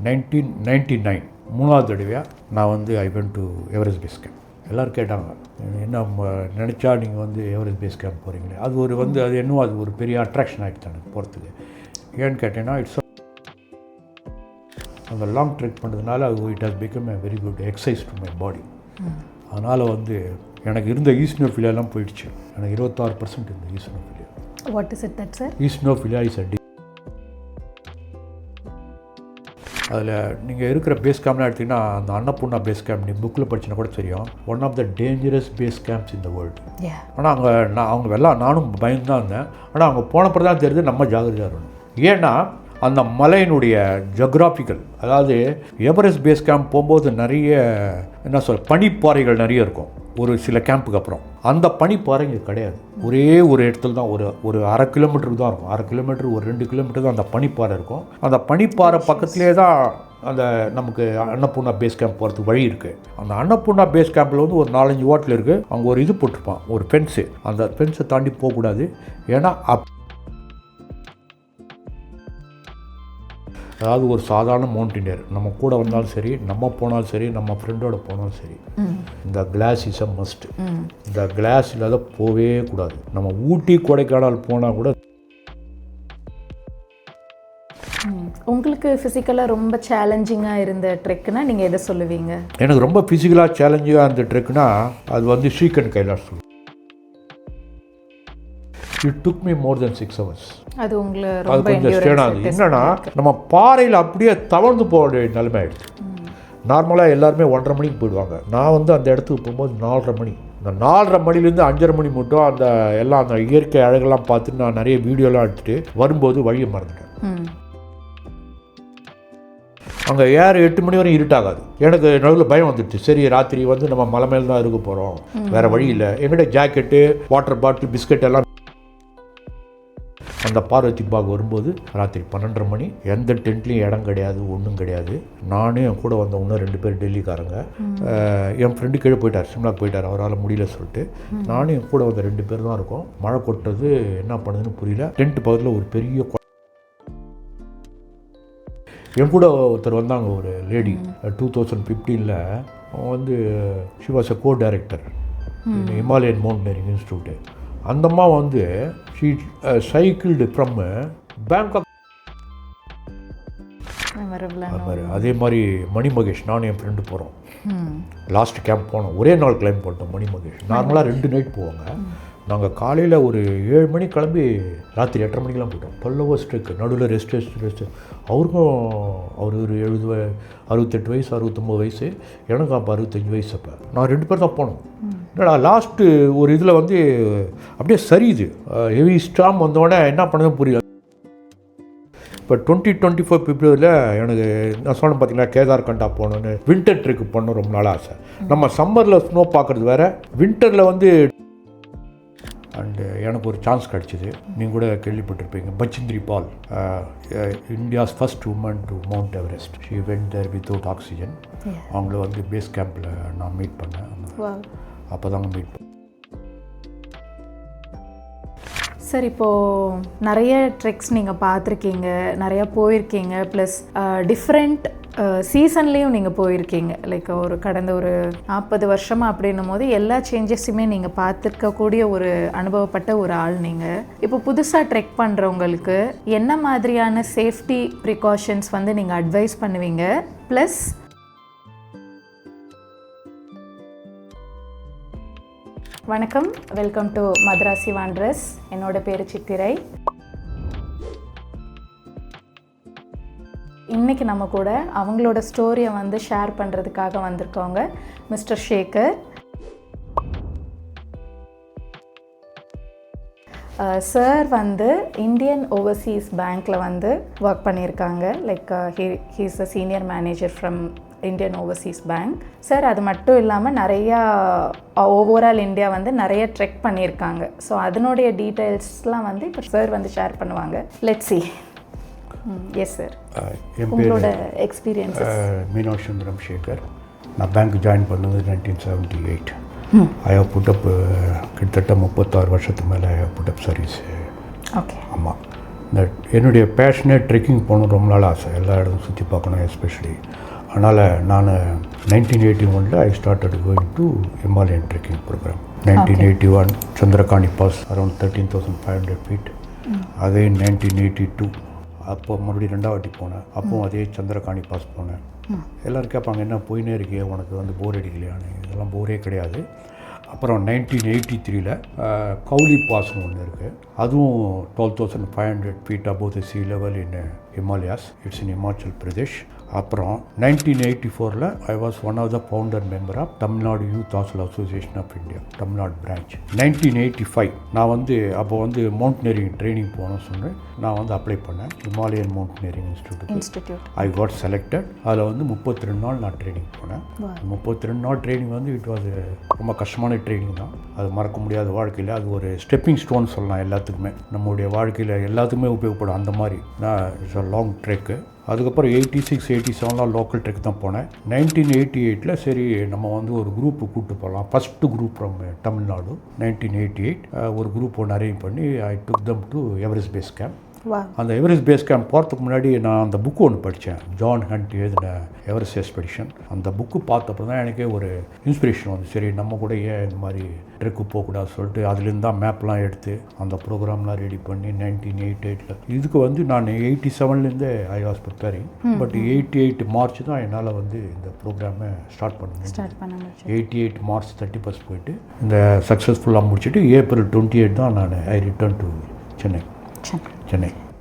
1999 மூணாவது தடவையாக நான் வந்து I went to Everest base camp. எல்லோரும் கேட்டாங்க, என்ன நினச்சா நீங்கள் வந்து எவரெஸ்ட் பேஸ் கேம்ப் போகிறீங்களே, அது ஒரு வந்து அது என்னவோ அது ஒரு பெரிய அட்ராக்ஷன் ஆகிடுச்சு எனக்கு போகிறதுக்கு. ஏன்னு கேட்டேன்னா இட்ஸ் அந்த லாங் ட்ரெக் பண்ணுறதுனால அது it has become a very good exercise to my body. அதனால் வந்து எனக்கு இருந்த ஈஸ்னோஃபிலியாலாம் போயிடுச்சு. எனக்கு 26% இருந்த eosinophilia. What is it that sir? Eosinophilia is அதில் நீங்கள் இருக்கிற பேஸ் கேம்ப்லாம் எடுத்திங்கன்னா அந்த அன்னபூர்ணா பேஸ் கேம்ப் நீ புக்கில் படிச்சுன்னா கூட தெரியும், one of the dangerous base camps in the world. ஆனால் அங்கே அவங்க எல்லாம் நானும் பயந்து தான் இருந்தேன். ஆனால் அவங்க போனப்பறம் தான் தெரியுது நம்ம ஜாகிரதையாக இருக்கணும். ஏன்னா அந்த மலையினுடைய ஜியோகிராஃபிக்கல், அதாவது எவரெஸ்ட் பேஸ் கேம்ப் போகும்போது நிறைய என்ன பனிப்பாறைகள் நிறைய இருக்கும். ஒரு சில கேம்புக்கு அப்புறம் அந்த பனிப்பாறை இங்கே கிடையாது. ஒரே ஒரு இடத்துல தான் ஒரு 1/2 கிலோமீட்டருக்கு தான் இருக்கும். 1/2 கிலோமீட்டர் ஒரு 2 கிலோமீட்டர் தான் அந்த பனிப்பாறை இருக்கும். அந்த பனிப்பாறை பக்கத்துலேயே தான் அந்த நமக்கு அன்னபூர்ணா பேஸ் கேம்ப் போகிறதுக்கு வழி இருக்குது. அந்த அன்னபூர்ணா பேஸ் கேம்பில் வந்து ஒரு 4-5 ஹோட்டல் இருக்குது. அங்கே ஒரு இது போட்டிருப்பான், ஒரு ஃபென்ஸு. அந்த ஃபென்ஸை தாண்டி போகக்கூடாது. ஏன்னா அதாவது ஒரு சாதாரண மவுண்டனியர் நம்ம கூட வந்தாலும் சரி, நம்ம போனாலும் சரி, நம்ம ஃப்ரெண்டோட போனாலும் சரி, இந்த கிளாஸ் இஸ் அ மஸ்ட். இந்த கிளாஸ் இல்லாத போவே கூடாது. நம்ம ஊட்டி கொடைக்கானல் போனால் கூட. உங்களுக்கு ஃபிசிக்கலாக ரொம்ப சேலஞ்சிங்காக இருந்த ட்ரெக்குன்னா நீங்கள் எதை சொல்லுவீங்க? எனக்கு ரொம்ப ஃபிசிக்கலாக சேலஞ்சிங்காக இருந்த ட்ரெக்குனா அது வந்து Shrikhand Kailash. It took me more than 6 hours. அது உங்களை அது கொஞ்சம் ஸ்டேனாகுது. என்னன்னா நம்ம பாறையில் அப்படியே தவழ்ந்து போக வேண்டிய நிலைமை ஆகிடுச்சு. நார்மலாக எல்லாருமே 1:30 மணிக்கு போயிடுவாங்க. நான் வந்து அந்த இடத்துக்கு போகும்போது 4:30 மணி. அந்த 4:30 மணிலேருந்து 5:30 மணி மட்டும் அந்த எல்லாம் அந்த இயற்கை அழகெல்லாம் பார்த்துட்டு நான் நிறைய வீடியோலாம் எடுத்துகிட்டு வரும்போது வழியை மறந்துட்டேன். அங்கே 8 மணி வரையும் இருட்டாகாது. எனக்கு நடுவில் பயம் வந்துடுச்சு. சரி, ராத்திரி வந்து நம்ம மலை மேலே தான் இருக்க போகிறோம், வேறு வழி இல்லை. எங்கிட்ட ஜாக்கெட்டு, வாட்டர் பாட்டில், பிஸ்கட் எல்லாம். அந்த பார்வதி பாக் வரும்போது ராத்திரி 12:30 மணி. எந்த டென்ட்லேயும் இடம் கிடையாது, ஒன்றும் கிடையாது. நானே என் கூட வந்த இன்னும் 2 பேர் டெல்லிக்காரங்க. என் ஃப்ரெண்டு கீழே போயிட்டார், சிம்லாக்கு போயிட்டார், அவரால் முடியல சொல்லிட்டு. நானும் என் கூட வந்த 2 பேர் தான் இருக்கோம். மழை கொட்டுறது என்ன பண்ணுதுன்னு புரியல. டென்ட் பக்கத்தில் ஒரு பெரிய என் கூட ஒருத்தர் வந்தாங்க, ஒரு லேடி. 2015 அவங்க வந்து she was a co-director Himalayan mountaineering institute. அந்த அம்மா வந்து ஷீ சைக்கிள்டு ஃப்ரம் பேங்காக். அதே மாதிரி மணி மகேஷ், நானும் என் ஃப்ரெண்டு போகிறோம். லாஸ்ட் கேம்ப் போனோம், ஒரே நாள் கிளைம் பண்ணிட்டோம். மணி மகேஷ் நார்மலாக 2 நைட் போவாங்க. நாங்கள் காலையில் ஒரு 7 மணி கிளம்பி ராத்திரி 8:30 மணிக்கெலாம் போயிட்டோம். 12 hours ட்ரெக், நடுவில் ரெஸ்ட். அவருக்கும் அவர் ஒரு 68 வயசு, 69 வயசு. எனக்கு அப்போ 65 வயசு. அப்போ நான் 2 பேர் தான் போனோம். என்னடா லாஸ்ட்டு ஒரு இதில் வந்து அப்படியே சரியுது, ஹெவி ஸ்டார்ம் வந்தோடனே என்ன பண்ணதுன்னு புரியல. இப்போ 2024 பிப்ரவரியில் எனக்கு நான் சொன்னேன் பார்த்தீங்களா, கேதார்கண்டா போகணுன்னு வின்டர் ட்ரெக்கு போகணும் ரொம்ப நாள் ஆசை. நம்ம சம்மரில் ஸ்னோ பார்க்குறது வேறு, வின்டரில் வந்து. அண்டு எனக்கு ஒரு சான்ஸ் கிடச்சிது. நீங்கள் கூட கேள்விப்பட்டிருப்பீங்க, Bachendri Pal, India's first woman to mount Everest. She went there without oxygen. அவங்கள வந்து பேஸ் கேம்பில் நான் மீட் பண்ணேன். அப்போ தாங்க மீட் பண்ணேன். சார், இப்போது நிறைய ட்ரெக்ஸ் நீங்கள் பார்த்துருக்கீங்க, நிறையா போயிருக்கீங்க, ப்ளஸ் டிஃப்ரெண்ட் சீசன்லேயும் நீங்கள் போயிருக்கீங்க. லைக் ஒரு கடந்த ஒரு 40 வருஷமாக அப்படின்னும் போது எல்லா சேஞ்சஸுமே நீங்கள் பார்த்துருக்கக்கூடிய ஒரு அனுபவப்பட்ட ஒரு ஆள் நீங்கள். இப்போ புதுசாக ட்ரெக் பண்ணுறவங்களுக்கு என்ன மாதிரியான சேஃப்டி ப்ரிகாஷன்ஸ் வந்து நீங்கள் அட்வைஸ் பண்ணுவீங்க? ப்ளஸ் வணக்கம், வெல்கம் டு மதராசி வாண்டரர்ஸ். என்னோட பேர் சித்திரை. இன்றைக்கி நம்ம கூட அவங்களோட ஸ்டோரியை வந்து ஷேர் பண்ணுறதுக்காக வந்திருக்கவங்க மிஸ்டர் ஷேகர். சார் வந்து இந்தியன் ஓவர்சீஸ் பேங்க்கில் வந்து ஒர்க் பண்ணியிருக்காங்க. Like he is a senior manager from Indian Overseas bank. Sir அது மட்டும் இல்லாமல் நிறையா ஓவரால் இந்தியா வந்து நிறைய ட்ரெக் பண்ணியிருக்காங்க. ஸோ அதனுடைய டீட்டெயில்ஸ்லாம் வந்து இப்போ சார் வந்து ஷேர் பண்ணுவாங்க. Let's see. எஸ் சார், உங்களோட எக்ஸ்பீரியன்ஸ். மீனாட்சி சுந்தரம் சேகர். நான் பேங்க் ஜாயின் பண்ணது 1978. ஐ ஹவ் புட்டப் கிட்டத்தட்ட 36 வருஷத்துக்கு மேலே I have put up service. Okay. ஆமாம். இந்த என்னுடைய பேஷனே ட்ரெக்கிங் போகணும் ரொம்ப நாள் ஆசை, எல்லா இடமும் சுற்றி பார்க்கணும் எஸ்பெஷலி. அதனால் நான் 1981 I started going to Himalayan trekking programme. 1981 Chandrakhani pass around 13,500 feet. Again 1982 அப்போ மறுபடியும் 2வது வாட்டி போனேன். அப்போவும் அதே சந்திரகாணி பாஸ் போனேன். எல்லோரும் கேட்பாங்க என்ன போயினே இருக்கே உனக்கு வந்து போர் அடிக்கலையான்னு. இதெல்லாம் போரே கிடையாது. அப்புறம் 1983 கௌலி பாஸ்னு ஒன்று இருக்குது. அதுவும் 12,500 feet above the sea level in Himalayas. It's in Himachal Pradesh. அப்புறம் 1984 I was one of the founder member of Tamil Nadu youth hostel association of India, Tamil Nadu branch. 1985 நான் வந்து அப்போ வந்து மவுண்டனரிங் ட்ரைனிங் போகணும்னு சொன்னேன். நான் வந்து அப்ளை பண்ணேன் Himalayan mountaineering institute. I got selected. அதில் வந்து 32 நாள் நான் ட்ரைனிங் போனேன். 32 நாள் ட்ரைனிங் வந்து இட் வாஸ் ரொம்ப கஷ்டமான ட்ரைனிங் தான். அது மறக்க முடியாத வாழ்க்கையில் அது ஒரு ஸ்டெப்பிங் ஸ்டோன் சொல்லலாம் எல்லாத்துக்குமே. நம்மளுடைய வாழ்க்கையில் எல்லாத்துக்குமே உபயோகப்படும் அந்த மாதிரி. நான் இட்ஸ் அ லாங் ட்ரெக்கு. அதுக்கப்புறம் 86, 87 லோக்கல் ட்ரெக் தான் போனேன். 1988 சரி நம்ம வந்து ஒரு குரூப்பு கூப்பிட்டு போகலாம். ஃபஸ்ட்டு குரூப் ஃப்ரம் தமிழ்நாடு 1988 ஒரு குரூப் ஒன்று அரேஞ்ச் பண்ணி I took them to Everest base camp. அந்த எவரெஸ்ட் பேஸ் கேம்ப் போகிறதுக்கு முன்னாடி நான் அந்த புக்கு ஒன்று படித்தேன், ஜான் ஹண்ட் எழுதின எவரெஸ்ட் எக்ஸ்பெடிஷன். அந்த புக்கு பார்த்தப்போ தான் எனக்கே ஒரு இன்ஸ்பிரேஷன் வந்து சரி நம்ம கூட ஏன் இந்த மாதிரி ட்ரெக்கு போகக்கூடாது சொல்லிட்டு அதுலேருந்து தான் மேப்லாம் எடுத்து அந்த ப்ரோக்ராம்லாம் ரெடி பண்ணி 1988 இதுக்கு வந்து நான் 87 I was preparing. But 88 March தான் என்னால் வந்து இந்த ப்ரோக்ராமை ஸ்டார்ட் பண்ண 88 மார்ச் 31 போயிட்டு இந்த சக்ஸஸ்ஃபுல்லாக முடிச்சுட்டு April 28 தான் நான் ஐ ரிட்டர்ன் டு சென்னை.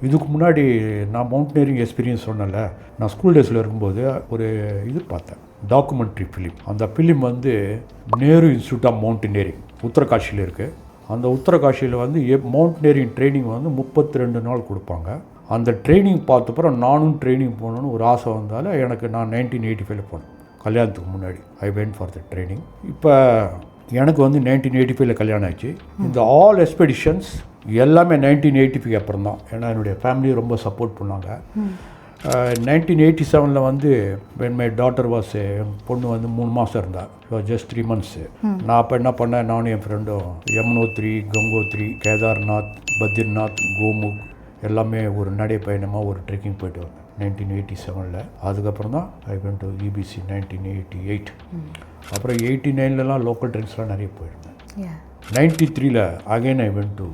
இதுக்கு முன்னாடி நான் மவுண்டனரிங் எக்ஸ்பீரியன்ஸ் சொன்னல, நான் ஸ்கூல் டேஸில் இருக்கும்போது ஒரு இது பார்த்தேன், டாக்குமெண்ட்ரி ஃபிலிம். அந்த ஃபிலிம் வந்து நேரு இன்ஸ்டியூட் ஆஃப் மவுண்டனரிங் உத்தரகாஷியில் இருக்குது. அந்த உத்தரகாஷியில் வந்து மவுண்டனரிங் ட்ரைனிங் வந்து 32 நாள் கொடுப்பாங்க. அந்த ட்ரைனிங் பார்த்தப்பறம் நானும் ட்ரைனிங் போகணுன்னு ஒரு ஆசை வந்தாலும் எனக்கு நான் 1985 போனேன், கல்யாணத்துக்கு முன்னாடி. ஐ வென்ட் ஃபார் த ட்ரைனிங். இப்போ எனக்கு வந்து 1985 கல்யாணம் ஆச்சு. இந்த ஆல் எக்ஸ்பெடிஷன்ஸ் எல்லாமே 1985 அப்புறம் தான். ஏன்னா என்னுடைய ஃபேமிலி ரொம்ப சப்போர்ட் பண்ணாங்க. 1987 வந்து வென் மை டாட்டர் வாஸ், என் பொண்ணு வந்து 3 மாதம் இருந்தா, ஜஸ்ட் 3 months. நான் அப்போ என்ன பண்ணேன், நானும் என் ஃப்ரெண்டும் யமுனோத்ரி, கங்கோத்ரி, கேதார்நாத், பத்ரிநாத், கோமுக் எல்லாமே ஒரு நடைப்பயணமாக ஒரு ட்ரெக்கிங் போயிட்டு வந்தேன் 1987. அதுக்கப்புறம் தான் ஐ வென்ட் டு EBC 1988. அப்புறம் 89 லோக்கல் ட்ரெக்ஸ்லாம் நிறைய போயிருந்தேன். 93 again I went to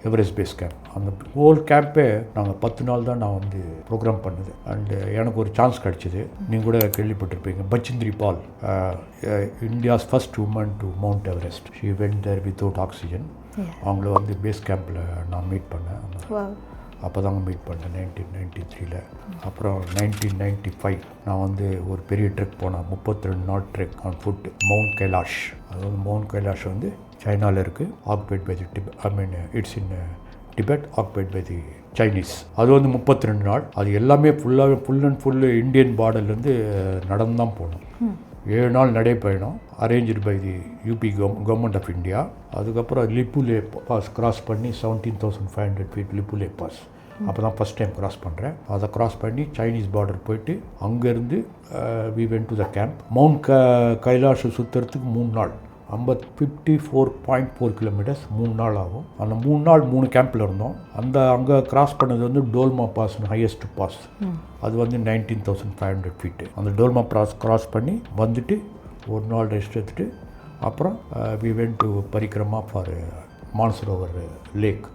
Everest base camp. அந்த ஹோல் கேம்பே நாங்கள் 10 நாள் தான் நான் வந்து ப்ரோக்ராம் பண்ணுது. அண்டு எனக்கு ஒரு சான்ஸ் கிடச்சிது, நீங்கள் கூட கேள்விப்பட்டிருப்பீங்க, Bachendri Pal, India's first woman to mount Everest. She went there without oxygen. அவங்கள வந்து பேஸ் கேம்பில் நான் மீட் பண்ணேன். அப்போ தாங்க மீட் பண்ணேன் 1993. அப்புறம் 1995 நான் வந்து ஒரு பெரிய ட்ரெக் போனேன், 32 நாள் trek on foot, mount Kailash. அது வந்து மவுண்ட் கைலாஷ் வந்து சைனாவில் இருக்குது, occupied by the it's in Tibet, occupied by the Chinese. அது வந்து 32 நாள். அது எல்லாமே ஃபுல் அண்ட் ஃபுல் இந்தியன் பார்டர்லேருந்து நடந்து தான் போனோம். 7 நாள் நடைப்பயணம், arrange by the UP government of India. அதுக்கப்புறம் லிப்புலே பாஸ் கிராஸ் பண்ணி 17,500 ஃபீட் லிப்புலே பாஸ். அப்போ தான் ஃபஸ்ட் டைம் கிராஸ் பண்ணுறேன். அதை கிராஸ் பண்ணி சைனீஸ் பார்டர் போயிட்டு அங்கேருந்து we went to the camp. Mount Kailash சுற்றுறதுக்கு 3 நாள், 54.4 கிலோமீட்டர்ஸ், 3 நாள் ஆகும். அந்த 3 நாள் 3 கேம்பில் இருந்தோம். அங்கே கிராஸ் பண்ணது வந்து டோல்மா பாஸ்னு ஹையஸ்ட் பாஸ். அது வந்து 19,500 ஃபீட்டு. அந்த டோல்மா பாஸ் கிராஸ் பண்ணி வந்துட்டு ஒரு நாள் ரெஸ்ட் எடுத்துகிட்டு அப்புறம் we went to parikrama for Mansarovar lake.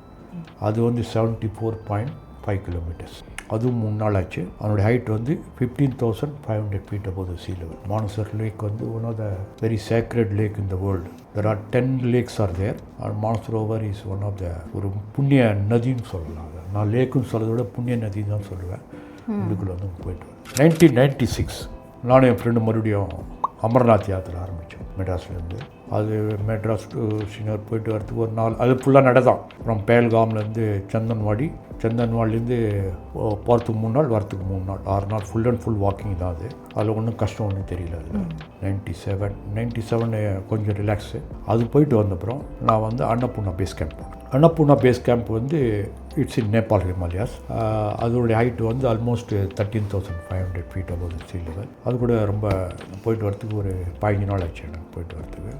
அது வந்து 74.5 கிலோமீட்டர்ஸ். அதுவும் 3 நாள் ஆச்சு. அதனுடைய ஹைட் வந்து 15,500 feet above the sea level. Manasar lake வந்து one of the very sacred lake in the world. There are 10 lakes are there. And Manasarovar is one of the ஒரு புண்ணிய நதின்னு சொல்லலாம். நான் லேக்குன்னு சொல்கிறத விட புண்ணிய நதி தான் சொல்லுவேன். இதுக்குள்ளே வந்து போயிட்டு 1996 நானும் என் ஃப்ரெண்டு மறுபடியும் அமர்நாத் யாத்திரை ஆரம்பித்தோம் மெட்ராஸ்லேருந்து. அது மெட்ராஸ் டு ஸ்ரீநகர் போயிட்டு வரத்துக்கு ஒரு நாள், அது ஃபுல்லாக நடதான். அப்புறம் பேல்காம்லேருந்து சந்தன்வாடிலேருந்து போகிறதுக்கு 3 நாள், வரத்துக்கு 3 நாள், 6 நாள் ஃபுல் அண்ட் ஃபுல் வாக்கிங் தான். அதில் ஒன்றும் கஷ்டம் ஒன்றும் தெரியல. அதில் 97 கொஞ்சம் ரிலாக்ஸு. அது போயிட்டு வந்தப்புறம் நான் வந்து அன்னபூர்ணா பேஸ் கேம்ப் போனேன். அன்னபூர்ணா பேஸ் கேம்ப் வந்து இட்ஸ் இன் நேபாள் ஹிமாலயாஸ். அதோடைய ஹைட் வந்து almost 13,500 feet above the sea level. அது கூட ரொம்ப போயிட்டு வரத்துக்கு ஒரு 15 நாள் ஆச்சு எனக்கு போயிட்டு வரத்துக்கு.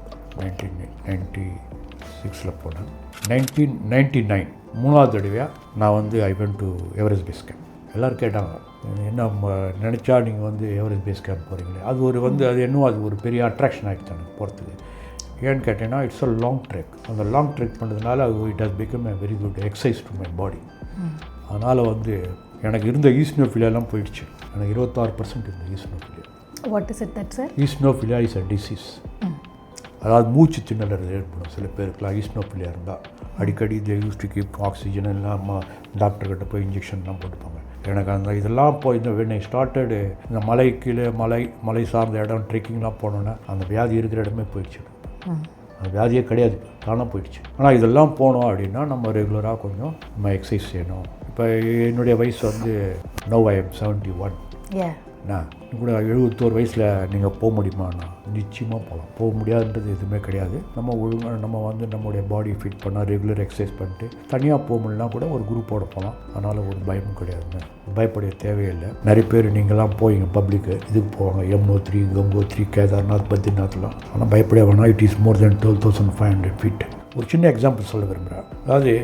6ல் போனேன். 1999 3வது தடவையாக நான் வந்து I went to Everest base camp. எல்லோரும் கேட்டாங்க, என்ன நினச்சா நீங்கள் வந்து எவரெஸ்ட் பேஸ் கேம்ப் போகிறீங்களே, அது ஒரு வந்து அது இன்னும் அது ஒரு பெரிய அட்ராக்ஷன் ஆகிடுச்சு எனக்கு போகிறதுக்கு. ஏன்னு கேட்டேன்னா இட்ஸ் அ லாங் ட்ரெக். அந்த லாங் ட்ரெக் பண்ணுறதுனால it has become a very good exercise to my body. அதனால் வந்து எனக்கு இருந்த ஈஸ்னோஃபிலியாலாம் போயிடுச்சு. எனக்கு 26% இருந்த eosinophilia. What is it that sir? Eosinophilia is a disease. அதாவது மூச்சு திணறல் ஏற்படும் சில பேருக்குலாம் ஈஸ்னோஃபிலியா இருந்தால். அடிக்கடி they use to keep oxygen எல்லாம் டாக்டர்கிட்ட போய் இன்ஜெக்ஷன்லாம் போட்டுப்பாங்க. எனக்கு அந்த இதெல்லாம் போய் இந்த வென் ஐ ஸ்டார்டடு இந்த மலை கீழே மலை சார்ந்த இடம் ட்ரெக்கிங்லாம் போனோன்னே அந்த வியாதி இருக்கிற இடமே போயிடுச்சு. அந்த வியாதியே கிடையாது, தானாக போயிடுச்சு. ஆனால் இதெல்லாம் போனோம் அப்படின்னா நம்ம ரெகுலராக கொஞ்சம் நம்ம எக்ஸசைஸ் செய்யணும். இப்போ என்னுடைய வயசு வந்து நவ் ஐ எம் 71. நான் கூட 71 வயசில் நீங்கள் போக முடியுமாண்ணா? நிச்சயமாக போகலாம். போக முடியாதுன்றது எதுவுமே கிடையாது. நம்ம ஒழுங்காக நம்ம வந்து நம்மளுடைய பாடி ஃபிட் பண்ணால் ரெகுலர் எக்ஸசைஸ் பண்ணிட்டு தனியாக போக முடியலனா கூட ஒரு குரூப்போட போகலாம். அதனால் ஒரு பயமும் கிடையாதுங்க, பயப்படைய தேவையில்லை. நிறைய பேர் நீங்கள்லாம் போயிங்க பப்ளிக்கு இதுக்கு போவாங்க, யமுனோத்ரி, கங்கோத்ரி, கேதார்நாத், பத்ரிநாத்லாம். ஆனால் பயப்பட வேணாம். It is more then 12,500 feet. ஒரு சின்ன எக்ஸாம்பிள் சொல்ல விரும்புகிறேன். அதாவது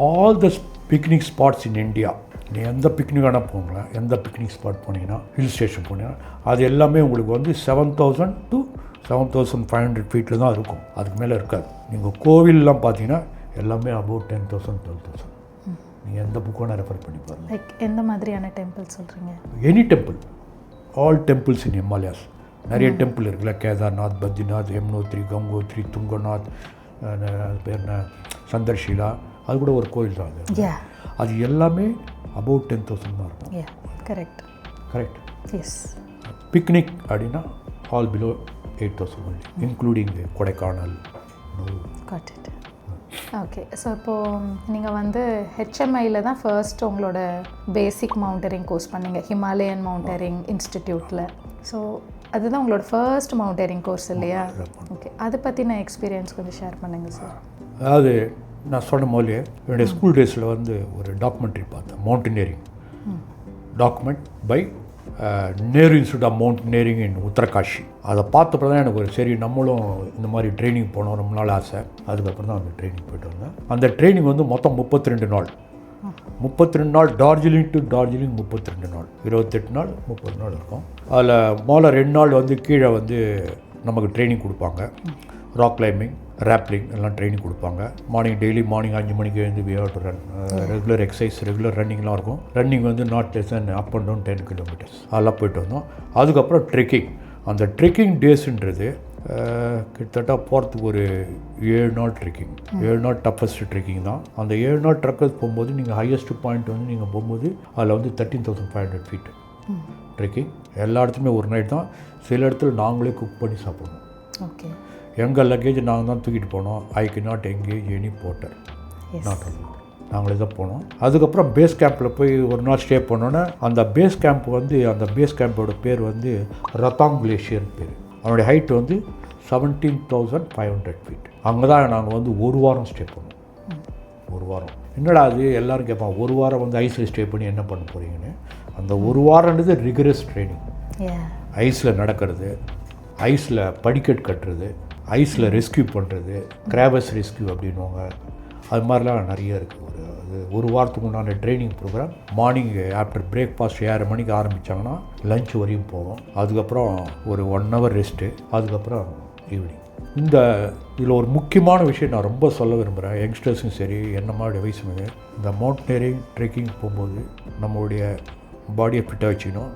all the picnic spots in India, நீ எந்த பிக்னிக் வேணால் போங்களேன், எந்த பிக்னிக் ஸ்பாட் போனீங்கன்னா ஹில் ஸ்டேஷன் போனீங்கன்னா அது எல்லாமே உங்களுக்கு வந்து 7,000 to 7,500 feet தான் இருக்கும். அதுக்கு மேலே இருக்காது. நீங்கள் கோவில்லாம் பார்த்தீங்கன்னா எல்லாமே அபவுட் 10,000 12,000. நீங்கள் எந்த புக் வேணால் ரெஃபர் பண்ணி பாருங்கள். லைக் எந்த மாதிரியான டெம்பிள் சொல்கிறீங்க? எனி டெம்பிள், ஆல் டெம்பிள்ஸ் இன் ஹிமாலயாஸ். நிறைய டெம்பிள் இருக்குல்ல, கேதார்நாத், பத்ரிநாத், யமுனோத்ரி, கங்கோத்ரி, துங்கநாத், அது பேர் என்ன, சந்தர்ஷிலா, அது கூட ஒரு கோயில் தான். அது எல்லாமே அபவுட் 10,000 தான் இருக்கும். கரெக்ட். எஸ். பிக்னிக் அப்படின்னா all below 8,000 only, including Kodaikanal. Got it. Okay. So இப்போது நீங்கள் வந்து ஹெச்எம்ஐயில் தான் ஃபர்ஸ்ட் உங்களோட பேசிக் மவுண்டரிங் கோர்ஸ் பண்ணீங்க, ஹிமாலயன் மவுண்டரிங் இன்ஸ்டிடியூட்டில். ஸோ அதுதான் உங்களோட ஃபர்ஸ்ட் மவுண்டரிங் கோர்ஸ் இல்லையா? ஓகே, அதை பற்றின எக்ஸ்பீரியன்ஸ் கொஞ்சம் ஷேர் பண்ணுங்கள் சார். அதாவது நான் சொன்ன போலே என்னுடைய ஸ்கூல் டேஸில் வந்து ஒரு டாக்குமெண்ட்ரி பார்த்தேன், mountaineering document by Nehru institute of mountaineering in Uttarkashi. அதை பார்த்தப்போ தான் எனக்கு ஒரு சரி நம்மளும் இந்த மாதிரி ட்ரைனிங் போனோம், ரொம்ப நாள் ஆசை. அதுக்கப்புறம் தான் அந்த ட்ரைனிங் போய்ட்டு வந்தேன். அந்த ட்ரைனிங் வந்து மொத்தம் 32 நாள். 32 நாள் டார்ஜிலிங் டு டார்ஜிலிங் 32 நாள், 28 நாள் 30 நாள் இருக்கும். அதில் முதல்ல 2 நாள் வந்து கீழே வந்து நமக்கு ட்ரைனிங் கொடுப்பாங்க. ராக் கிளைம்பிங், ராப்லிங் எல்லாம் ட்ரைனிங் கொடுப்பாங்க. டெய்லி மார்னிங் 5 மணிக்கு எழுந்து we have to run. Regular exercise, regular ரன்னிங்லாம் இருக்கும். ரன்னிங் வந்து not less than up and down 10 kilometers அதெல்லாம் போய்ட்டு வந்தோம். அதுக்கப்புறம் ட்ரெக்கிங். அந்த ட்ரெக்கிங் டேஸுன்றது கிட்டத்தட்ட போகிறதுக்கு ஒரு 7 நாள் ட்ரெக்கிங். 7 நாள் டஃபஸ்ட் ட்ரெக்கிங் தான். அந்த 7 நாள் ட்ரெக்கர்ஸ் போகும்போது நீங்கள் ஹையஸ்ட் பாயிண்ட் வந்து நீங்கள் போகும்போது அதில் வந்து 13,500 feet ட்ரெக்கிங். எல்லா இடத்துலையுமே ஒரு நைட் தான். சில இடத்துல நாங்களே குக் பண்ணி சாப்பிடணும். ஓகே. எங்கள் லக்கேஜ் நாங்கள் தான் தூக்கிட்டு போனோம். I can not engage any porter, not allowed. நாங்களே தான் போனோம். அதுக்கப்புறம் பேஸ் கேம்பில் போய் ஒரு நாள் ஸ்டே பண்ணோன்னே அந்த பேஸ் கேம்ப் வந்து அந்த பேஸ் கேம்போட பேர் வந்து ரத்தாங் கிளேஷியர்னு பேர். அவனுடைய ஹைட் வந்து 17,500 feet. அங்கே தான் நாங்கள் வந்து ஒரு வாரம் ஸ்டே பண்ணோம். ஒரு வாரம். என்னடா அது எல்லோரும் கேட்பாங்க, ஒரு வாரம் வந்து ஐஸில் ஸ்டே பண்ணி என்ன பண்ண போகிறீங்கன்னு. அந்த ஒரு வாரன்றது ரிகரஸ் ட்ரைனிங். ஐஸில் நடக்கிறது, ஐஸில் படிக்கட் கட்டுறது, ஐஸில் ரெஸ்கியூ பண்ணுறது, கிராபஸ் ரெஸ்கியூ அப்படின்வாங்க. அது மாதிரிலாம் நிறைய இருக்குது. ஒரு வாரத்துக்கு உண்டான training program. Morning after breakfast 7 மணிக்கு ஆரம்பித்தாங்கன்னா லஞ்ச் வரையும் போவோம். அதுக்கப்புறம் ஒரு 1 hour ரெஸ்ட்டு, அதுக்கப்புறம் ஈவினிங். இதில் ஒரு முக்கியமான விஷயம் நான் ரொம்ப சொல்ல விரும்புகிறேன். யங்ஸ்டர்ஸும் சரி, என்ன மாதிரி வயசுமே, இந்த மவுண்டனியரிங் ட்ரெக்கிங் போகும்போது நம்மளுடைய பாடியை ஃபிட்டாக வச்சுக்கணும்.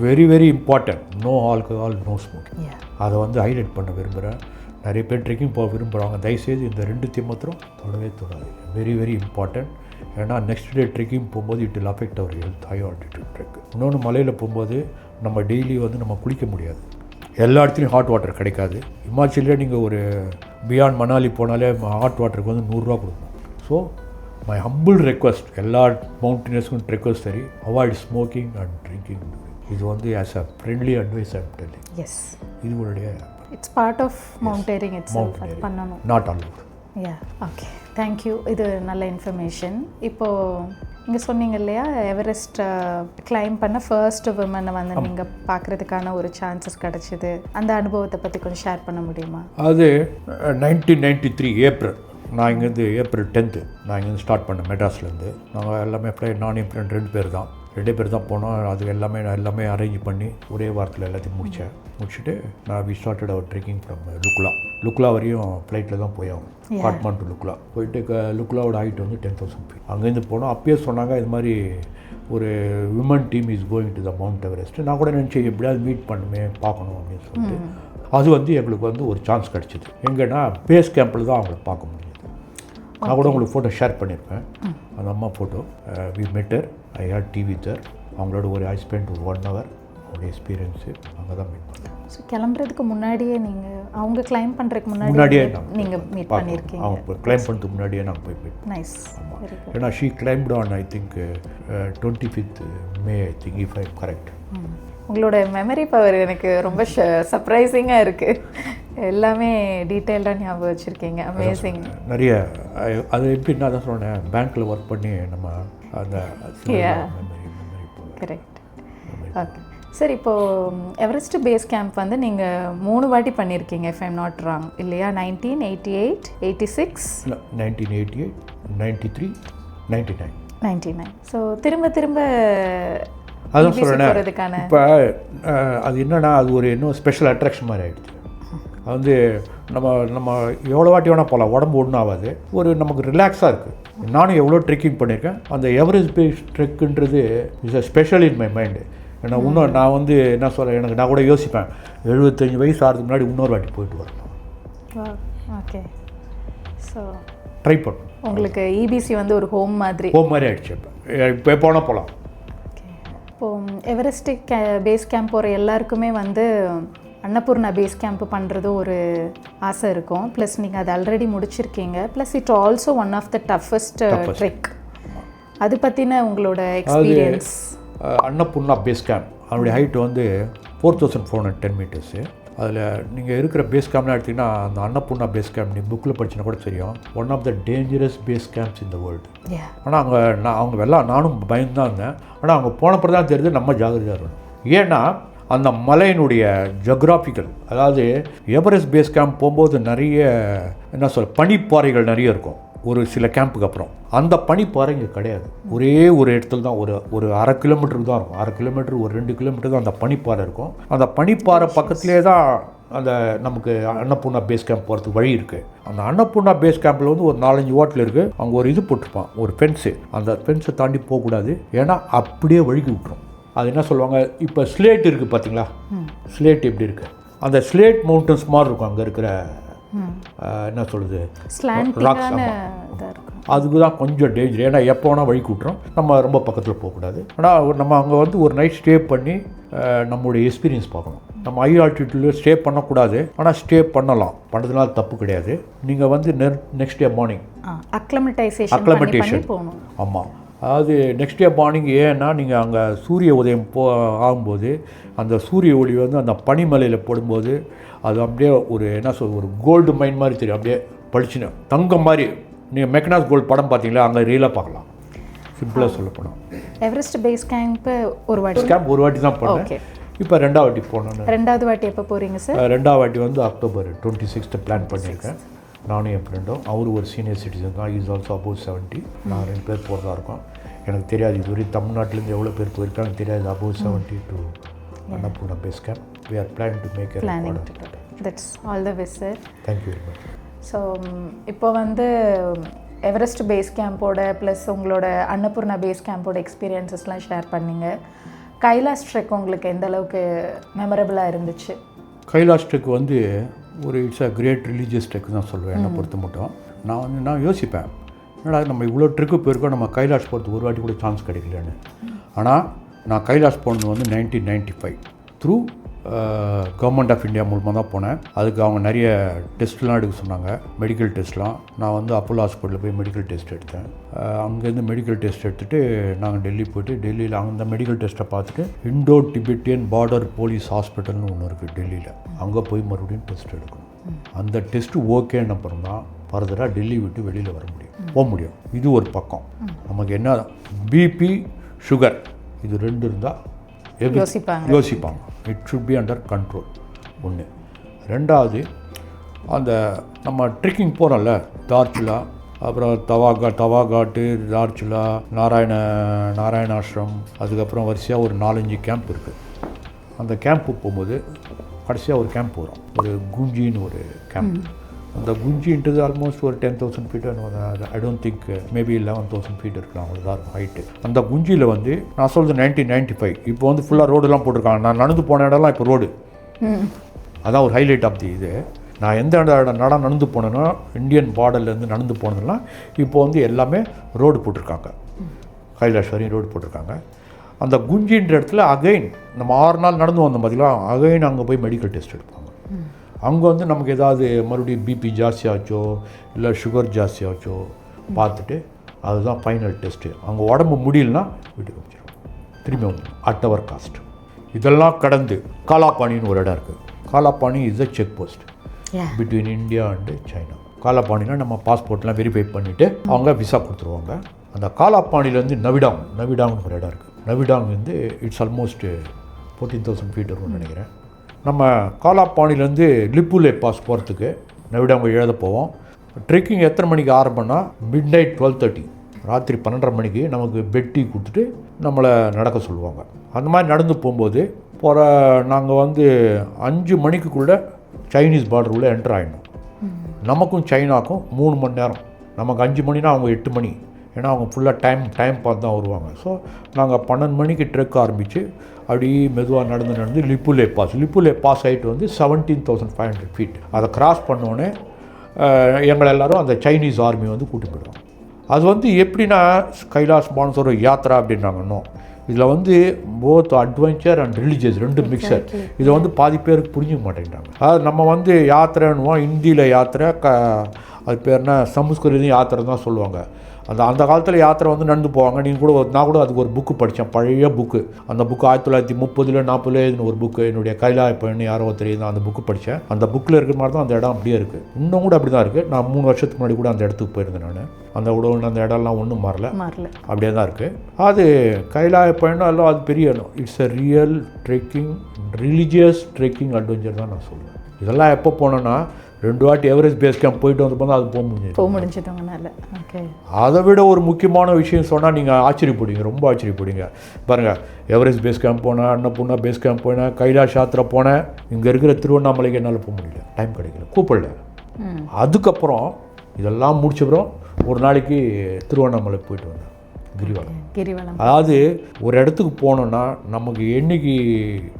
Very very important, no alcohol, no smoking. அதை வந்து ஹைலைட் பண்ண விரும்புகிறேன். நிறைய பேர் ட்ரெக்கிங் போக விரும்புகிறாங்க. தயவுசெய்து இந்த 2 மாத்திரம் தொடவே தொடாது. Very very important. ஏன்னா நெக்ஸ்ட் டே ட்ரெக்கிங் போகும்போது it will affect our health. High altitude trek. இன்னொன்று, மலையில் போகும்போது நம்ம டெய்லி வந்து நம்ம குளிக்க முடியாது. எல்லா இடத்துலையும் ஹாட் வாட்டர் கிடைக்காது. இமாச்சலில் நீங்கள் ஒரு பியாண்ட் மணாலி போனாலே ஹாட் வாட்டருக்கு வந்து 100 ரூபா கொடுக்கணும். ஸோ மை ஹம்பிள் ரெக்வஸ்ட் எல்லா மவுண்டனியர்ஸ்க்கும் ட்ரெக்கர்ஸ் சரி, அவாய்ட் ஸ்மோக்கிங் அண்ட் ட்ரிங்கிங். இது வந்து as a friendly advice I am telling. Yes, இது உங்களுடைய it's part of mountaineering itself. பண்ணணும். Not allowed. Okay, thank you. இது நல்ல இன்ஃபர்மேஷன். இப்போது இங்கே சொன்னீங்க இல்லையா, எவரெஸ்ட் கிளைம் பண்ண ஃபர்ஸ்ட் விமனை வந்து நீங்கள் பார்க்குறதுக்கான ஒரு சான்சஸ் கிடச்சிது. அந்த அனுபவத்தை பற்றி கொஞ்சம் ஷேர் பண்ண முடியுமா? அது 1993 ஏப்ரல் நான் இங்கேருந்து ஏப்ரல் 10th நான் இங்கேருந்து ஸ்டார்ட் பண்ணேன் மெட்ராஸ்லேருந்து. நாங்கள் எல்லாமே நான் என் ஃப்ரெண்ட் 2 பேர் தான் போனோம். அது நான் எல்லாமே அரேஞ்ச் பண்ணி ஒரே வாரத்தில் எல்லாத்தையும் முடிச்சுட்டு நான் we started our trekking from Lukla வரையும் ஃப்ளைட்டில் தான் போயாகும். காட்மாண்ட் டு லுக்லா போயிட்டு லுக்லாவோட ஹைட் வந்து 10,000 feet. அங்கேருந்து போனோம். அப்பயே சொன்னாங்க இது மாதிரி ஒரு women team is going to the mount Everest. நான் கூட நினச்சேன் எப்படியாவது மீட் பண்ணுமே பார்க்கணும் அப்படின்னு சொல்லிட்டு. அது வந்து எங்களுக்கு வந்து ஒரு சான்ஸ் கிடச்சிது. எங்கன்னா பேஸ் கேம்பில் தான் அவங்கள பார்க்க முடியுது. நான் கூட உங்களுக்கு ஃபோட்டோ ஷேர் பண்ணியிருப்பேன். அந்த அம்மா photo. We met her, I had tea with her. அவங்களோட ஐ ஸ்பெண்ட் ஒரு 1 hour அவங்களுடைய எக்ஸ்பீரியன்ஸு அங்கே தான் மீட் பண்ணேன். ஸோ கிளம்புறதுக்கு முன்னாடியே நீங்கள் அவங்க கிளைம் பண்ணுறதுக்கு முன்னாடியே நீங்கள் மீட் பண்ணியிருக்கீங்க. அவங்க கிளைம் பண்ணுறதுக்கு முன்னாடியே நாங்கள் போய் நைஸ். ஏன்னா she claimed on I think 25th May I think if I correct. உங்களோட மெமரி பவர் எனக்கு ரொம்ப சர்ப்ரைசிங்காக இருக்குது. எல்லாமே டீட்டெயில்டாக ஞாபகம் வச்சுருக்கீங்க. அமேசிங். நிறைய அது எப்படி நான் தான் சொன்னேன், பேங்க்கில் ஒர்க் பண்ணி நம்ம அந்த கரெக்ட். ஓகே சார், இப்போது எவரெஸ்ட் பேஸ் கேம்ப் வந்து நீங்கள் 3 வாட்டி பண்ணியிருக்கீங்க இஃப் ஐம் நாட் ராங் இல்லையா? 1988, 86, 1988, 93, 99. ஸோ திரும்ப அதான் சொல்கிறேன். இப்போ அது என்னென்னா அது ஒரு இன்னும் ஸ்பெஷல் அட்ராக்ஷன் மாதிரி ஆகிடுச்சு. அது வந்து நம்ம எவ்வளோ வாட்டி வேணால் போகலாம், உடம்பு ஒன்றும் ஆகாது. ஒரு நமக்கு ரிலாக்ஸாக இருக்குது. நானும் எவ்வளோ ட்ரெக்கிங் பண்ணியிருக்கேன். அந்த எவரெஸ்ட் பேஸ் ட்ரெக்குன்றது is a special in my mind. ஏன்னா இன்னும் நான் வந்து என்ன சொல்கிறேன், நான் கூட யோசிப்பேன் 75 வயசு ஆகிறதுக்கு முன்னாடி இன்னொரு வாட்டி போயிட்டு வரணும். ஓகே. ஸோ ட்ரை பண்ணணும். உங்களுக்கு இபிசி வந்து ஒரு ஹோம் மாதிரி ஆகிடுச்சு. இப்போ போனால் போகலாம். இப்போது எவரெஸ்ட் பேஸ் கேம்ப் போகிற எல்லாருக்குமே வந்து அன்னபூர்ணா பேஸ் கேம்ப் பண்ணுறது ஒரு ஆசை இருக்கும். ப்ளஸ் நீங்கள் அதை ஆல்ரெடி முடிச்சிருக்கீங்க. Plus it also one of the toughest trek. அது பற்றின உங்களோட எக்ஸ்பீரியன்ஸ். அன்னபூர்ணா பேஸ் கேம்ப் அதனுடைய ஹைட் வந்து 4410 meters. அதில் நீங்கள் இருக்கிற பேஸ் கேம்ப்லாம் எடுத்திங்கன்னா அந்த அன்னபூர்ணா பேஸ் கேம்ப் நீங்கள் புக்கில் படிச்சுன்னா கூட தெரியும், one of the dangerous base camps இந்த வேர்ல்டு. ஆனால் அவங்க நானும் பயந்து தான் இருந்தேன். ஆனால் அவங்க போனப்பறம் தான் தெரியுது நம்ம ஜாகிரதையாக இருக்கணும். ஏன்னா அந்த மலையினுடைய ஜியோகிராஃபிக்கல், அதாவது எவரெஸ்ட் பேஸ் கேம்ப் போகும்போது நிறைய பனிப்பாறைகள் நிறைய இருக்கும். ஒரு சில கேம்புக்கு அப்புறம் அந்த பனிப்பாறை இங்கே கிடையாது. ஒரே ஒரு இடத்துல தான் ஒரு 1/2 கிலோமீட்டருக்கு தான் இருக்கும். 1/2 கிலோமீட்டர், ஒரு 2 கிலோமீட்டர் தான் அந்த பனிப்பாறை இருக்கும். அந்த பனிப்பாறை பக்கத்துலேயே தான் அந்த நமக்கு அன்னபூர்ணா பேஸ் கேம்ப் போகிறதுக்கு வழி இருக்குது. அந்த அன்னபூர்ணா பேஸ் கேம்பில் வந்து ஒரு 4-5 வாட்டில் இருக்குது. அவங்க ஒரு இது போட்டிருப்பான், ஒரு ஃபென்ஸு. அந்த ஃபென்ஸை தாண்டி போகக்கூடாது. ஏன்னா அப்படியே வழுகி விட்டுரும். அது என்ன சொல்லுவாங்க, இப்போ ஸ்லேட் இருக்குது பார்த்தீங்களா, ஸ்லேட் எப்படி இருக்குது, அந்த ஸ்லேட் மவுண்டன்ஸ் மாதிரி இருக்கும் அங்கே இருக்கிற என்ன சொல்லுது ராக்ஸ். அதுக்கு தான் கொஞ்சம் டேஞ்சர். ஏன்னா எப்போ வேணால் வழி கூட்டுறோம். நம்ம ரொம்ப பக்கத்தில் போகக்கூடாது. ஆனால் நம்ம அங்கே வந்து ஒரு நைட் ஸ்டே பண்ணி நம்மளுடைய எக்ஸ்பீரியன்ஸ் பார்க்கணும். நம்ம ஹை ஆல்டிடியூட்ல ஸ்டே பண்ணக்கூடாது. ஆனால் ஸ்டே பண்ணலாம், பண்ணுறதுனால தப்பு கிடையாது. நீங்கள் வந்து நெக்ஸ்ட் டே மார்னிங் அக்ளமெண்டேஷன் போகணும். ஆமாம், அதாவது நெக்ஸ்ட் டே மார்னிங். ஏன்னா நீங்கள் அங்கே சூரிய உதயம் ஆகும்போது அந்த சூரிய ஒளி வந்து அந்த பனிமலையில் போடும்போது அது அப்படியே ஒரு ஒரு கோல்டு மைன் மாதிரி தெரியும். அப்படியே பளிச்சுன்னு தங்கம் மாதிரி. நீங்கள் மெக்கனாஸ் கோல்டு படம் பார்த்தீங்களா, அங்கே ரீலாக பார்க்கலாம். சிம்பிளாக சொல்லப்போனால் எவரெஸ்ட் பேஸ் கேம்ப் ஒரு வாட்டி தான் போனேன். இப்போ 2வது வாட்டி போனேன். 2வது வாட்டி எப்போ போகிறீங்க சார்? 2வது வாட்டி வந்து October 26 பிளான் பண்ணியிருக்கேன். நானும் என் ஃப்ரெண்டும். அவரு ஒரு சீனியர் சிட்டிசன் தான். Is also above 70. நான் 2 பேர் போகிறதா இருக்கோம். எனக்கு தெரியாது இதுவரை தமிழ்நாட்டிலேருந்து எவ்வளோ பேர் போயிருக்காங்க தெரியாது. above 70 to Annapurna base camp. We are planning to make a record. That's all the best, sir. Thank you very much. So இப்போ வந்து எவரெஸ்ட் பேஸ் கேம்போட ப்ளஸ் உங்களோட அன்னபூர்ணா பேஸ் கேம்போட எக்ஸ்பீரியன்ஸஸ்லாம் ஷேர் பண்ணிங்க. கைலாஷ் ட்ரெக் உங்களுக்கு எந்த அளவுக்கு மெமரபுளாக இருந்துச்சு? கைலாஷ் ட்ரெக் வந்து ஒரு it's a great religious trek தான் சொல்லுவேன் என்னை பொறுத்த மட்டும். நான் யோசிப்பேன், என்னடா நம்ம இவ்வளோ ட்ரெக்கு போயிருக்கோம், நம்ம கைலாஷ் போகிறதுக்கு ஒரு வாட்டி கூட சான்ஸ் கிடைக்கலன்னு. ஆனால் நான் கைலாஷ் போனது வந்து 1995 த்ரூ கவர்மெண்ட் ஆஃப் இந்தியா மூலமாக தான் போனேன். அதுக்கு அவங்க நிறைய டெஸ்ட்லாம் எடுக்க சொன்னாங்க, மெடிக்கல் டெஸ்ட்லாம். நான் வந்து அப்போலோ ஹாஸ்பிட்டலில் போய் மெடிக்கல் டெஸ்ட் எடுத்தேன். அங்கேருந்து மெடிக்கல் டெஸ்ட் எடுத்துகிட்டு நாங்கள் டெல்லி போய்ட்டு, டெல்லியில் அந்த மெடிக்கல் டெஸ்ட்டை பார்த்துட்டு இண்டோ டிபெட்டியன் பார்டர் போலீஸ் ஹாஸ்பிட்டல்னு ஒன்று இருக்குது டெல்லியில். அங்கே போய் மறுபடியும் டெஸ்ட் எடுக்கணும். அந்த டெஸ்ட்டு ஓகேன்னு அப்புறம் தான் ஃபர்தராக டெல்லி விட்டு வெளியில் போக முடியும். இது ஒரு பக்கம். நமக்கு என்ன பிபி சுகர் இது 2 இருந்தால் யோசிப்பாங்க. It should be under control. 1. 2வது, அந்த நம்ம ட்ரெக்கிங் போகிறோம்ல, தார்ச்சுலா, அப்புறம் தவாகாட்டு, தார்ச்சுலா, நாராயணாஸ்ரம், அதுக்கப்புறம் வரிசையாக ஒரு 4-5 கேம்ப் இருக்குது. அந்த கேம்ப்பு போகும்போது கடைசியாக ஒரு கேம்ப் வரும், ஒரு குஞ்சின்னு ஒரு கேம்ப். அந்த குஞ்சின்றது ஆல்மோஸ்ட் ஒரு 10,000 feet. I don't think, maybe 11,000 feet இருக்கலாம், அவ்வளோதான் இருக்கும் ஹைட்டு. அந்த குஞ்சியில் வந்து நான் சொல்கிறது 1995. இப்போ வந்து ஃபுல்லாக ரோடெல்லாம் போட்டிருக்காங்க. நான் நடந்து போன இடம்லாம் இப்போ ரோடு. அதான் ஒரு ஹைலைட் ஆஃப் தி இது. நான் எந்த இடம் நடந்து போனேன்னா இந்தியன் பார்டர்லேருந்து நடந்து போனதுலாம் இப்போ வந்து எல்லாமே ரோடு போட்டிருக்காங்க. கைலாஷ் வரையும் ரோடு போட்டிருக்காங்க. அந்த குஞ்சின்ற இடத்துல அகைன் நம்ம 6 நாள் நடந்து வந்தோம் பார்த்தீங்களா, அகைன் அங்கே போய் மெடிக்கல் டெஸ்ட் எடுப்பாங்க. அங்கே வந்து நமக்கு ஏதாவது மறுபடியும் பிபி ஜாஸ்தியாச்சோ இல்லை சுகர் ஜாஸ்தியாச்சோ பார்த்துட்டு அதுதான் ஃபைனல் டெஸ்ட்டு. அங்கே உடம்பு முடியலன்னா வீட்டுக்கு வச்சிடும், திரும்பி வந்து அட்டவர் காஸ்ட். இதெல்லாம் கடந்து காலாபாணின்னு ஒரு இடம் இருக்குது. Kalapani is a check post between India and China. காலாபாணினா நம்ம பாஸ்போர்ட்லாம் வெரிஃபை பண்ணிவிட்டு அவங்க விசா கொடுத்துருவாங்க. அந்த காலாபாணிலேருந்து நவிடாங்னு ஒரு இடம் இருக்குது. நவிடாங் வந்து இட்ஸ் ஆல்மோஸ்ட் 14,000 ஃபீட் இருக்கும்னு நினைக்கிறேன். நம்ம காலாபாணிலேருந்து லிப்புலே பாஸ் போகிறதுக்கு நவிடாங் எழுத போவோம். ட்ரெக்கிங் எத்தனை மணிக்கு ஆரம்பம்னா மிட்-நைட் 12:30, ராத்திரி 12:30 மணிக்கு நமக்கு பெட் டீ கொடுத்துட்டு நம்மளை நடக்க சொல்லுவாங்க. அந்த மாதிரி நடந்து போகும்போது நாங்கள் வந்து 5 மணிக்குள்ளே சைனீஸ் பார்டர் உள்ளே என்டர் ஆகிடணும். நமக்கும் சைனாக்கும் 3 மணி நேரம். நமக்கு 5 மணினா அவங்க 8 மணி. ஏன்னா அவங்க ஃபுல்லாக டைம் பார்த்து தான் வருவாங்க. ஸோ நாங்கள் 12 மணிக்கு ட்ரெக் ஆரம்பித்து அப்படி மெதுவாக நடந்து லிப்புலே பாஸ் ஆகிட்டு வந்து 17,500 ஃபீட். அதை கிராஸ் பண்ணோன்னே எங்களை எல்லோரும் அந்த சைனீஸ் ஆர்மி வந்து கூட்டி போயிடுவோம். அது வந்து எப்படின்னா கைலாஷ் மானசரோவர் யாத்ரா அப்படின்னாங்கன்னோ, இதில் வந்து போத் அட்வென்ச்சர் அண்ட் ரிலீஜியஸ் ரெண்டு மிக்சர். இதை வந்து பாதி பேருக்கு புரிஞ்சிக்க மாட்டேங்கிறாங்க. அதாவது நம்ம வந்து யாத்திரைன்னுவோம், ஹிந்தியில் யாத்திரை, அது பேர்னா சமஸ்கிருதம் யாத்திரை தான் சொல்லுவாங்க. அந்த காலத்தில் யாத்திரை வந்து நடந்து போவாங்க. நான் கூட அதுக்கு ஒரு புக்கு படித்தேன், பழைய புக்கு. அந்த புக்கு 1930 40 எழுதின ஒரு புக்கு. என்னுடைய கைலாய பயணி யாரோ தெரியுது, அந்த புக்கு படித்தேன். அந்த புக்கில் இருக்கிற மாதிரி தான் அந்த இடம் அப்படியே இருக்குது. இன்னும் கூட அப்படி தான் இருக்குது. நான் 3 வருஷத்துக்கு முன்னாடி கூட அந்த இடத்துக்கு போயிருந்தேன். நான் அந்த இடம்லாம் ஒன்றும் மாறல, அப்படியே தான் இருக்குது. அது கைலாய பயணம் எல்லாம் அது பெரிய இடம். It's a real trekking, religious trekking adventure தான் நான் சொல்லுவேன். இதெல்லாம் எப்போ போனோன்னா 2 வாட்டி எவரெஸ்ட் பேஸ் கேம்ப் போயிட்டு வந்து போனால் அது போக முடிஞ்சிட்டவங்கனால. அதை விட ஒரு முக்கியமான விஷயம் சொன்னால் நீங்கள் ஆச்சரியப்படுவீங்க, ரொம்ப ஆச்சரியப்படுவீங்க. பாருங்கள், எவரெஸ்ட் பேஸ் கேம்ப் போனேன், அன்னபூர்ணா பேஸ் கேம்ப் போனேன், கைலாஷ் யாத்திரை போனேன். இங்கே இருக்கிற திருவண்ணாமலைக்கு என்னால் போக முடியல, டைம் கிடைக்கல, கூப்பிடல. அதுக்கப்புறம் இதெல்லாம் முடிச்சப்புறம் ஒரு நாளைக்கு திருவண்ணாமலை போயிட்டு வந்தேன், கிரிவலம். அதாவது ஒரு இடத்துக்கு போனோன்னா நமக்கு என்னைக்கு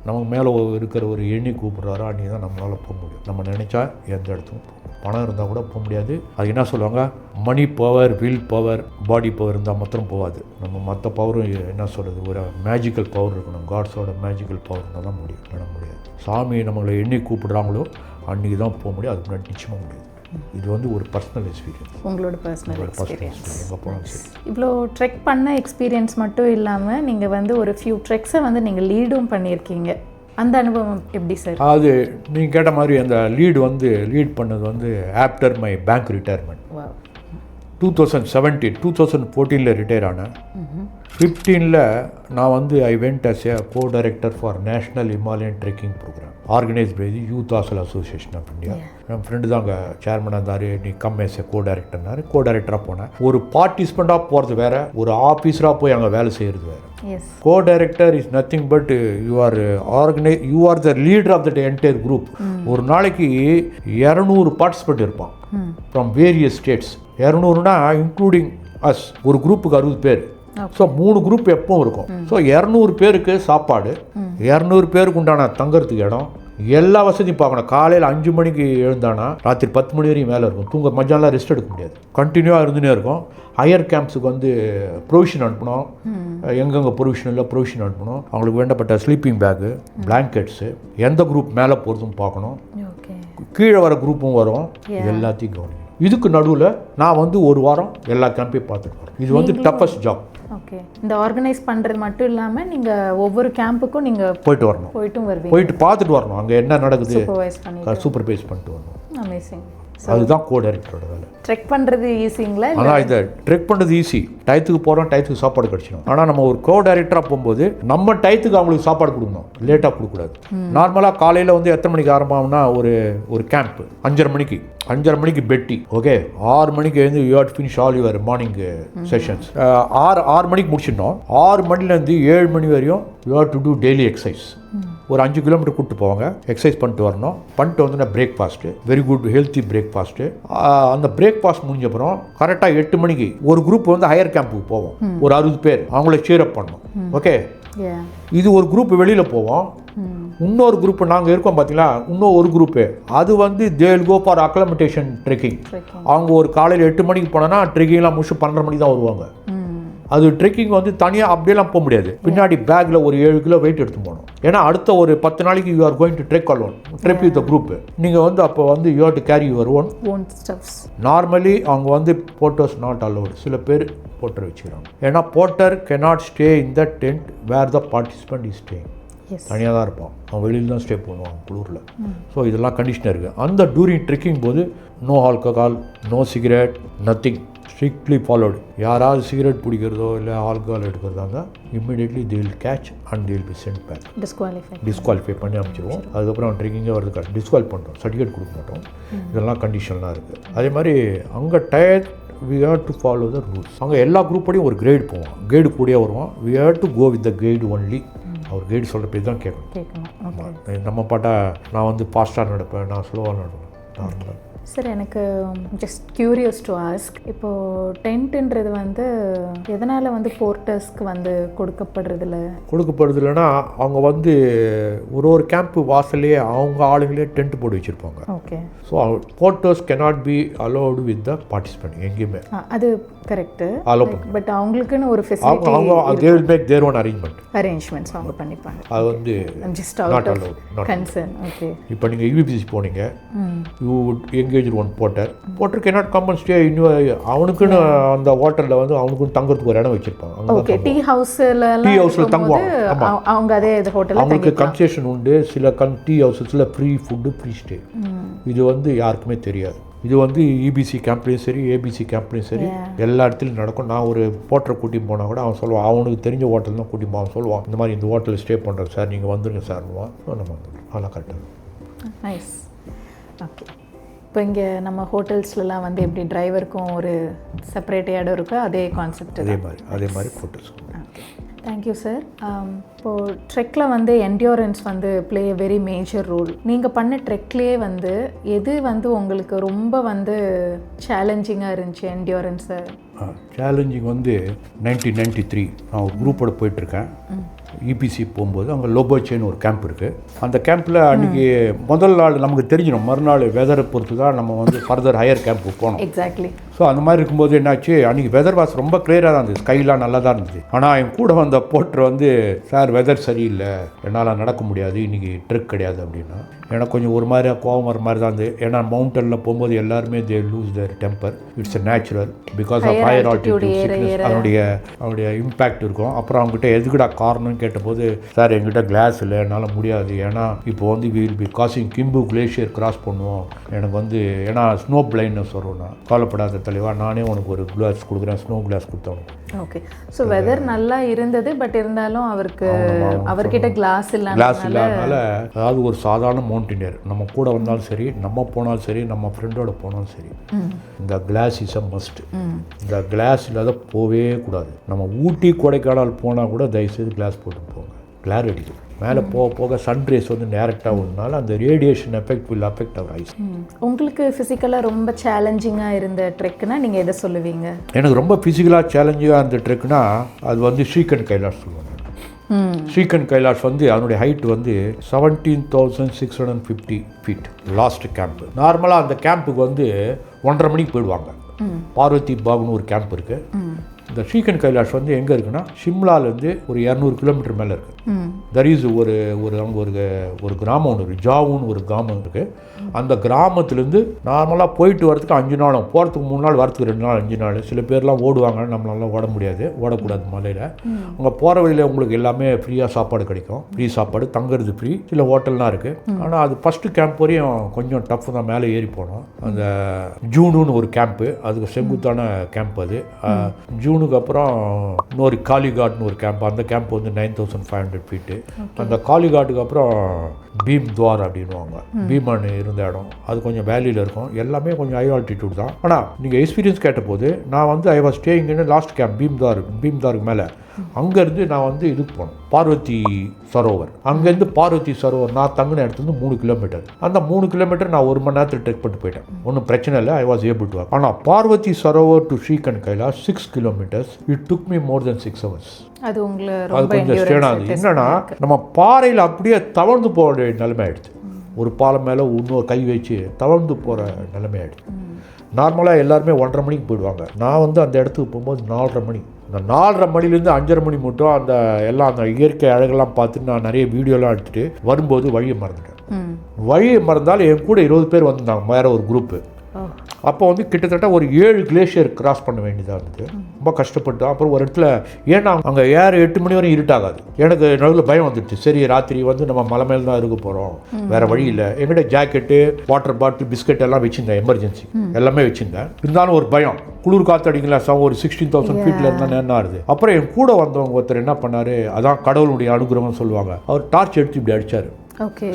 நமக்கு மேலே இருக்கிற ஒரு எண்ணி கூப்பிட்றாரோ அன்றைக்கி தான் நம்மளால் போக முடியும். நம்ம நினச்சா எந்த இடத்துக்கும் பணம் இருந்தால் கூட போக முடியாது. அது என்ன சொல்லுவாங்க, money power, will power, body power இருந்தால் மாத்திரம் போகாது. நம்ம மற்ற பவரும் என்ன சொல்கிறது, ஒரு மேஜிக்கல் பவர் இருக்கணும். காட்ஸோட மேஜிக்கல் பவர் இருந்தால் தான் முடியும், பண்ண முடியாது. சாமி நம்மளை எண்ணி கூப்பிடுறாங்களோ அன்றைக்கி தான் போக முடியும், அதுக்கு முன்னாடி நிச்சயமாக முடியாது. இது வந்து ஒரு பர்சனல் எக்ஸ்பீரியன்ஸ், உங்களோட பர்சனல் எக்ஸ்பீரியன்ஸ். எங்கே போனாலும் சரி. இவ்வளோ ட்ரெக் பண்ண எக்ஸ்பீரியன்ஸ் மட்டும் இல்லாமல் நீங்கள் வந்து ஒரு ஃபியூ ட்ரெக்ஸை வந்து நீங்கள் லீடும் பண்ணியிருக்கீங்க. அந்த அனுபவம் எப்படி சார்? அது நீங்கள் கேட்ட மாதிரி அந்த லீட் பண்ணது வந்து after my bank retirement. 2014 retire ஆனேன். 15 நான் வந்து I went as a co-director for national Himalayan trekking programme organise by the youth hostel association of India. என் ஃப்ரெண்டு தான் அங்கே சேர்மனாக இருந்தார். நீ கம் எஸ் ஏ கோ-டைரக்டர்னாரு. கோ-டைரக்டராக போனேன். ஒரு பார்ட்டிசிபெண்ட்டாக போகிறது வேறு, ஒரு ஆஃபீஸராக போய் அங்கே வேலை செய்கிறது வேறு. Co-director is nothing but you are the leader of that entire group. ஒரு நாளைக்கு 200 பார்ட்டிசிபெண்ட் இருப்பான் ஃப்ரம் வேரியஸ் ஸ்டேட்ஸ். 200னா இன்க்ளூடிங் அஸ். ஒரு குரூப்புக்கு 60 பேர். ஸோ 3 குரூப் எப்பவும் இருக்கும். ஸோ 200 பேருக்கு சாப்பாடு, 200 பேருக்கு உண்டான தங்கறதுக்கு இடம், எல்லா வசதியும் பார்க்கணும். காலையில் 5 மணிக்கு எழுந்தானா ராத்திரி 10 மணி வரையும் வேலை இருக்கும். தூங்க மத்தியானலாம் ரெஸ்ட் எடுக்க முடியாது, கண்டினியூவாக இருந்துனே இருக்கும். ஹையர் கேம்ப்ஸுக்கு வந்து ப்ரொவிஷன் அனுப்பணும். எங்கெங்கே ப்ரொவிஷன் அனுப்பணும். அவங்களுக்கு வேண்டப்பட்ட ஸ்லீப்பிங் பேக்கு, பிளாங்கெட்ஸு, எந்த குரூப் மேலே போகிறதும் பார்க்கணும், கீழே வர குரூப்பும் வரும், எல்லாத்தையும் கவனிக்கணும். இதுக்கு நடுவில் நான் வந்து ஒரு வாரம் எல்லா கேம்பையும் பார்த்துட்டு வரேன். இது வந்து டஃபஸ்ட் ஜாப். ஓகே, இந்த ஆர்கனைஸ் பண்ணுறது மட்டும் இல்லாமல் நீங்கள் ஒவ்வொரு கேம்புக்கும் நீங்கள் போயிட்டு வரணும், போயிட்டு பார்த்துட்டு வரணும். அங்கே என்ன நடக்குது, சூப்பர்வைஸ் பண்ணிட்டு வரணும். அமேசிங். அதுதான் கோ டைரக்டரோட வேலை. ட்ரெக் பண்ணுறது ஈஸிங்களா? ஆனால் இதை ட்ரெக் பண்ணுறது ஈஸி. டயத்துக்கு போகிறோம், டயத்துக்கு சாப்பாடு கிடச்சிடும். ஆனால் நம்ம ஒரு கோ டைரக்டராக போகும்போது நம்ம டயத்துக்கு அவங்களுக்கு சாப்பாடு கொடுக்கணும், லேட்டாக கொடுக்கக்கூடாது. நார்மலாக காலையில் வந்து எத்தனை மணிக்கு ஆரம்பம்னா ஒரு கேம்ப் 5:30 மணிக்கு பெட்டி. ஓகே, 6 மணிக்கு எழுந்து you have to finish all your morning sessions. 6 மணிக்கு முடிச்சிடணும். 6 மணிலேருந்து 7 மணி வரையும் you have to do daily exercise. ஒரு 5 கிலோமீட்டர் கூப்பிட்டு போவாங்க, எக்ஸசைஸ் பண்ணிட்டு வரணும். பண்ணிட்டு வந்து breakfast, very good healthy breakfast. அந்த பிரேக்ஃபாஸ்ட் முடிஞ்சப்புறம் கரெக்டாக 8 மணிக்கு ஒரு குரூப் வந்து ஹையர் கேம்புக்கு போவோம். ஒரு 60 பேர் அவங்கள சேரப் பண்ணணும். ஓகே, இது ஒரு குரூப் வெளியில் போவோம். இன்னொரு குரூப் நாங்கள் இருக்கோம் பார்த்தீங்களா, இன்னும் ஒரு குரூப்பு அது வந்து they will go for acclimatisation trekking. அவங்க ஒரு காலையில் 8 மணிக்கு போனோன்னா ட்ரெக்கிங்லாம் முடிச்சு 12 மணிக்கு தான் வருவாங்க. அது ட்ரெக்கிங் வந்து தனியாக அப்படியெல்லாம் போக முடியாது. பின்னாடி பேக்கில் ஒரு 7 கிலோ வெயிட் எடுத்து போகணும். ஏன்னா அடுத்த ஒரு 10 நாளைக்கு you are going to trek alone, trek with the group. நீங்கள் வந்து அப்போ வந்து you have to carry your own stuffs. Normally அவங்க வந்து போட்டர்ஸ் நாட் அலோடு. சில பேர் போட்டர் வச்சுக்கிறாங்க. ஏன்னா porter cannot stay in the tent where the participant is staying. தனியாக தான் இருப்பான், அவன் வெளியில் தான் ஸ்டே பண்ணுவான் குளூரில். ஸோ இதெல்லாம் கண்டிஷன் இருக்குது. அந்த டூரிங் ட்ரெக்கிங் போது no alcohol, no cigarette, nothing, strictly followed. யாராவது சிகரெட் பிடிக்கிறதோ இல்லை ஆல்கஹால் எடுக்கிறதா இருந்தால் immediately they will catch and they will be sent back. Disqualify பண்ணி அமைச்சிருவோம். அதுக்கப்புறம் அவன் ட்ரெக்கிங்கே வரதுக்கு டிஸ்குவாலிஃபை பண்ணுறோம், சர்டிஃபிகேட் கொடுக்க மாட்டோம். இதெல்லாம் கண்டிஷன்லாம் இருக்குது. அதே மாதிரி அங்கே tyre we have to follow the rules. அங்கே எல்லா குரூப்போடையும் ஒரு கைடு போவோம், கைடு கூடயே வருவோம். we have to go with the guide only. அவர் கைடு சொல்கிற பேர் தான் கேட்கணும். நம்ம பாட்டா நான் வந்து ஃபாஸ்ட்டாக நடப்பேன், நான் ஸ்லோவாக நடப்பேன், நார்மலாக. சார், எனக்கு ஜஸ்ட் கியூரியஸ் டு ஆஸ்க், இப்போது டென்ட்டுன்றது வந்து எதனால் வந்து போர்ட்டர்ஸ்க்கு வந்து கொடுக்கப்படுறதில்லைன்னா அவங்க வந்து ஒரு கேம்ப்பு வாசல்லையே அவங்க ஆளுங்களே டென்ட் போட்டு வச்சுருப்பாங்க. Okay. So Porter's cannot be allowed with the participant எங்கேயுமே. அது கரெக்டு. பட் அவங்களுக்குன்னு ஒரு facility they will make their own arrangements அவங்க பண்ணிப்பாங்க. அது வந்து just out of concern. Okay. இப்போ நீங்கள் யூபிசி போனீங்க, you would engage one porter cannot come and stay in அவனுக்குன்னு அந்த ஹோட்டலில் வந்து அவனுக்குன்னு தங்குறதுக்கு ஒரு இடம் வச்சுருப்பாங்க. ஓகே. டீ ஹவுஸில் தங்குவாங்க. அவங்க அதே ஹோட்டலில் அவங்களுக்கு கன்செஷன் உண்டு. சில டீ ஹவுஸஸில் ஃப்ரீ ஃபுட்டு, ஃப்ரீ ஸ்டே. இது வந்து யாருக்குமே தெரியாது. இது வந்து இபிசி கேம்ப்லேயும் சரி, ஏபிசி கேம்ப்லேயும் சரி, எல்லா இடத்துலையும் நடக்கும். நான் ஒரு போட்டரை கூட்டின்னு போனால் கூட அவன் சொல்லுவான், அவனுக்கு தெரிஞ்ச ஹோட்டல் தான் கூட்டின்னு போவான். சொல்லுவான், இந்த மாதிரி இந்த ஹோட்டலில் ஸ்டே பண்ணுறேன் சார், நீங்கள் வந்துடுங்க சார்னுவான். நம்ம வந்துடுவோம். அதெல்லாம் கரெக்டாக. நைஸ். ஓகே. இப்போ இங்கே நம்ம ஹோட்டல்ஸ்லாம் வந்து எப்படி டிரைவருக்கும் ஒரு செப்பரேட் இடம் இருக்கோ அதே கான்செப்ட், அதே மாதிரி ஹோட்டல்ஸ். Okay, thank you sir. இப்போது ட்ரெக்கில் வந்து என்டியூரன்ஸ் வந்து play a very major role. நீங்கள் பண்ண ட்ரெக்லேயே வந்து எது வந்து உங்களுக்கு ரொம்ப வந்து சேலஞ்சிங்காக இருந்துச்சு என்டியூரன்ஸை? சேலஞ்சிங் வந்து 1993 நான் ஒரு குரூப்போட போயிட்டுருக்கேன். இபிசி போகும்போது அங்கே லோபோச்சேன்னு ஒரு கேம்ப் இருக்குது. அந்த கேம்பில் அன்றைக்கி முதல் நாள் நமக்கு தெரிஞ்சிடும், மறுநாள் வெதரை பொறுத்து தான் நம்ம வந்து ஃபர்தர் ஹையர் கேம்ப்புக்கு போனோம். எக்ஸாக்ட்லி. ஸோ அந்த மாதிரி இருக்கும்போது என்னாச்சு, அன்றைக்கி வெதர் வாஸ் ரொம்ப கிளியராக தான் இருந்தது, ஸ்கைலாம் நல்லா தான் இருந்தது. ஆனால் என் கூட வந்த போட்டர் வந்து, சார் வெதர் சரியில்லை, என்னால் நடக்க முடியாது, இன்றைக்கி ட்ரெக் கிடையாது அப்படின்னா எனக்கு கொஞ்சம் ஒரு மாதிரி கோவம் வர மாதிரி தான் இருந்தது. ஏன்னா மவுண்டனில் போகும்போது எல்லாருமே they lose their temper. It's natural because of higher altitude sickness. அதனுடைய இம்பேக்ட் இருக்கும். அப்புறம் அவங்ககிட்ட எதுக்குடா காரணம்னு கேட்டபோது, சார் எங்கிட்ட கிளாஸ் இல்லை, என்னால் முடியாது, ஏன்னா இப்போ வந்து வில் பி காசிங் கிம்பு கிளேஷியர் கிராஸ் பண்ணுவோம், எனக்கு வந்து ஏன்னா ஸ்னோ பிளைண்ட்னஸ் வரும்னா, கவலைப்படாத தலைவா, நானே உனக்கு ஒரு கிளாஸ் கொடுக்குறேன், ஸ்னோ கிளாஸ் கொடுத்தவங்க. ஓகே. ஸோ வெதர் நல்லா இருந்தது, பட் இருந்தாலும் அவர்கிட்ட கிளாஸ் இல்லாதனால, அதாவது ஒரு சாதாரண மவுண்டனியர் நம்ம கூட வந்தாலும் சரி, நம்ம போனாலும் சரி, நம்ம ஃப்ரெண்டோட போனாலும் சரி, இந்த கிளாஸ் இஸ் அ மஸ்ட். இந்த கிளாஸ் இல்லாத போவே கூடாது. நம்ம ஊட்டி கொடைக்கானல் போனால் கூட தயவுசெய்து கிளாஸ் போட்டு போங்க. கிளாரிட்டி மேலே போக போக சன்ரைஸ் வந்து டேரெக்டாக ஒன்றால் அந்த radiation effect will affect our eyes. உங்களுக்கு ஃபிசிக்கலாக ரொம்ப சேலஞ்சிங்காக இருந்த ட்ரெக்குனா நீங்கள் எதை சொல்லுவீங்க? எனக்கு ரொம்ப ஃபிசிக்கலாக சேலஞ்சிங்காக இருந்த ட்ரெக்குனா அது வந்து ஸ்ரீகண்ட் கைலாஷ் சொல்லுவாங்க. ஸ்ரீகண்ட் கைலாஷ் வந்து அதனுடைய ஹைட் வந்து 17,650 ஃபீட். Last camp. நார்மலாக அந்த கேம்புக்கு வந்து 1:30 மணிக்கு போயிடுவாங்க. பார்வதி பாகுன்னு ஒரு கேம்ப் இருக்குது. இந்த ஸ்ரீகண்ட் கைலாஷ் வந்து எங்கே இருக்குன்னா, ஷிம்லாலேருந்து ஒரு 200 கிலோமீட்டர் மேலே இருக்குது. தர் இஸ் ஒரு ஒரு அங்கே ஒரு கிராமம் ஒன்று இருக்குது, ஜாவுன்னு ஒரு கிராமம் இருக்குது. அந்த கிராமத்துலேருந்து நார்மலாக போயிட்டு வரதுக்கு 5 நாள், போகிறதுக்கு 3 நாள், வரத்துக்கு 2 நாள், 5 நாள். சில பேர்லாம் ஓடுவாங்க, நம்மளால ஓட முடியாது, ஓடக்கூடாது மலையில். அங்கே போகிற வழியில் உங்களுக்கு எல்லாமே ஃப்ரீயாக சாப்பாடு கிடைக்கும், ஃப்ரீ சாப்பாடு, தங்குறது ஃப்ரீ, சில ஹோட்டல்லாம் இருக்குது. ஆனால் அது ஃபஸ்ட்டு கேம்ப் வரையும் கொஞ்சம் டஃப் தான், மேலே ஏறி போனோம். அந்த ஜூனுன்னு ஒரு கேம்ப்பு, அதுக்கு செங்குத்தான கேம்ப் அது. ஜூனுக்கு அப்புறம் இன்னொரு காளிகாட்னு ஒரு கேம்ப், அந்த கேம்ப் வந்து 9500 ஃபீட்டு. அந்த காளிகாட்டுக்கு அப்புறம் பீம் துவார் அப்படின்வாங்க, பீமான் இருந்த இடம், அது கொஞ்சம் வேலியில் இருக்கும். எல்லாமே கொஞ்சம் ஹை ஆல்டிடியூட் தான். ஆனால் நீங்கள் எக்ஸ்பீரியன்ஸ் கேட்ட போது நான் வந்து ஐ வாஸ் ஸ்டேயிங்னு லாஸ்ட் கேம்ப் பீம்தாருக்கு மேலே. அங்கேருந்து நான் வந்து இதுக்கு போனேன், பார்வதி சரோவர். அங்கேருந்து பார்வதி சரோவர் நான் தங்கின இடத்துலேருந்து 3 கிலோமீட்டர். அந்த 3 கிலோமீட்டர் நான் 1 மணி நேரத்தில் ட்ரெக் பண்ணிட்டு போயிட்டேன், ஒன்றும் பிரச்சனை இல்லை, I was able to work. ஆனால் Parvati Sarovar to Shrikhand Kailash 6 kilometres, it took me more than 6 hours. அது அது கொஞ்சம் ஸ்டேனாகுது. என்னன்னா நம்ம பாறையில் அப்படியே தவழ்ந்து போகிற நிலைமை ஆயிடுச்சு. ஒரு பாலம் மேலே இன்னொரு கை வச்சு தவழ்ந்து போகிற நிலைமை ஆயிடுச்சு. நார்மலாக எல்லாருமே 1:30 மணிக்கு போயிடுவாங்க. நான் வந்து அந்த இடத்துக்கு போகும்போது 4:30 மணி. அந்த 4:30 மணிலேருந்து 5:30 மணி மட்டும் அந்த எல்லாம் அந்த இயற்கை அழகெல்லாம் பார்த்துட்டு நான் நிறைய வீடியோலாம் எடுத்துகிட்டு வரும்போது வழியை மறந்துட்டேன். வழியை மறந்தால் என் கூட 20 பேர் வந்திருந்தாங்க, வேறு ஒரு குரூப்பு. அப்போ வந்து கிட்டத்தட்ட ஒரு 7 கிளேஷியர் கிராஸ் பண்ண வேண்டியதாக இருந்தது. ரொம்ப கஷ்டப்பட்டு அப்புறம் ஒரு இடத்துல, ஏன்னா அங்கே 8 மணி வரையும் இருட்டாகாது. எனக்கு நடுவில் பயம் வந்துடுச்சு. சரி, ராத்திரி வந்து நம்ம மலை மேலே தான் இருக்க போகிறோம், வேறு வழி இல்லை. என்கிட்ட ஜாக்கெட்டு, வாட்டர் பாட்டில், பிஸ்கட் எல்லாம் வச்சுருந்தேன், எமர்ஜென்சி எல்லாமே வச்சுருந்தேன். இருந்தாலும் ஒரு பயம், குளிர் காற்று அடிங்களா, ஒரு 16,000 ஃபீட்டில் இருந்தால் என்ன ஆகுது. அப்புறம் என் கூட வந்தவங்க ஒருத்தர் என்ன பண்ணார், அதான் கடவுளுடைய அனுகிரகம்னு சொல்லுவாங்க. அவர் டார்ச் எடுத்து இப்படி அடித்தார்,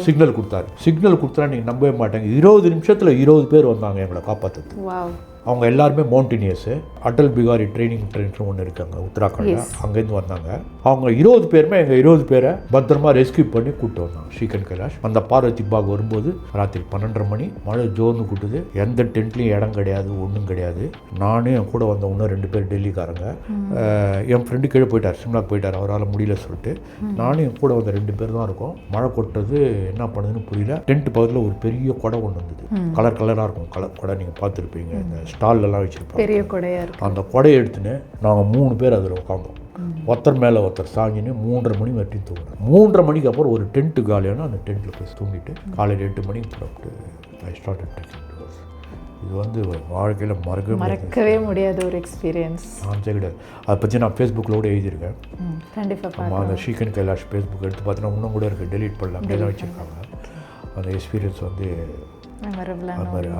சிக்னல் கொடுத்தாரு. சிக்னல் கொடுத்தா நீங்கள் நம்பவே மாட்டாங்க, 20 நிமிஷத்தில் 20 பேர் வந்தாங்க எங்களை காப்பாற்றுறதுக்கு. அவங்க எல்லாருமே மவுண்டனியர்ஸு. அடல் பிகாரி ட்ரைனிங் ட்ரெயின்ஸ் ஒன்று இருக்காங்க உத்தராகண்டில், அங்கேருந்து வந்தாங்க. அவங்க 20 பேருமே எங்கள் 20 பேரை பத்திரமா ரெஸ்கியூ பண்ணி கூப்பிட்டு வந்தாங்க ஸ்ரீகண்ட் கைலாஷ். அந்த பார்வதி பாக் வரும்போது ராத்திரி 12:30 மணி, மழை ஜோர்னு கூட்டுது. எந்த டென்ட்லேயும் இடம் கிடையாது, ஒன்றும் கிடையாது. நானும் என் கூட வந்த இன்னும் 2 பேர் டெல்லிக்காரங்க. என் ஃப்ரெண்டு கீழே போயிட்டார், சிம்லாக்கு போயிட்டார், அவரால் முடியல சொல்லிட்டு. நானும் என் கூட வந்த 2 பேர் தான் இருக்கோம். மழை கொட்டுறது என்ன பண்ணுதுன்னு புரியல. டென்ட் பக்கத்தில் ஒரு பெரிய குடை ஒன்று வந்தது, கலர் கலராக இருக்கும். கலர் குடை நீங்கள் பார்த்துருப்பீங்க, இந்த ஸ்டால்லாம் வச்சுருப்போம், பெரிய குடையாக இருக்கும். அந்த குடையை எடுத்துன்னு நாங்கள் 3 பேர் அதில் உட்காந்தோம். ஒருத்தர் மேலே ஒருத்தர் சாஞ்சின்னு 3:30 மணி வரைக்கும் தூங்கினோம். 3:30 மணிக்கு அப்புறம் ஒரு டென்ட்டு காலியான அந்த டென்ட்டில் போய் தூங்கிட்டு காலையில் 8 மணிக்கு புறப்பட்டு ஐ ஸ்டார்டட் ட்ரெக்கிங். இது வந்து வாழ்க்கையில் மறக்கவே முடியாத ஒரு எக்ஸ்பீரியன்ஸ். கிடையாது, அதை பற்றி நான் ஃபேஸ்புக்கில் கூட எழுதியிருக்கேன். கண்டிப்பாக ஆமாம், அந்த ஸ்ரீகண்ட் கைலாஷ் ஃபேஸ்புக் எடுத்து பார்த்தீங்கன்னா இன்னும் கூட இருக்குது, டெலீட் பண்ணலாம், அப்படியெல்லாம் வச்சுருக்காங்க. அந்த எக்ஸ்பீரியன்ஸ் வந்து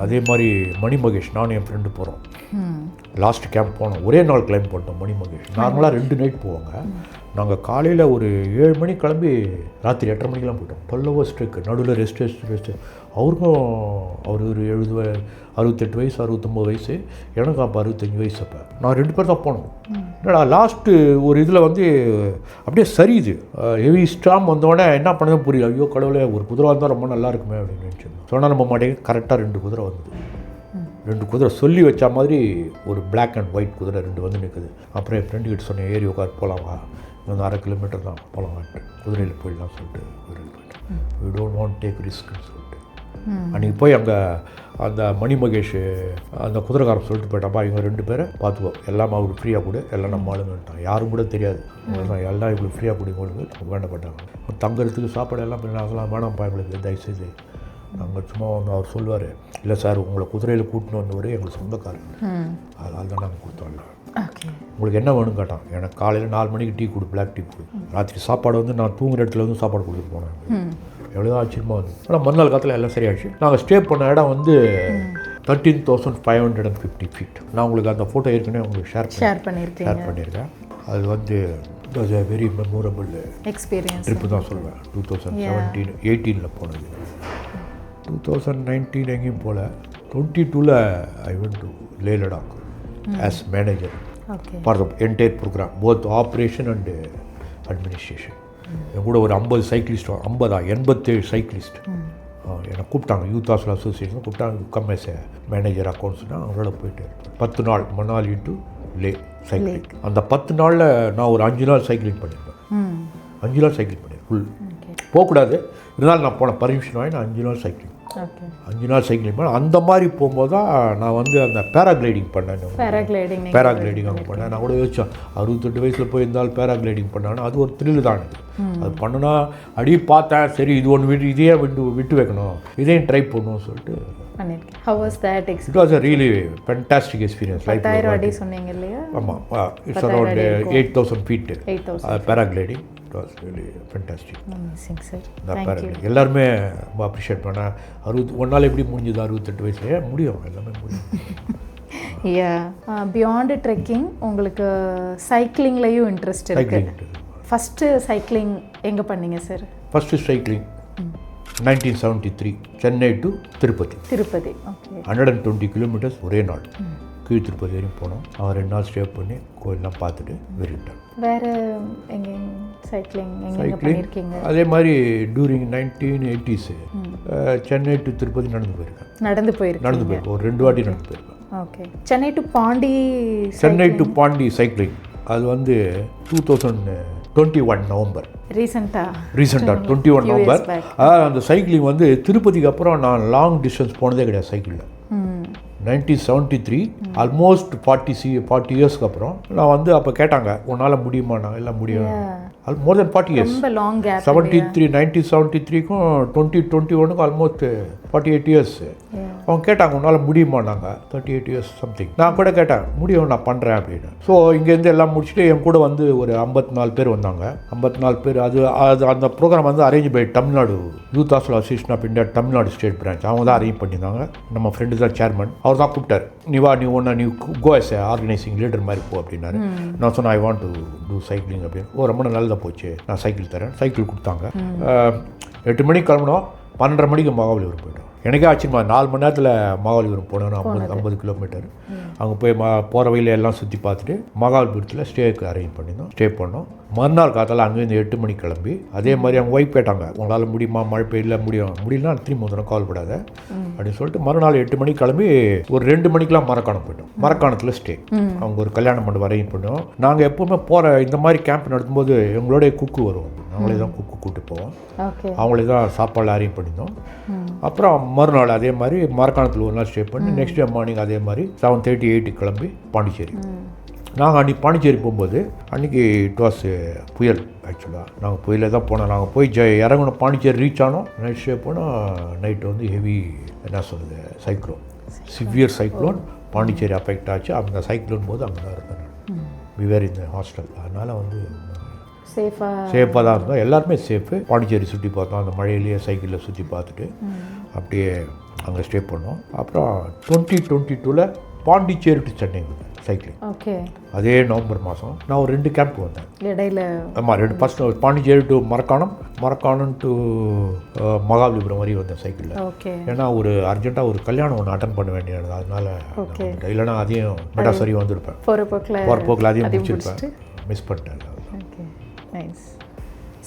அதே மாதிரி மணி மகேஷ், நானும் என் ஃப்ரெண்டு போகிறோம். லாஸ்ட் கேம்ப் போனோம், ஒரே நாள் கிளைம் பண்ணிட்டோம் மணி மகேஷ். நார்மலாக 2 நைட் போவாங்க. நாங்கள் காலையில் ஒரு 7 மணி கிளம்பி ராத்திரி 8:30 மணிக்கெலாம் போயிட்டோம். 12 hours ட்ரெக்கு, நடுவில் ரெஸ்ட்டு. அவருக்கும் அவர் ஒரு 68 வயசு 69 வயசு, எனக்கு அப்போ 65 வயசு. அப்போ நான் 2 பேர் தான் போனோம். என்னடா லாஸ்ட்டு ஒரு இதில் வந்து அப்படியே சரியுது, ஹெவி ஸ்டாம் வந்தோடனே என்ன பண்ணவே புரியல. ஐயோ கடவுளே, ஒரு குதிரை வந்தால் ரொம்ப நல்லா இருக்குமே அப்படின்னு நினச்சிருந்தோம். சொன்னால் நம்ம மாட்டேங்க, கரெக்டாக 2 குதிரை வந்தது. 2 குதிரை சொல்லி வச்ச மாதிரி ஒரு பிளாக் அண்ட் ஒயிட் குதிரை 2 வந்து நிற்குது. அப்புறம் என் ஃப்ரெண்டுக்கிட்ட சொன்னேன், ஏறி உட்கார் போகலாமா, இன்னும் 1/2 கிலோமீட்டர் தான் போகலாமான்ட்டு, குதிரையில் போயிடலாம் சொல்லிட்டு குதிரையில் போயிட்டேன். வி டோன்ட் வாண்ட் டேக் ரிஸ்க்னு சொல்லிட்டு அன்றைக்கி போய் அங்கே அந்த மணி மகேஷ் அந்த குதிரைக்காரன் சொல்லிட்டு போயிட்டாப்பா, இவங்க 2 பேரை பார்த்துப்போம், எல்லாம் அவருக்கு ஃப்ரீயாக கொடு, எல்லாம் நம்ம ஆளுங்கட்டான். யாரும் கூட தெரியாது, எல்லாம் இவங்களுக்கு ஃப்ரீயாக கொடுங்களுக்கு வேண்டப்பட்டாங்க. தங்குறதுக்கு சாப்பாடு எல்லாம் பண்ணி அதெல்லாம் வேணாம்ப்பா எங்களுக்கு, தயவுசெய்து. நாங்கள் சும்மா வந்து அவர் சொல்லுவார், இல்லை சார் உங்களை குதிரையில் கூட்டின்னு வந்தவரே எங்களுக்கு சொந்தக்காரர், அதனால தான் நாங்கள் கொடுத்தோம்ல. உங்களுக்கு என்ன வேணும்னு கேட்டான். எனக்கு காலையில் 4 மணிக்கு டீ கொடு, பிளாக் டீ கொடு. ராத்திரி சாப்பாடு வந்து நான் தூங்குற இடத்துல வந்து சாப்பாடு கொடுத்துட்டு போனேன். எவ்வளோ ஆச்சரியமாக வந்து. ஆனால் மறுநாள் காலத்தில் எல்லாம் சரியாச்சு. நாங்கள் ஸ்டே பண்ண இடம் வந்து 13,550 ஃபீட். நான் உங்களுக்கு அந்த ஃபோட்டோ ஏற்கனவே உங்களுக்கு ஷேர் பண்ணியிருக்கேன். அது வந்து வெரி மெமோரபிள் எக்ஸ்பீரியன்ஸ் ட்ரிப்பு தான் சொல்லுவேன். 2017-18 போனது. 2019 எங்கேயும் போல். 22 I went to Leh Ladakh as manager for the entire programme, both operation and administration. என் கூட ஒரு 50 சைக்கிளிஸ்ட், 87 சைக்கிளிஸ்ட் என்னை கூப்பிட்டாங்க. யூத் ஹாஸ்டல் அசோசியேஷன் கூப்பிட்டாங்க, கம் எஸ் மேனேஜர் அக்கௌண்ட்ஸ்னால் அவங்களோட போயிட்டு 10 நாள் மணாலி டு லே சைக்கிளிங். அந்த 10 நாளில் நான் ஒரு 5 நாள் சைக்கிளிங் பண்ணியிருப்பேன். 5 நாள் சைக்கிளிங் பண்ணியிருப்பேன் ஃபுல். போகக்கூடாது. இருந்தாலும் நான் போனேன், பர்மிஷன் வாங்கி நான் 5 நாள் சைக்கிளிங். ஓகே. 5 நாள் சைக்கிளிங் பண்ணேன். அந்த மாதிரி போகும்போது தான் நான் வந்து அந்த பேராகிளைடிங் பண்ணேன். பேராகிளைடிங் அங்கே பண்ணேன். நான் கூட யோசிச்சேன் 68 வயசில் போய் இருந்தாலும் பேராகிளைடிங் பண்ணான்னு. அது ஒரு த்ரில் தான் எனக்கு. அது பண்ணுனா அடி பார்த்தேன், சரி இது ஒன்று இதையே விட்டு வைக்கணும், இதையும் ட்ரை பண்ணணும்னு சொல்லிட்டு பண்ணிருக்கேன். How was that experience? It was a really fantastic experience. 10,000 அடி சொன்னீங்க இல்லையா? ஆமாம், it's around 8,000 feet. 8,000. Paragliding it was really fantastic. Amazing sir. இந்த பேராகிளைடிங் எல்லாருமே ரொம்ப அப்ரிஷியேட் பண்ணேன். 61 எப்படி முடிஞ்சது 68 வயசுலேயே முடியும், எல்லாமே முடியும். யா, பியாண்ட் ட்ரெக்கிங் உங்களுக்கு சைக்கிளிங்லேயும் இன்ட்ரெஸ்ட் இருக்கு. ஃபஸ்ட்டு சைக்கிளிங் எங்கே பண்ணீங்க sir? First cycling 1973 Chennai to Tirupati. Okay. 120 kilometers ஒரே நாள். கீழ் திருப்பதி வரையும் போனோம். 2 நாள் ஸ்டே பண்ணி கோயிலெலாம் பார்த்துட்டு வெறிட்டோம். வேறு எங்கே சைக்கிளிங் பண்ணியிருக்கீங்க? அதே மாதிரி touring 1980s Chennai to Tirupati நடந்து போயிருக்கேன். ஒரு 2 வாட்டி நடந்து போயிருக்கேன். Okay. Chennai to Pondy cycling அது வந்து 2021 நவம்பர். ரீசெண்டாக 21 நவம்பர். அந்த சைக்கிளிங் வந்து திருப்பதிக்கு அப்புறம் நான் லாங் டிஸ்டன்ஸ் போனதே கிடையாது சைக்கிளில். 1973 ஆல்மோஸ்ட் 40 இயர்ஸ்க்கு அப்புறம் நான் வந்து அப்போ கேட்டாங்க உன்னால் முடியுமா? நான் எல்லாம் முடியும். More than 40 years. 1973க்கும் 2021க்கும் ஆல்மோஸ்ட் 48 இயர்ஸ். அவங்க கேட்டாங்க உன்னால் முடியுமா? நாங்கள் 38 இயர்ஸ் சம்திங். நான் கூட கேட்டேன் முடியும், நான் பண்ணுறேன் அப்படின்னு. ஸோ இங்கேருந்து எல்லாம் முடிச்சுட்டு என் கூட வந்து ஒரு 54 பேர் வந்தாங்க. 54 பேர். அது அந்த ப்ரோக்ராம் வந்து arrange by Tamil Nadu youth hostel association of India Tamil Nadu state branch. அவங்க தான் அரேஞ்ச் பண்ணியிருந்தாங்க. நம்ம ஃப்ரெண்டு தான் சேர்மன். அவர் தான் கூப்பிட்டார், நீ கோ எஸ் ஆர்கனைசிங் லீடர் மாதிரி போ அப்படின்னாரு. நான் சொன்னேன் I want to do cycling அப்படின்னு. ரொம்ப நல்லதாக போச்சு, நான் சைக்கிள் தரேன். சைக்கிள் கொடுத்தாங்க. 8 மணிக்கு கிளம்பணும், 12:30 மணிக்கு மகாபலிபுரம் போய்ட்டோம். எனக்கே ஆச்சரியமா 4 மணி நேரத்தில் மகாபலிபுரம் போனோம். 50 கிலோமீட்டர். அங்கே போய் போகிற வழியில எல்லாம் சுற்றி பார்த்துட்டு மகாபலிபுரத்தில் ஸ்டேக்கு அரேஞ்ச் பண்ணியிருந்தோம். ஸ்டே பண்ணோம். மறுநாள் காத்தால் அங்கேருந்து 8 மணிக்கு கிளம்பி அதே மாதிரி அவங்க ஒய்ஃப் கேட்டாங்க உங்களால் முடியுமா? மழை பெய்யல முடியலன்னா திரும்பி வந்துடும், கால்படாத அப்படின்னு சொல்லிட்டு மறுநாள் 8 மணிக்கு கிளம்பி ஒரு 2 மணிக்கெலாம் மரக்காணம் போய்ட்டோம். மரக்காணத்தில் ஸ்டே. அவங்க ஒரு கல்யாணம் மண்டபம் அரேஞ்ச் பண்ணுவோம். நாங்கள் எப்போவுமே போகிற இந்த மாதிரி கேம்ப் நடத்தும்போது எங்களோட குக்கு வருவோம். அவங்களே தான் குக்கு கூப்பிட்டு போவோம். அவங்களே தான் சாப்பாடு அரேஞ்ச் பண்ணியிருந்தோம். அப்புறம் மறுநாள் அதே மாதிரி மரக்காணத்தில் ஒரு நாள் ஸ்டே பண்ணி நெக்ஸ்ட் டே மார்னிங் அதே மாதிரி 7:30-8 கிளம்பி பாண்டிச்சேரி. நாங்கள் அன்றைக்கி பாண்டிச்சேரி போகும்போது அன்றைக்கி இட் வாஸ் புயல். ஆக்சுவலாக நாங்கள் புயலில் தான் போனோம். நாங்கள் போய் இறங்கணும், பாண்டிச்சேரி ரீச் ஆனோம். நைட் ஸ்டே போனால் நைட்டு வந்து ஹெவி என்ன சொல்கிறது cyclone, severe cyclone Pondicherry affect ஆச்சு. அந்த சைக்ளோன் போது அங்கே தான் இருந்தேன். விவேர் இந்த ஹாஸ்டல். அதனால் வந்து சேஃபாக தான் இருந்தோம். எல்லாருமே சேஃபு. பாண்டிச்சேரி சுற்றி பார்த்தோம். அந்த மழையிலேயே சைக்கிளில் சுற்றி பார்த்துட்டு அப்படியே அங்கே ஸ்டே பண்ணோம். அப்புறம் 2022 Pondicherry to Chennai cycling. Okay. அதே நவம்பர் மாதம் நான் ஒரு 2 கேம்ப் வந்தேன் இடையில. ஆமாம், 2. First Pondicherry to Marakkanam to Mahabalipuram வரையும் வந்தேன் சைக்கிளில். ஓகே. ஏன்னா ஒரு அர்ஜென்ட்டாக ஒரு கல்யாணம் ஒன்று அட்டன் பண்ண வேண்டியது. அதனால இல்லைன்னா அதையும் மெட்ராஸ் வரையும் வந்திருப்பேன். போகிற அதையும் முடிச்சிருப்பேன். மிஸ் பண்ணிட்டேன். நைஸ்.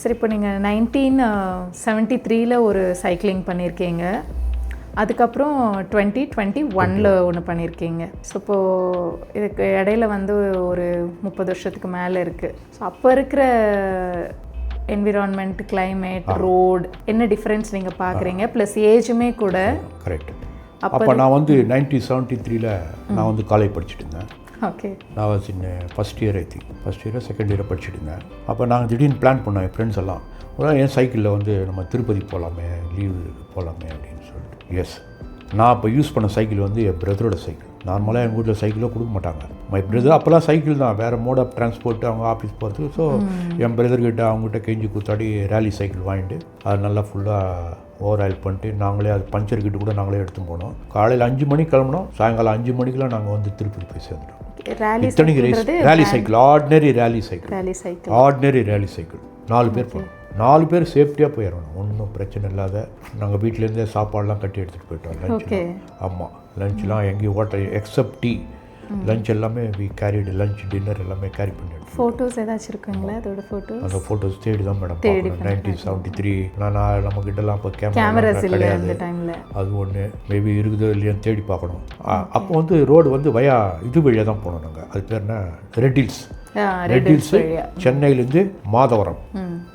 சரி, இப்போ நீங்கள் 1973 ஒரு சைக்கிளிங் பண்ணியிருக்கீங்க. அதுக்கப்புறம் 2021 ஒன்று பண்ணியிருக்கீங்க. ஸோ இப்போது இதுக்கு இடையில வந்து ஒரு 30 வருஷத்துக்கு மேலே இருக்குது. ஸோ அப்போ இருக்கிற என்விரான்மெண்ட், கிளைமேட், ரோடு என்ன டிஃப்ரென்ஸ் நீங்கள் பார்க்குறீங்க? ப்ளஸ் ஏஜுமே கூட. கரெக்ட். அப்போ நான் வந்து 1973 நான் வந்து காலேஜ் படிச்சுட்டு இருந்தேன். ஓகே. நான் was in first year second year படிச்சுட்டு இருந்தேன். அப்போ நாங்கள் திடீர்னு பிளான் பண்ணோம் என் ஃப்ரெண்ட்ஸ் எல்லாம். என் சைக்கிளில் வந்து நம்ம திருப்பதி போகலாமே, லீவு போகலாமே அப்படின்னு சொல்லிட்டு. எஸ், நான் இப்போ யூஸ் பண்ண சைக்கிள் வந்து என் பிரதரோட சைக்கிள். நார்மலாக எங்கள் வீட்டில் சைக்கிளோ கொடுக்க மாட்டாங்க. மை பிரதர் அப்போல்லாம் சைக்கிள் தான், வேறு மோட் ஆஃப் டிரான்ஸ்போர்ட் அவங்க ஆஃபீஸ் போகிறதுக்கு. ஸோ என் பிரதர்கிட்ட அவங்ககிட்ட கெஞ்சி கூத்தாடி ரேலி சைக்கிள் வாங்கிட்டு அது நல்லா ஃபுல்லாக ஓவர் ஆயில் பண்ணிட்டு நாங்களே அது பஞ்சர் கிட்ட கூட நாங்களே எடுத்து போனோம். காலையில் 5 மணிக்கு கிளம்பினோம். சாயங்காலம் 5 மணிக்கெலாம் நாங்கள் வந்து திருப்பதி போய் சேர்ந்துட்டோம். இத்தனைக்கு rally cycle, ordinary rally cycle 4 பேர் போனோம். 4 பேர் சேஃப்டியாக போயிடணும், ஒன்றும் பிரச்சனை இல்லாத. நாங்கள் வீட்டிலேருந்தே சாப்பாடெலாம் கட்டி எடுத்துகிட்டு போயிட்டோம். லஞ்ச், ஆமாம், லஞ்செலாம் எங்கேயும் ஹோட்டல் எக்ஸப்ட் டீ. லஞ்ச் எல்லாமே வி கேரிடு, லஞ்ச் டின்னர் எல்லாமே கேரி பண்ணிடுவோம். ஃபோட்டோஸ் ஏதாச்சும் இருக்குங்களா? அதோட ஃபோட்டோஸ்? அந்த ஃபோட்டோஸ் தேடி தான் மேடம் பார்க்கணும். 1973 நான் நம்மக்கிட்டலாம் இப்போ கேமராஸ் கிடையாது. அது ஒன்று மேபி இருக்குதோ இல்லையான்னு தேடி பார்க்கணும். அப்போ வந்து ரோடு வந்து வயா இது வழியாக தான் போனோம் நாங்கள். அது பேர் என்ன, ரெட் ஹில்ஸ். ரெட் ஹில்ஸு சென்னையிலேருந்து மாதவரம்.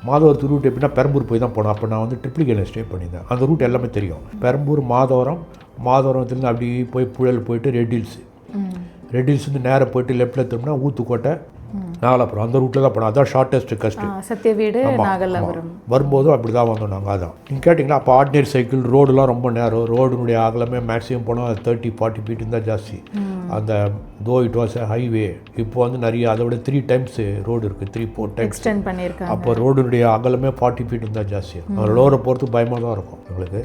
மாதவரத்து ரூட் எப்படின்னா பெரம்பூர் போய் தான் போனோம். அப்போ நான் வந்து ட்ரிப்ளிகேனில் ஸ்டே பண்ணியிருந்தேன். அந்த ரூட் எல்லாமே தெரியும். பெரம்பூர் மாதவரத்துலேருந்து அப்படி போய் புழல் போயிட்டு ரெட் ஹில்ஸு, ரெட் ஹில்ஸ் வந்து நேராக போயிட்டு லெஃப்ட்டில் திரும்பினா ஊத்துக்கோட்டை, நாகலாபுரம். அந்த ரூட்டில் தான் போனோம். அதான் ஷார்ட்டஸ்ட் கஸ்ட். சத்தியவீடு, நாகலாபுரம். வரும்போதும் அப்படி தான் வந்தோம் நாங்கள். அதான் நீங்கள் கேட்டிங்களா, அப்போ ஆர்டினரி சைக்கிள் ரோடுலாம் ரொம்ப நேரம். ரோடுனுடைய அகலமே மேக்ஸிமம் போனால் 30-40 ஃபீட் தான் ஜாஸ்தி. அந்த தோ இட் வாஸ் ஹைவே. இப்போ வந்து நிறைய அதை விட 3 டைம்ஸ் ரோடு இருக்குது, 3-4 டைம்ஸ் எக்ஸ்டெண்ட் பண்ணியிருக்காங்க. அப்போ ரோடுனுடைய அகலமே 40 ஃபீட் தான் ஜாஸ்தி. லோரை பொறுத்து பயமாக தான் இருக்கும் எங்களுக்கு.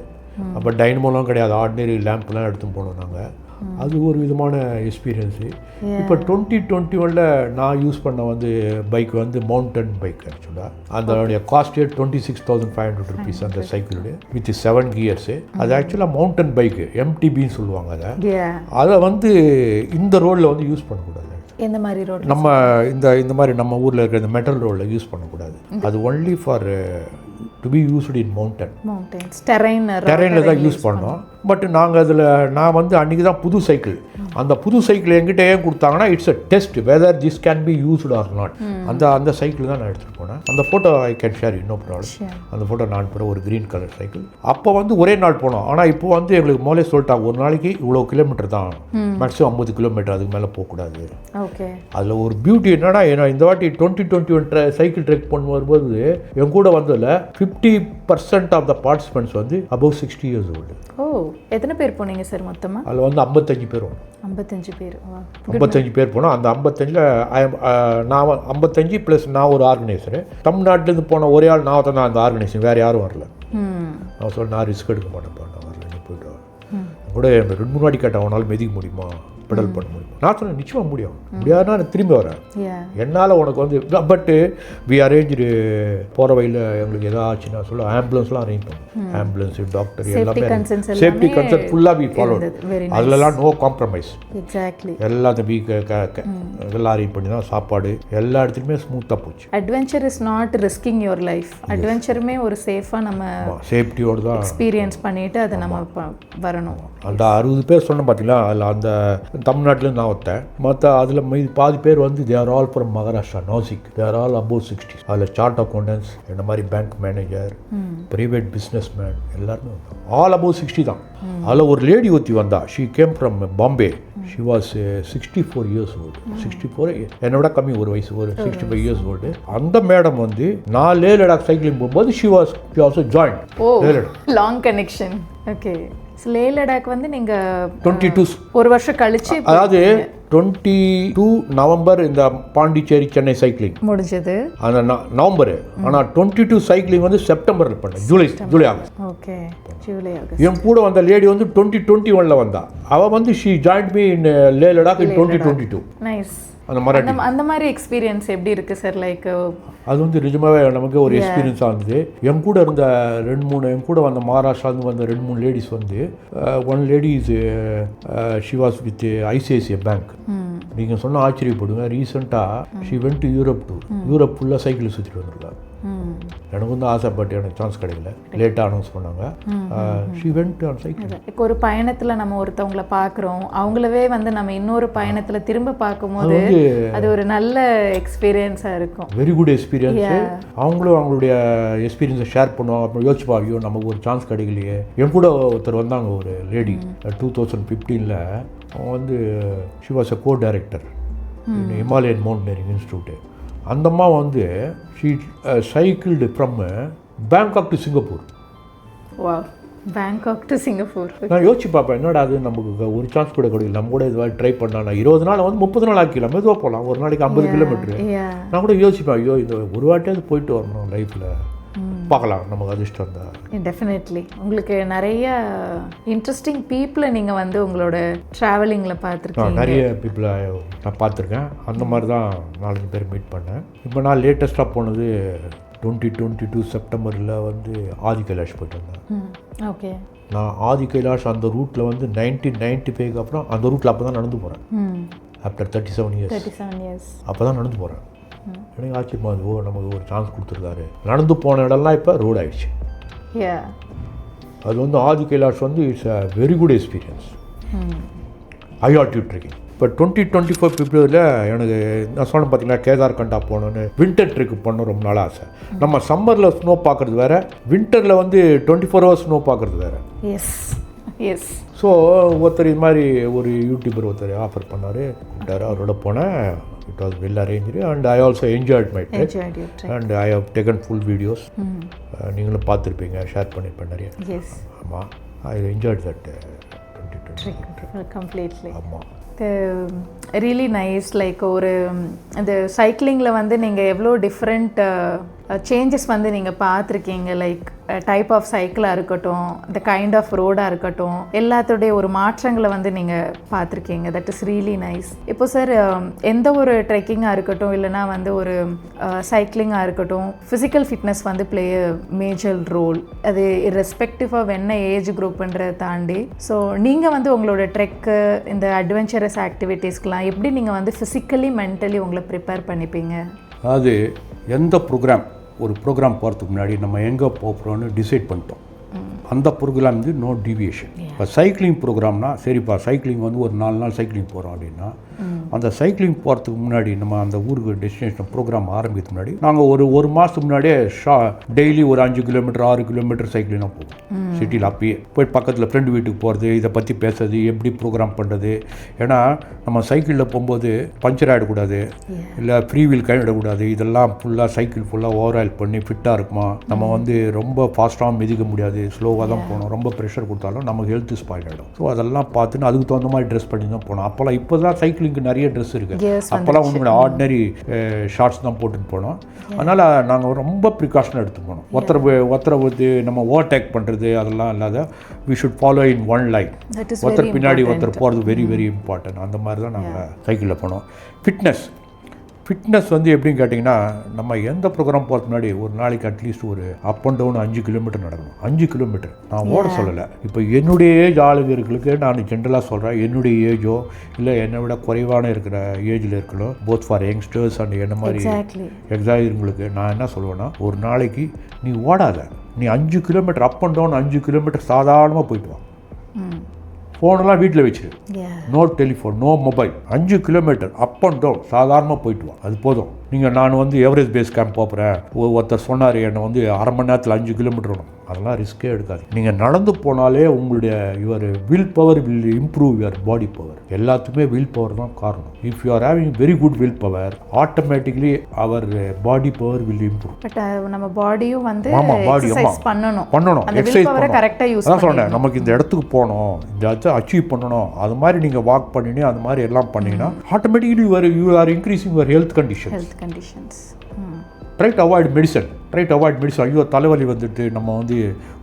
அப்போ டைனமோலாம் கிடையாது, ஆர்டினரி லேம்ப்லாம் எடுத்துன்னு போனோம் நாங்கள். அது ஒரு விதமான எக்ஸ்பீரியன்ஸு. இப்போ 2021 நான் யூஸ் பண்ண வந்து பைக் வந்து மவுண்டன் பைக். ஆக்சுவலாக அதோடைய காஸ்டே 26,500 rupees அந்த சைக்கிளோட வித் 7 கியர்ஸு. அது ஆக்சுவலாக மவுண்டன் பைக்கு, MTBன்னு சொல்லுவாங்க. அதை வந்து இந்த ரோடில் வந்து யூஸ் பண்ணக்கூடாது. எந்த மாதிரி ரோடு? நம்ம இந்த மாதிரி நம்ம ஊரில் இருக்கிற இந்த மெட்டல் ரோடில் யூஸ் பண்ணக்கூடாது. அது only for to be used in mountains, டெரெயினில் தான் யூஸ் பண்ணோம். பட் நான் வந்து அன்றைக்கி தான் புது சைக்கிள். அந்த புது சைக்கிள் என்கிட்ட ஏன் கொடுத்தாங்கன்னா, it's a test weather this can be used or not. அந்த சைக்கிள் தான் நான் எடுத்துகிட்டு போனேன். அந்த photo I can share, no problem. அந்த ஃபோட்டோ நான் போகிற ஒரு க்ரீன் கலர் சைக்கிள். அப்போ வந்து ஒரே நாள் போனோம். ஆனால் இப்போ வந்து எங்களுக்கு முதலே சொல்லிட்டாங்க, ஒரு நாளைக்கு இவ்வளோ கிலோமீட்டர் தான், மேக்ஸிமம் 50 கிலோமீட்டர், அதுக்கு மேலே போகக்கூடாது. அதில் ஒரு பியூட்டி என்னன்னா, இந்த வாட்டி 2021 சைக்கிள் ட்ரெக் பண்ண வரும்போது என் கூட வந்ததில் 50% ஆஃப் த பார்ட்டிசிபென்ட்ஸ் வந்து அபவ் 60 years old. ஓ, எத்தனை பேர் போனீங்க சார் மொத்தமாக? அதில் வந்து 55 பேர் வரும். 55 பேர். 55 பேர் போனோம். அந்த 55ல் நான் 55 ப்ளஸ் நான் ஒரு ஆர்கனைசரு. தமிழ்நாட்டிலேருந்து போன ஒரே ஆள் நான் தான் அந்த ஆர்கனைசேஷன், வேறு யாரும் வரல. நான் சொல்ல, நான் ரிஸ்க் எடுக்க மாட்டேன்ப்பா, நான் வரல, நீ போய்ட்டு வர. கூட 2-3 வாட்டி கேட்டேன், அவனால் மிதிக்க முடியுமா, பெடல் பண்ண முடியும். நான் சொன்னேன், நிச்சயமாக முடியாதுன்னா நான் திரும்பி வரேன். என்னால் உனக்கு வந்து பட்டு வி அரேஞ்சு போகிற வழியில் எங்களுக்கு எதாவது ஆச்சுன்னா சொல்ல ஆம்புலன்ஸ்லாம் அரேஞ்ச் பண்ணுவோம். ஆம்புலன்ஸு, டாக்டர் எல்லாமே சேஃப்டி கன்சர்ன் ஃபுல்லாக வி ஃபாலோ. அதிலலாம் நோ காம்ப்ரமைஸ். எல்லாத்தையும் இதெல்லாம் அரேஞ்ச் பண்ணி தான் சாப்பாடு எல்லா இடத்துலையுமே ஸ்மூத்தாக போச்சு. Adventure is not risking your life. அட்வென்ச்சருமே ஒரு சேஃபாக நம்ம சேஃப்டியோடு தான் எக்ஸ்பீரியன்ஸ் பண்ணிவிட்டு அதை நம்ம வரணும். அந்த 60 பேர் சொன்னேன் பார்த்தீங்களா, அதில் அந்த தமிழ்நாட்டிலேருந்து நான் ஒருத்தேன். மற்ற அதில் பாதி பேர் வந்து they are all from Maharashtra, Nashik. They are all above 60. அதில் சார்ட் அக்கௌண்டன்ஸ், இந்த மாதிரி bank manager, private business man எல்லாருமே வந்தாங்க. ஆல் அபோவ் 60 தான். அதில் ஒரு லேடி ஒருத்தி வந்தா. She came from Bombay. She was 64 years old. 64 என்னோட கம்மி ஒரு வயசு, ஒரு 65 years old. அந்த மேடம் வந்து நான் லே லடாக் சைக்கிளிங் போகும்போது she also join. Long connection. Okay. Leh Ladakh வந்து நீங்கள் 22 ஒரு வருஷம் கழிச்சு, அதாவது 22 நவம்பர் இந்த பாண்டிச்சேரி சென்னை சைக்கிளிங் முடிஞ்சது அந்த நவம்பர். ஆனால் 22 சைக்கிளிங் வந்து செப்டம்பரில் பண்ணேன், July August. Okay, July August. என் கூட வந்த லேடி வந்து 2021 வந்தா. அவள் வந்து she join me in Leh Ladakh in 2022. Nice. அந்த மாதிரி எக்ஸ்பீரியன்ஸ் எப்படி இருக்குது சார்? லைக் அது வந்து நிஜமாவே நமக்கு ஒரு எக்ஸ்பீரியன்ஸாக இருந்தது. என் கூட இருந்த 2-3 என் கூட வந்த மகாராஷ்டிராந்து வந்த 2-3 லேடிஸ் வந்து, one lady is she was with ICICI bank. நீங்கள் சொன்ன ஆச்சரியப்படுங்க. ரீசெண்டாக ஷி வென்ட் டு யூரோப் ஃபுல்லாக சைக்கிள் சுற்றிட்டு வந்துருக்காங்க. எனக்கு வந்து ஆசைப்பட்டு எனக்கு சான்ஸ் கிடைக்கல, லேட்டாக அனௌன்ஸ் பண்ணாங்க. She vent on cycle. இப்போ ஒரு பயணத்தில் நம்ம ஒருத்தவங்களை பார்க்குறோம், அவங்களவே வந்து நம்ம இன்னொரு பயணத்தில் திரும்ப பார்க்கும்போது அது ஒரு நல்ல எக்ஸ்பீரியன்ஸாக இருக்கும். Very good experience. அவங்களும் அவங்களுடைய எக்ஸ்பீரியன்ஸை ஷேர் பண்ணுவாங்க. அப்புறம் யோசிப்பா, ஐயோ நமக்கு ஒரு சான்ஸ் கிடைக்கலையே. என் கூட ஒருத்தர் வந்தாங்க, ஒரு லேடி. 2015 அவங்க வந்து she was a co-director Himalayan mountaineering institute. அந்தம்மா வந்து she cycled from Bangkok to Singapore. Bangkok to Singapore. நான் யோசிச்சு பார்ப்பேன், என்னடா அது நமக்கு ஒரு சான்ஸ் கூட கிடைக்கல. நம்ம கூட இது மாதிரி ட்ரை பண்ணா 20 நாள் வந்து 30 நாள் ஆக்கிடலாம், மெதுவாக போகலாம். ஒரு நாளைக்கு 50 கிலோமீட்டரு. நான் கூட யோசிப்பேன், ஐயோ இந்த ஒரு வாட்டியாவது போயிட்டு வரணும் லைஃப்பில், பார்க்கலாம் நமக்கு அதிர்ஷ்டம் தான். டெஃபினெட்லி. உங்களுக்கு நிறைய இன்ட்ரெஸ்டிங் பீப்புளை நீங்கள் வந்து உங்களோட ட்ராவலிங்கில் பார்த்துருக்கீங்க. நிறைய பீப்புளை நான் பார்த்துருக்கேன். அந்த மாதிரி தான் 4 பேர் மீட் பண்ணேன். இப்போ நான் லேட்டஸ்ட்டாக போனது 2022 செப்டம்பரில் வந்து ஆதி கைலாஷ் போயிட்டு வந்தேன். ஓகே. நான் ஆதி கைலாஷ் அந்த ரூட்டில் வந்து 1995 அப்புறம் அந்த ரூட்டில் அப்போ தான் நடந்து போகிறேன். ஆஃப்டர் 37 இயர்ஸ் அப்போ தான் நடந்து போகிறேன். எனக்கு ஆச்சரியமா அது, ஓ நமக்கு ஒரு சான்ஸ் கொடுத்துருக்காரு. நடந்து போன இடம்லாம் இப்போ ரோடு ஆயிடுச்சு. அது வந்து ஆதி கைலாஷ் வந்து it's a very good experience. High altitude trekking. இப்போ 2024 பிப்ரவரியில் எனக்கு நான் சொன்னேன் பார்த்தீங்கன்னா கேதார்கண்டா போகணுன்னு வின்டர் ட்ரிக்கு பண்ண ரொம்ப நாள் ஆசை. நம்ம சம்மரில் ஸ்னோ பார்க்குறது வேறு, வின்டரில் வந்து 24 ஹவர்ஸ் ஸ்னோ பார்க்குறது வேறு. எஸ். ஸோ ஒருத்தர் இது மாதிரி ஒரு யூடியூபர் ஒருத்தர் ஆஃபர் பண்ணார், கூப்பிட்டாரு. அவரோட போனேன். It was well arranged and I also enjoyed my trip and I have taken full videos. நீங்களும் பார்த்துருப்பீங்க, ஷேர் பண்ணியிருப்பேன் நிறைய. ஆமாம், I enjoyed that 2020 completely. ஆமாம், ரியலி நைஸ். லைக் ஒரு இந்த சைக்கிளிங்கில் வந்து நீங்கள் எவ்வளோ டிஃப்ரெண்ட் சேஞ்சஸ் வந்து நீங்கள் பார்த்துருக்கீங்க. லைக் டைப் ஆஃப் சைக்கிளாக இருக்கட்டும், இந்த கைண்ட் ஆஃப் ரோடாக இருக்கட்டும், எல்லாத்துடைய ஒரு மாற்றங்களை வந்து நீங்கள் பார்த்துருக்கீங்க. That is really nice. இப்போ சார், எந்த ஒரு ட்ரெக்கிங்காக இருக்கட்டும், இல்லைனா வந்து ஒரு சைக்கிளிங்காக இருக்கட்டும், ஃபிசிக்கல் ஃபிட்னஸ் வந்து ப்ளே மேஜர் ரோல். அது ரெஸ்பெக்டிவ் ஆஃப் என்ன ஏஜ் குரூப்புன்றதை தாண்டி. ஸோ நீங்கள் வந்து உங்களோட ட்ரெக்கு, இந்த அட்வென்ச்சரஸ் ஆக்டிவிட்டீஸ்க்கெலாம் எப்படி நீங்கள் வந்து ஃபிசிக்கலி மென்டலி உங்களை ப்ரிப்பேர் பண்ணிப்பீங்க? அது எந்த ஒரு ப்ரோக்ராம் போகிறதுக்கு முன்னாடி நம்ம எங்கே போகிறோன்னு டிசைட் பண்ணிட்டோம். அந்த ப்ரோக்ராம் வந்து நோ டிவியேஷன். இப்போ சைக்கிளிங் ப்ரோக்ராம்னா சரிப்பா, சைக்கிளிங் வந்து ஒரு 4 நாள் சைக்கிளிங் போகிறோம் அப்படின்னா, அந்த சைக்கிளிங் போகிறதுக்கு முன்னாடி நம்ம அந்த ஊருக்கு டெஸ்டினேஷன் ப்ரோக்ராம் ஆரம்பிக்கிறதுக்கு முன்னாடி நாங்கள் ஒரு மாதத்துக்கு முன்னாடியே டெய்லி ஒரு 5 கிலோமீட்டர் 6 கிலோமீட்டர் சைக்கிளிங்காக போவோம். சிட்டியில் அப்பயே போய் பக்கத்தில் ஃப்ரெண்டு வீட்டுக்கு போகிறது, இதை பற்றி பேசுறது, எப்படி ப்ரோக்ராம் பண்ணுறது. ஏன்னா நம்ம சைக்கிளில் போகும்போது பஞ்சர் ஆகிடக்கூடாது, இல்லை ஃப்ரீ வீல் கைவிடக்கூடாது. இதெல்லாம் சைக்கிள் ஃபுல்லாக ஓவர் ஆயில் பண்ணி ஃபிட்டாக இருக்குமா, நம்ம வந்து ரொம்ப ஃபாஸ்ட்டாகவும் மிதிக்க முடியாது, ஸ்லோவாக தான் போகணும். ரொம்ப ப்ரெஷர் கொடுத்தாலும் நமக்கு ஹெல்த் ஸ்பாயில் ஆகிடும். ஸோ அதெல்லாம் பார்த்துன்னு அதுக்கு தகுந்த மாதிரி ட்ரெஸ் பண்ணி தான் போனோம். அப்போல்லாம் இப்போ தான் சைக்கிளிங்க்கு நிறைய ட்ரெஸ் இருக்குது. அப்போல்லாம் உங்களோட ஆர்டினரி ஷார்ட்ஸ் தான் போட்டுன்னு போனோம். அதனால் நாங்கள் ரொம்ப ப்ரிகாஷன் எடுத்து போனோம். ஒருத்தரை வந்து நம்ம ஓவர்டேக் பண்ணுறது அதெல்லாம் இல்லாத, we should follow in one line. ஒருத்தர் பின்னாடி ஒருத்தர் போகிறது வெரி வெரி இம்பார்ட்டன்ட். அந்த மாதிரி தான் நாங்கள் சைக்கிளில் போனோம். ஃபிட்னஸ் வந்து எப்படின்னு கேட்டிங்கன்னா, நம்ம எந்த ப்ரோக்ராம் போகிறதுக்கு முன்னாடி ஒரு நாளைக்கு அட்லீஸ்ட் ஒரு அப் அண்ட் டவுன் 5 கிலோமீட்டர் நடக்கணும். 5 கிலோமீட்டர் நான் ஓட சொல்லலை. இப்போ என்னுடைய ஏஜ் ஆளுங்களுக்கு நான் ஜென்ரலாக சொல்கிறேன். என்னுடைய ஏஜோ இல்லை என்னை விட குறைவான இருக்கிற ஏஜில் இருக்கணும், போத் ஃபார் யங்ஸ்டர்ஸ் அண்ட் என்ன மாதிரி எக்ஸாம்பிளுக்கு நான் என்ன சொல்லுவேன்னா, ஒரு நாளைக்கு நீ ஓடாத, நீ 5 kilometre up and down 5 kilometre சாதாரணமாக போயிட்டு வா. ஃபோனெல்லாம் வீட்டில் வச்சுரு, no telephone, no mobile. 5 kilometre up and down சாதாரணமாக போயிட்டு வா, அது போதும். நீங்கள் நான் வந்து எவரேஜ் பேஸ் கேம்ப் போகிறேன், ஒருத்தர் சொன்னார் என்னை வந்து அரை மணி நேரத்தில் 5 கிலோமீட்டர் வரும், அதெல்லாம் ரிஸ்க்கே எடுக்காது. நீங்கள் நடந்து போனாலே உங்களுடைய your will power will improve your body power. எல்லாத்துக்குமே வில் பவர் தான் காரணம். If you are having very good will power, automatically our body power will improve. But நம்ம பாடியும் வந்து எக்ஸசைஸ் பண்ணணும். அதான் சொன்னேன், நமக்கு இந்த இடத்துக்கு போகணும், இந்த இடத்த அச்சீவ் பண்ணணும், அது மாதிரி நீங்கள் வாக் பண்ணினே அது மாதிரி எல்லாம் பண்ணிங்கன்னா automatically you are increasing your health conditions. Try to avoid medicine. ஐயோ தலைவலி வந்துட்டு நம்ம வந்து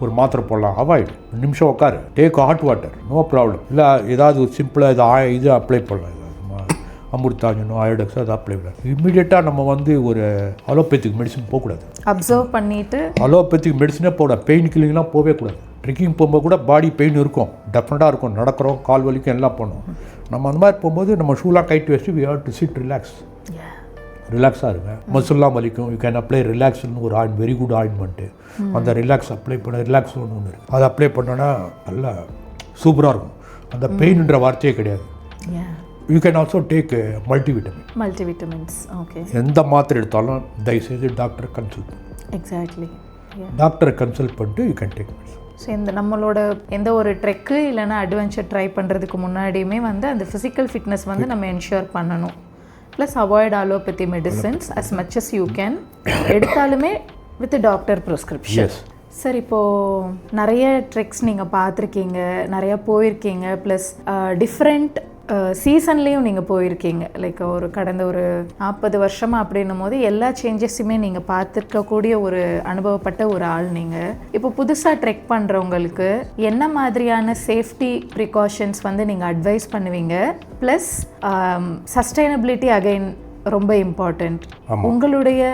ஒரு மாத்திரை போடலாம், அவாய்ட். 2 நிமிஷம் உட்காரு, take hot water, no problem. இல்லை ஏதாவது ஒரு சிம்பிளாக இது அப்ளை பண்ணலாம், அமிர்தாஞ்சனோ அயோடெக்ஸோ அதை அப்ளை பண்ணலாம். இம்மிடியேட்டாக நம்ம வந்து ஒரு அலோபேத்திக் மெடிசன் போகக்கூடாது. அப்சர்வ் பண்ணிவிட்டு அலோபேத்திக் மெடிசனே போகக்கூடாது. பெயின் கில்லிங்லாம் போகவே கூடாது. ட்ரெக்கிங் போகும்போது கூட பாடி பெயின் இருக்கும், டெஃபினட்டாக இருக்கும். நடக்கிறோம், கால் வலிக்கும், எல்லாம் பண்ணுவோம். நம்ம அந்த மாதிரி போகும்போது நம்ம ஷூலாம் கைட்டு வச்சு வி ஹேவ் டு சிட் ரிலாக்ஸாக இருங்க. மசில்லாம் வலிக்கும், யூ கேன் அப்ளை ரிலாக்ஸ்னு ஒரு வெரி குட் ஆயின்மெண்ட்டு. அந்த ரிலாக்ஸ் அப்ளை பண்ண ரிலாக்ஸ் ஒன்று இருக்குது, அதை அப்ளை பண்ணோன்னா நல்லா சூப்பராக இருக்கும். அந்த பெயின்ன்ற வார்த்தையே கிடையாது. You can also take multivitamins. Okay, எந்த மாத்திரை எடுத்தாலும் தயவுசெய்து டாக்டரை கன்சல்ட் பண்ணுங்க. எக்ஸாக்ட்லி, டாக்டரை கன்சல்ட் பண்ணிட்டு you can take medicine. So இந்த நம்மளோட எந்த ஒரு ட்ரெக்கு இல்லைனா அட்வென்ச்சர் ட்ரை பண்ணுறதுக்கு முன்னாடியுமே வந்து அந்த ஃபிசிக்கல் ஃபிட்னஸ் வந்து நம்ம என்ஷூர் பண்ணணும். Plus avoid allopathy medicines as much as you can. எடுத்தாலுமே வித் டாக்டர் ப்ரிஸ்கிரிப்ஷன். சார், இப்போது நிறைய ட்ரெக்ஸ் நீங்கள் பார்த்துருக்கீங்க, நிறையா போயிருக்கீங்க, ப்ளஸ் டிஃப்ரெண்ட் சீசன்லேயும் நீங்கள் போயிருக்கீங்க. லைக் ஒரு கடந்த ஒரு 40 வருஷமாக அப்படின்னும் போது எல்லா சேஞ்சஸுமே நீங்கள் பார்த்துருக்கக்கூடிய ஒரு அனுபவப்பட்ட ஒரு ஆள் நீங்கள். இப்போ புதுசாக ட்ரெக் பண்ணுறவங்களுக்கு என்ன மாதிரியான சேஃப்டி ப்ரிகாஷன்ஸ் வந்து நீங்கள் அட்வைஸ் பண்ணுவீங்க? ப்ளஸ் சஸ்டைனபிலிட்டி அகைன் ரொம்ப இம்பார்ட்டண்ட். உங்களுடைய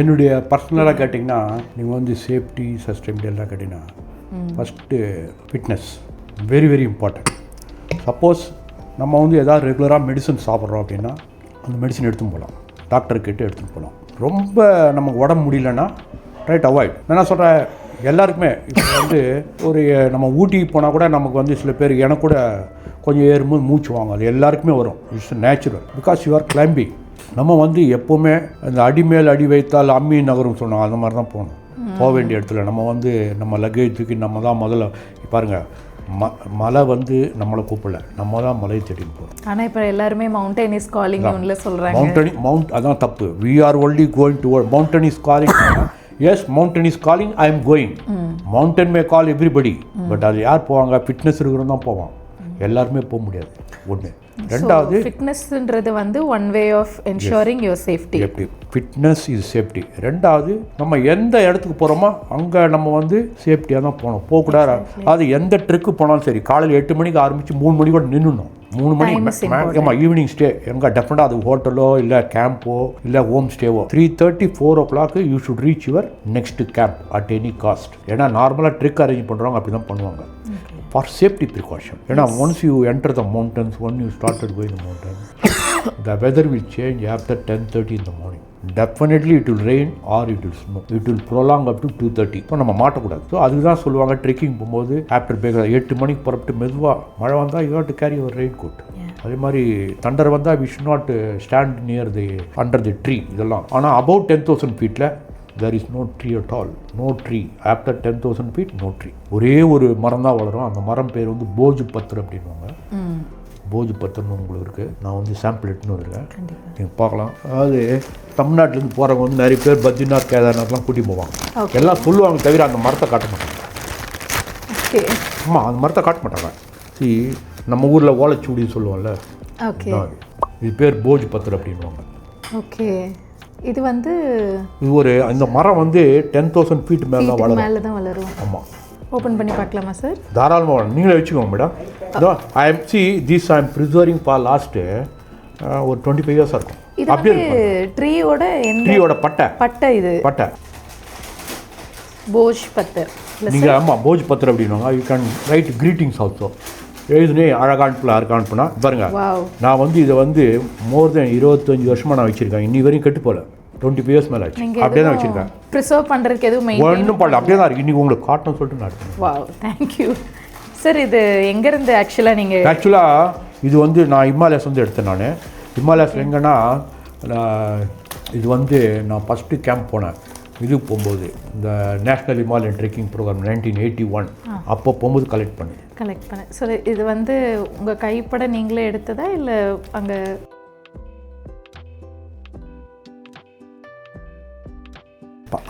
என்னுடைய பர்சனலாக கேட்டிங்கன்னா, நீங்கள் வந்து சேஃப்டி சஸ்டைனபிலிட்டி எல்லாம் கேட்டிங்கன்னா, first fitness very very important. Suppose நம்ம வந்து எதாவது ரெகுலராக மெடிசன் சாப்பிட்றோம் அப்படின்னா அந்த மெடிசன் எடுத்துன்னு போகலாம், டாக்டர் கிட்டே எடுத்துன்னு போகலாம். ரொம்ப நமக்கு உடம்பு முடியலன்னா அவாய்ட். நான் சொல்கிறேன் எல்லாருக்குமே. இப்போ வந்து ஒரு நம்ம ஊட்டி போனால் கூட நமக்கு வந்து சில பேர், எனக்கு கூட கொஞ்சம் ஏறும்போது மூச்சு வாங்க, அது எல்லாருக்குமே வரும். It's natural because you are climbing. நம்ம வந்து எப்போவுமே அந்த அடி மேல் அடி வைத்தால் அம்மி நகரும் சொன்னோம், அந்த மாதிரி தான் போகணும். போக வேண்டிய இடத்துல நம்ம வந்து நம்ம லக்கேஜ் தூக்கி நம்ம தான் முதல்ல பாருங்கள், மலை வந்து நம்மளை கூப்பிடல, நம்ம தான் மலையை தேடி போகிறோம். ஆனால் இப்போ எல்லாருமே மவுண்டன் இஸ் காலிங் சொல்கிறாங்க. மவுண்ட் அதான் தப்பு. We are only going toward mountain is calling. Yes, mountain is calling, I am going. Mountain may call everybody. But அது யார் போவாங்க? ஃபிட்னஸ் இருக்கிறவங்க தான் போவான். எல்லாருமே போக முடியாது. ஒன்று. ரெண்டாவது, ஃபிட்னஸ்ன்றது வந்து one way of ensuring your safety. Fitness is safety. ரெண்டாவது, நம்ம எந்த இடத்துக்கு போகிறோமோ அங்கே நம்ம வந்து சேஃப்டியாக தான் போகணும். போகக்கூடாது. அது எந்த ட்ரிக்கு போனாலும் சரி, காலையில் 8 மணிக்கு ஆரம்பித்து 3 மணி கூட நின்றுணும். 3 மணி மேக்ஸிமம் ஈவினிங் ஸ்டே எங்கே டெஃபினட்டாக அது ஹோட்டலோ இல்லை கேம்போ இல்லை ஹோம் ஸ்டேவோ 3:30 4 o'clock you should reach your next camp at any cost. ஏன்னா நார்மலாக ட்ரிக் அரேஞ்ச் பண்ணுறவங்க அப்படி தான் பண்ணுவாங்க ஃபார் சேஃப்டி ப்ரிகாஷன். ஏன்னா once you enter the mountains, one you started going the mountain, the weather will change after 10:30 in the morning. Definitely it will rain or it will snow. It will prolong up to 2:30. இப்போ நம்ம மாட்டக்கூடாது. So அதுக்கு தான் சொல்லுவாங்க trekking போகும்போது after break 8 மணிக்கு புறப்பட்டு மெதுவாக மழை வந்தால் you have to carry your raincoat. அதே மாதிரி தண்டர் வந்தால் we should not stand near the under the tree. இதெல்லாம் ஆனால் about 10,000 feet there is no tree at all. No tree. After 10,000 feet, no tree. ஒரே ஒரு மரம் தான் வளரும். அந்த மரம் பேர் வந்து போஜ் பத்திரம் அப்படின்வாங்க. போஜ் பத்திரம்னு உங்களுக்கு இருக்குது. நான் வந்து சாம்பிள் எடுத்துன்னு வந்துருக்கேன், நீங்கள் பார்க்கலாம். அதாவது தமிழ்நாட்டிலேருந்து போகிறவங்க வந்து நிறைய பேர் பத்ரிநாத் கேதார்நாத்லாம் கூட்டி போவாங்க. எல்லாம் சொல்லுவாங்க தவிர அந்த மரத்தை காட்ட மாட்டாங்க. ஆமாம், அந்த மரத்தை காட்ட மாட்டாங்க. சி நம்ம ஊரில் ஓலைச்சூடின்னு சொல்லுவோம்ல, இது பேர் போஜ் பத்திரம் அப்படின்வாங்க. ஓகே. இது வந்து இது ஒரு இந்த மரம் வந்து 10,000 feet மேலே தான் வளரும். ஆமாம். ஓப்பன் பண்ணி பார்க்கலாமா சார்? தாராளமாக நீங்களே வச்சுக்கோங்க madam. I am preserving for last ஒரு 25 years இருக்கும். அப்படியே ட்ரீயோட பட்டை இது பட்டை போஜ் பத்தர். நீங்கள் ஆமாம் போஜ் பத்தர் அப்படின்வாங்க. You can write greetings also. எழுதுனே அழகானுப்பில் அழகானுப்புனா பாருங்க. நான் வந்து இதை வந்து மோர் தென் 25 வருஷமாக நான் வச்சுருக்கேன். இன்னி வரையும் கெட்டு போகல. 25 years மேலே ஆச்சு. அப்படியே தான் வச்சுருக்கேன். ப்ரிசர்வ் பண்ணுறதுக்கு எதுவும் ஒன்றும் பண்ணல, அப்படியே தான் இருக்குது. இன்றைக்கி உங்களுக்கு காட்டணும்னு சொல்லிட்டு நான் எடுத்தேன். Wow, thank you sir. இது எங்கேருந்து ஆக்சுவலாக இது வந்து நான் ஹிமாலயாஸ் வந்து எடுத்தேன். நான் ஹிமாலயாஸ் எங்கன்னா இது வந்து நான் ஃபஸ்ட்டு கேம்ப் போனேன். இது போகும்போது இந்த நேஷ்னல் ஹிமாலயன் ட்ரெக்கிங் ப்ரோக்ராம் 1981 அப்போ போகும்போது கலெக்ட் பண்ணேன். ஸோ இது வந்து உங்கள் கைப்பட நீங்களே எடுத்ததா இல்லை அங்கே?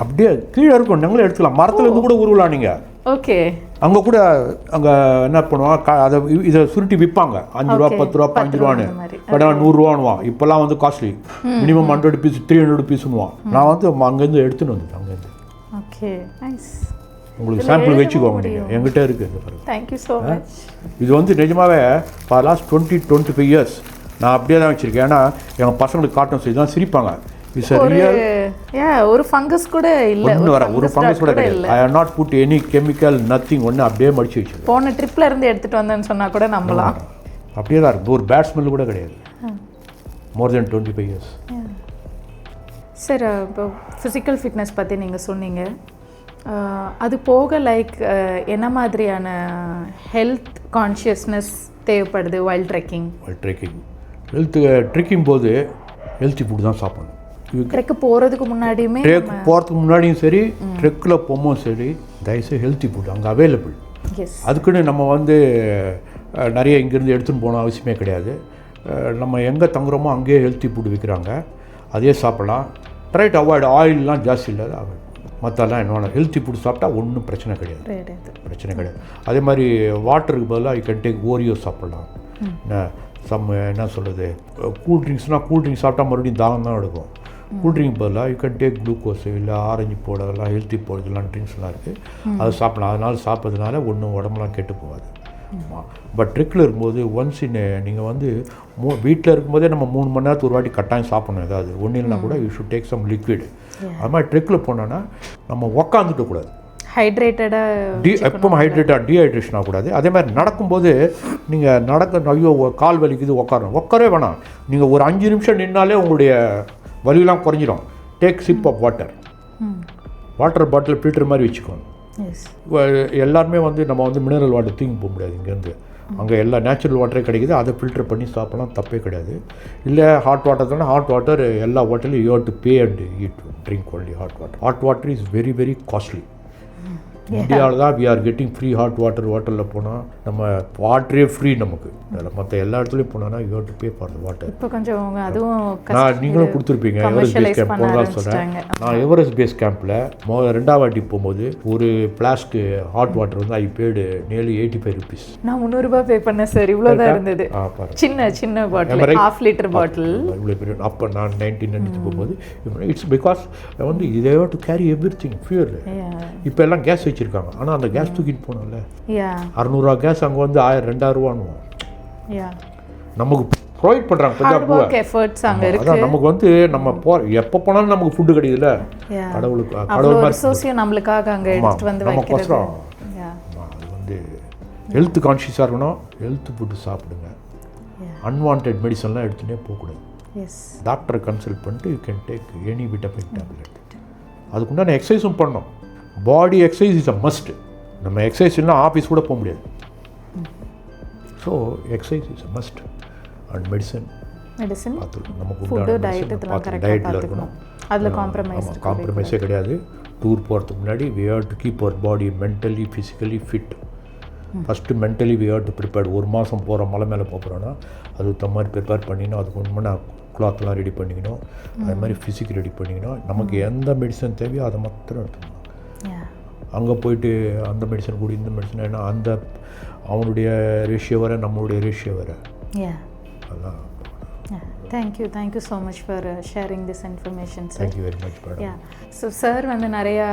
அப்படியே கீழே இருக்கும், நீங்களே எடுத்துக்கலாம். மரத்துலேருந்து கூட உருவலாம் நீங்கள். ஓகே. அங்கே கூட அங்கே என்ன பண்ணுவாங்க, அதை இதை சுருட்டி விற்பாங்க. 5 ரூபா 10 ரூபா 5 ரூபான்னு. பட் 100 ரூபான்னுவான். இப்போல்லாம் வந்து காஸ்ட்லி. Minimum 100 piece 300 பீஸ்னுவான். நான் வந்து அங்கேருந்து எடுத்துன்னு வந்துட்டேன். அங்கேருந்து ஓகே, நைஸ். உங்களுக்கு சாம்பிள் வச்சுக்கோங்க நீங்கள், எங்கிட்ட இருக்குது. Thank you so much. இது வந்து நிஜமாகவே ஃபார் லாஸ்ட் 20-25 years நான் அப்படியே தான் வச்சுருக்கேன். ஏன்னா எங்கள் பசங்களுக்கு காட்டும் செய்து தான் சிரிப்பாங்க. ஒரு ஃபங்கஸ் கூட இல்லை, ஒரு ஃபங்கஸ் கூட கிடையாது. I have not put any chemical nothing. ஒன்று அப்படியே மடிச்சு வச்சு போன ட்ரிப்ல இருந்து எடுத்துகிட்டு வந்தேன்னு சொன்னால் கூட நம்பலாம். அப்படியே தான் இருக்குது. ஒரு பேட் ஸ்மெல் கூட கிடையாது. மோர் தென் 25 years. சார், இப்போ ஃபிசிக்கல் ஃபிட்னஸ் பற்றி நீங்கள் சொன்னீங்க. அது போக லைக் என்ன மாதிரியான ஹெல்த் கான்ஷியஸ்னஸ் தேவைப்படுது வைல்ட் ட்ரெக்கிங்? ட்ரெக்கிங் போது ஹெல்த்தி ஃபுட் தான் சாப்பிடணும். ட்ரெக்கு போகிறதுக்கு முன்னாடியுமே, ட்ரெக் போகிறதுக்கு முன்னாடியும் சரி, ட்ரெக்கில் போகும்போது சரி, தயவுசெய்து ஹெல்த்தி ஃபுட் அங்கே அவைலபிள். அதுக்குன்னு நம்ம வந்து நிறைய இங்கேருந்து எடுத்துன்னு போன அவசியமே கிடையாது. நம்ம எங்கே தங்குறோமோ அங்கேயே ஹெல்த்தி ஃபுட் விற்கிறாங்க, அதே சாப்பிடலாம். ரைட் அவாய்டு ஆயிலெலாம் ஜாஸ்தி இல்லாத அவாய்டு. மற்றெல்லாம் என்ன ஹெல்த்தி ஃபுட் சாப்பிட்டா ஒன்றும் பிரச்சனை கிடையாது. அதே மாதிரி வாட்டருக்கு பதிலாக யூ கேன் டேக் ஓரியோ சாப்பிட்லாம். என்ன சொல்கிறது, கூல்ட்ரிங்க்ஸ்னால் கூல்ட்ரிங்க்ஸ் சாப்பிட்டா மறுபடியும் தாகம் தான் எடுக்கும். கூல்ட்ரிங்க் பதிலாக யூ கேன் டேக் குளுக்கோஸ் இல்லை ஆரஞ்சு பவுடர்லாம் ஹெல்த்தி பவுடர்லாம் ட்ரிங்க்ஸ்லாம் இருக்குது, அதை சாப்பிடலாம். அதனால் சாப்பிட்றதுனால ஒன்றும் உடம்புலாம் கெட்டு போகாது. பட் ட்ரெக்கில் இருக்கும்போது ஒன்ஸ் நீங்கள் வந்து வீட்டில் இருக்கும்போதே நம்ம 3 மணி நேரத்துக்கு ஒரு வாட்டி கட்டாயம் சாப்பிடணும். ஏதாவது ஒன்றும் இல்லைனா கூட you should take some liquid. அது மாதிரி ட்ரெக்கில் போனோன்னா நம்ம உக்காந்துட்டு கூடாது. எப்பவும் டீஹைட்ரேஷன் ஆகக்கூடாது. அதே மாதிரி நடக்கும்போது நீங்கள் ஐயோ கால் வலிக்குது உட்காரவே வேணாம். நீங்கள் ஒரு 5 நிமிஷம் நின்னாலே உங்களுடைய வலியெல்லாம் குறைஞ்சிடும். Take sip of water bottle filter மாதிரி வச்சுக்கோங்க. எல்லாருமே வந்து நம்ம வந்து மினரல் வாட்டர் தூங்கி போக முடியாது. இங்கேருந்து அங்கே எல்லா நேச்சுரல் வாட்டரே கிடைக்குது, அதை ஃபில்டர் பண்ணி சாப்பிடலாம், தப்பே கிடையாது. இல்லை ஹாட் வாட்டர் தானே, ஹாட் வாட்டர் எல்லா ஹோட்டலையும் you have to pay and eat drink only hot water. Hot water is very very costly. இந்தியாவில் தான் we are getting free hot water. ஹோட்டலில் போனால் நம்ம வாட்டரே ஃப்ரீ நமக்கு. அதில் மற்ற எல்லா இடத்துலையும் போனோன்னா you have to pay for the water. இப்போ கொஞ்சம் அதுவும் நீங்களும் கொடுத்துருப்பீங்க. எவரெஸ்ட் பேஸ் கேம்ப் போனதான் சொல்கிறேன். நான் எவரெஸ்ட் பேஸ் கேம்பில் 2வது வாட்டி போகும்போது ஒரு ஃப்ளாஸ்க் ஹாட் வாட்டர் வந்து ஐ பேடு நியர்லி 85 rupees. நான் 300 ரூபாய் பே பண்ணேன் சார். இவ்வளோதான் இருந்தது. சின்ன பாட்டில், 1/2 லிட்டர் பாட்டில். இவ்வளோ பெரிய. அப்போ நான் 1992 போகும்போது இட்ஸ் பிகாஸ் வந்து இதை to carry every thing pure. இப்போ எல்லாம் கேஸ் வச்சுருக்காங்க, ஆனால் அந்த கேஸ் தூக்கிட்டு போனோம்ல, 600 ரூபா கேஸ் அங்கே வந்து 1000-2000 ரூபான்னுவோம். நமக்கு ப்ரொவைட் பண்ணுறாங்க. அதான் நமக்கு வந்து நம்ம எப்போ போனாலும் நமக்கு ஃபுட்டு கிடைக்குதுல்ல. கடவுள் மாதிரி நம்மளுக்காக அங்கே எடுத்துட்டு வந்து நமக்கோசரம். அது வந்து ஹெல்த் கான்ஷியஸாக இருக்கணும். ஹெல்த் ஃபுட்டு சாப்பிடுங்க. அன்வான்ட் மெடிசன்லாம் எடுத்துகிட்டே போகக்கூடாது. டாக்டரை கன்சல்ட் பண்ணிட்டு you can take any vitamin tablet. அதுக்குண்டான எக்ஸசைஸும் பண்ணணும். Body exercise is a must. நம்ம எக்ஸசைஸ் இல்லைனா ஆஃபீஸ் கூட போக முடியாது. So exercise is a must. And medicine பார்த்துருக்கணும். நமக்கு உண்டான டயட்டில் இருக்கணும். அதில் காம்ப்ரமைஸே கிடையாது. டூர் போகிறதுக்கு முன்னாடி we have to keep our body mentally physically fit. First mentally we have to prepared. ஒரு மாதம் போகிற மலை மேலே போகிறோன்னா அதுக்கு மாதிரி ப்ரிப்பேர் பண்ணிக்கணும். அதுக்கு ஒன்று கிளாத்லாம் ரெடி பண்ணிக்கணும். அது மாதிரி ஃபிசிக் ரெடி பண்ணிக்கணும். நமக்கு எந்த மெடிசன் தேவையோ அதை மாத்திரம் எடுத்துக்கணும். அங்கே போயிட்டு அந்த மெடிசன் கூட இந்த மெடிசன், ஏன்னா அந்த அவனுடைய ரேஷியோ வேறு, நம்மளுடைய ரேஷியோ வேறு. அதான். Thank you so much for sharing this information, sir. Thank you very much, madam. So sir வந்து நிறையா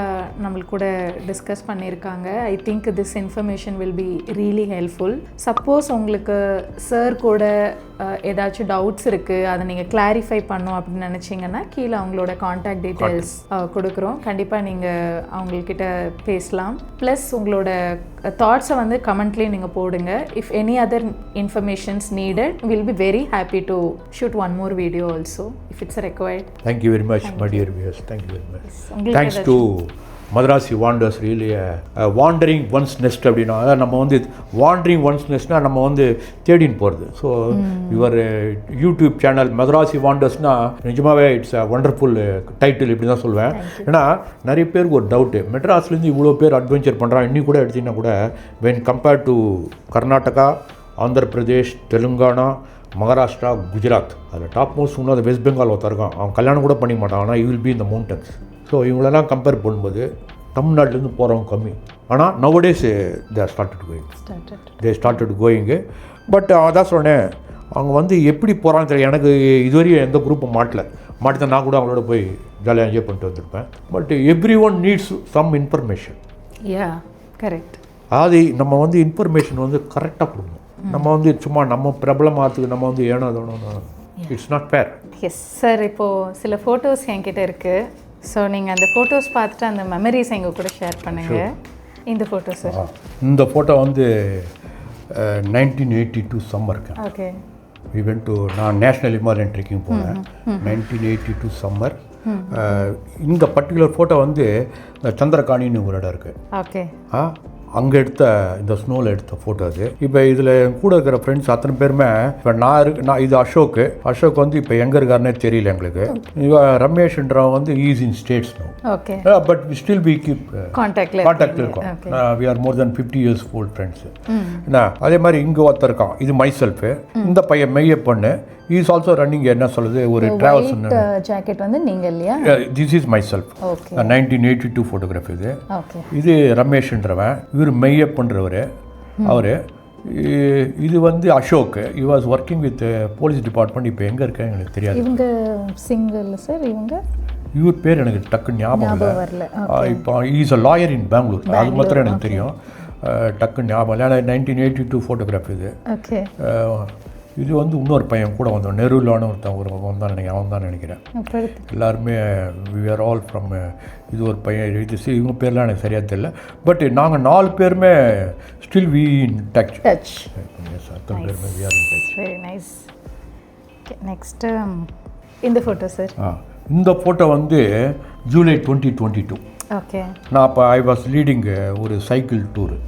நம்மளுக்கு கூட டிஸ்கஸ் பண்ணியிருக்காங்க. I think this information will be really helpful. Suppose உங்களுக்கு சார் கூட ஏதாச்சும் டவுட்ஸ் இருக்குது, அதை நீங்கள் கிளாரிஃபை பண்ணோம் அப்படின்னு நினச்சிங்கன்னா கீழே அவங்களோட காண்டாக்ட் டீட்டெயில்ஸ் கொடுக்குறோம். கண்டிப்பாக நீங்கள் அவங்கக்கிட்ட பேசலாம். ப்ளஸ் உங்களோட தாட்ஸை வந்து கமெண்ட்லேயும் நீங்கள் போடுங்க. If any other informations needed, will be very happy to shoot one more video also if it's required. Thank you very much, my dear viewers. Thank you very much. Thanks to Madrasi Wanders, really wandering one's nest அப்படின்னா நம்ம வந்து wandering one's nestனா நம்ம வந்து தேடின்னு போகிறது. So your YouTube channel Madrasi வாண்டர்ஸ்னா நிஜமாகவே it's a wonderful title இப்படி தான் சொல்லுவேன். ஏன்னா நிறைய பேருக்கு ஒரு டவுட்டு, மெட்ராஸ்லேருந்து இவ்வளோ பேர் அட்வென்ச்சர் பண்ணுறாங்க. இன்னி கூட எடுத்திங்கன்னா கூட when compared to Karnataka, Andhra Pradesh, Telangana, Maharashtra, Gujarat, அதில் டாப் மோஸ்ட் ஒன்று அது வெஸ்ட் பெங்கால் ஒருத்தருக்கான். அவன் கல்யாணம் கூட பண்ணிக்க மாட்டான், ஆனால் யூ வில் பி இந்த மவுண்டன்ஸ். ஸோ இவங்களெல்லாம் கம்பேர் பண்ணும்போது தமிழ்நாட்டிலேருந்து போகிறவங்க கம்மி. ஆனால் nowadays they started going. But அதான் சொன்னேன், அவங்க வந்து எப்படி போகிறான்னு தெரியும். எனக்கு இதுவரையும் எந்த குரூப்பும் மாட்டிதான் நான் கூட அவங்களோட போய் ஜாலியாக என்ஜாய் பண்ணிட்டு வந்திருப்பேன். But every one needs some information. Correct. அதாவது நம்ம வந்து இன்ஃபர்மேஷன் வந்து கரெக்டாக கொடுக்கணும். நம்ம வந்து சும்மா நம்ம பிரபலமாகிறதுக்கு நம்ம வந்து ஏனோ it's not fair. Yes sir, இப்போது சில ஃபோட்டோஸ் என்கிட்ட இருக்குது. ஸோ நீங்கள் அந்த ஃபோட்டோஸ் பார்த்துட்டு அந்த மெமரிஸ் எங்கள் கூட ஷேர் பண்ணுங்கள். இந்த ஃபோட்டோ சார், இந்த ஃபோட்டோ வந்து 1982 சம்மருக்கு. ஓகே. நான் நேஷ்னல் ஹிமாலயன் ட்ரெக்கிங் போனேன் 1982 சம்மர். இந்த பர்டிகுலர் ஃபோட்டோ வந்து சந்திரகாணின்னு ஒரு இடம் இருக்குது. ஓகே. அங்கே எடுத்த இந்த ஸ்னோவில் எடுத்த ஃபோட்டோ அது. இப்போ இதில் கூட இருக்கிற ஃப்ரெண்ட்ஸ் அத்தனை பேருமே இப்போ நான் இது அசோக் வந்து இப்போ எங்கே இருக்காருன்னே தெரியல எங்களுக்கு. ரமேஷ்ன்றவன் வந்து is in States no. Okay. But still we keep கான்டாக்டில் இருக்கோம். We are more than 50 years old friends. என்ன அதே மாதிரி இங்கே ஒருத்தர் இருக்கான், இது மை செல்ஃபு. இந்த பையன் மெய்யப்பண்ணு இஸ் ஆல்சோ ரன்னிங். என்ன சொல்லுது, ஒரு ட்ராவல்ஸ் ஜாக்கெட் வந்து நீங்கள் இல்லையா? This is my self. 1982 photograph இது. இது ரமேஷ்ன்றவன், இவர் மெய்யப்பன்றவர். அவர் இது வந்து Ashok. You was working with police department. இப்போ எங்கே இருக்காங்க எனக்கு தெரியாது. இவங்க சிங்கிள் சார். இவர் பேர் எனக்கு டக்குன்னு ஞாபகம் இல்லை. இப்போ is a lawyer in Bangalore. அது மாத்திரம் எனக்கு தெரியும். டக்குன்னு ஞாபகம் இல்லை. ஆனால் 1982 ஃபோட்டோகிராஃப் இது. ஓகே. இது வந்து இன்னொரு பையன் கூட வந்தோம், நெருலான அவன் தான் நினைக்கிறேன். எல்லாருமே வி ஆர் ஆல் ஃப்ரம். இது ஒரு பையன், இது இவங்க பேர்லாம் எனக்கு சரியாக தெரியல. பட் நாங்கள் 4 பேருமே ஸ்டில் வி இன் டச். அத்தனை பேருமே we are in touch. Very nice. Next இந்த ஃபோட்டோ சார். இந்த ஃபோட்டோ வந்து ஜூலை 2022. ஓகே. நான் அப்போ ஐ வாஸ் லீடிங் ஒரு சைக்கிள் டூரு.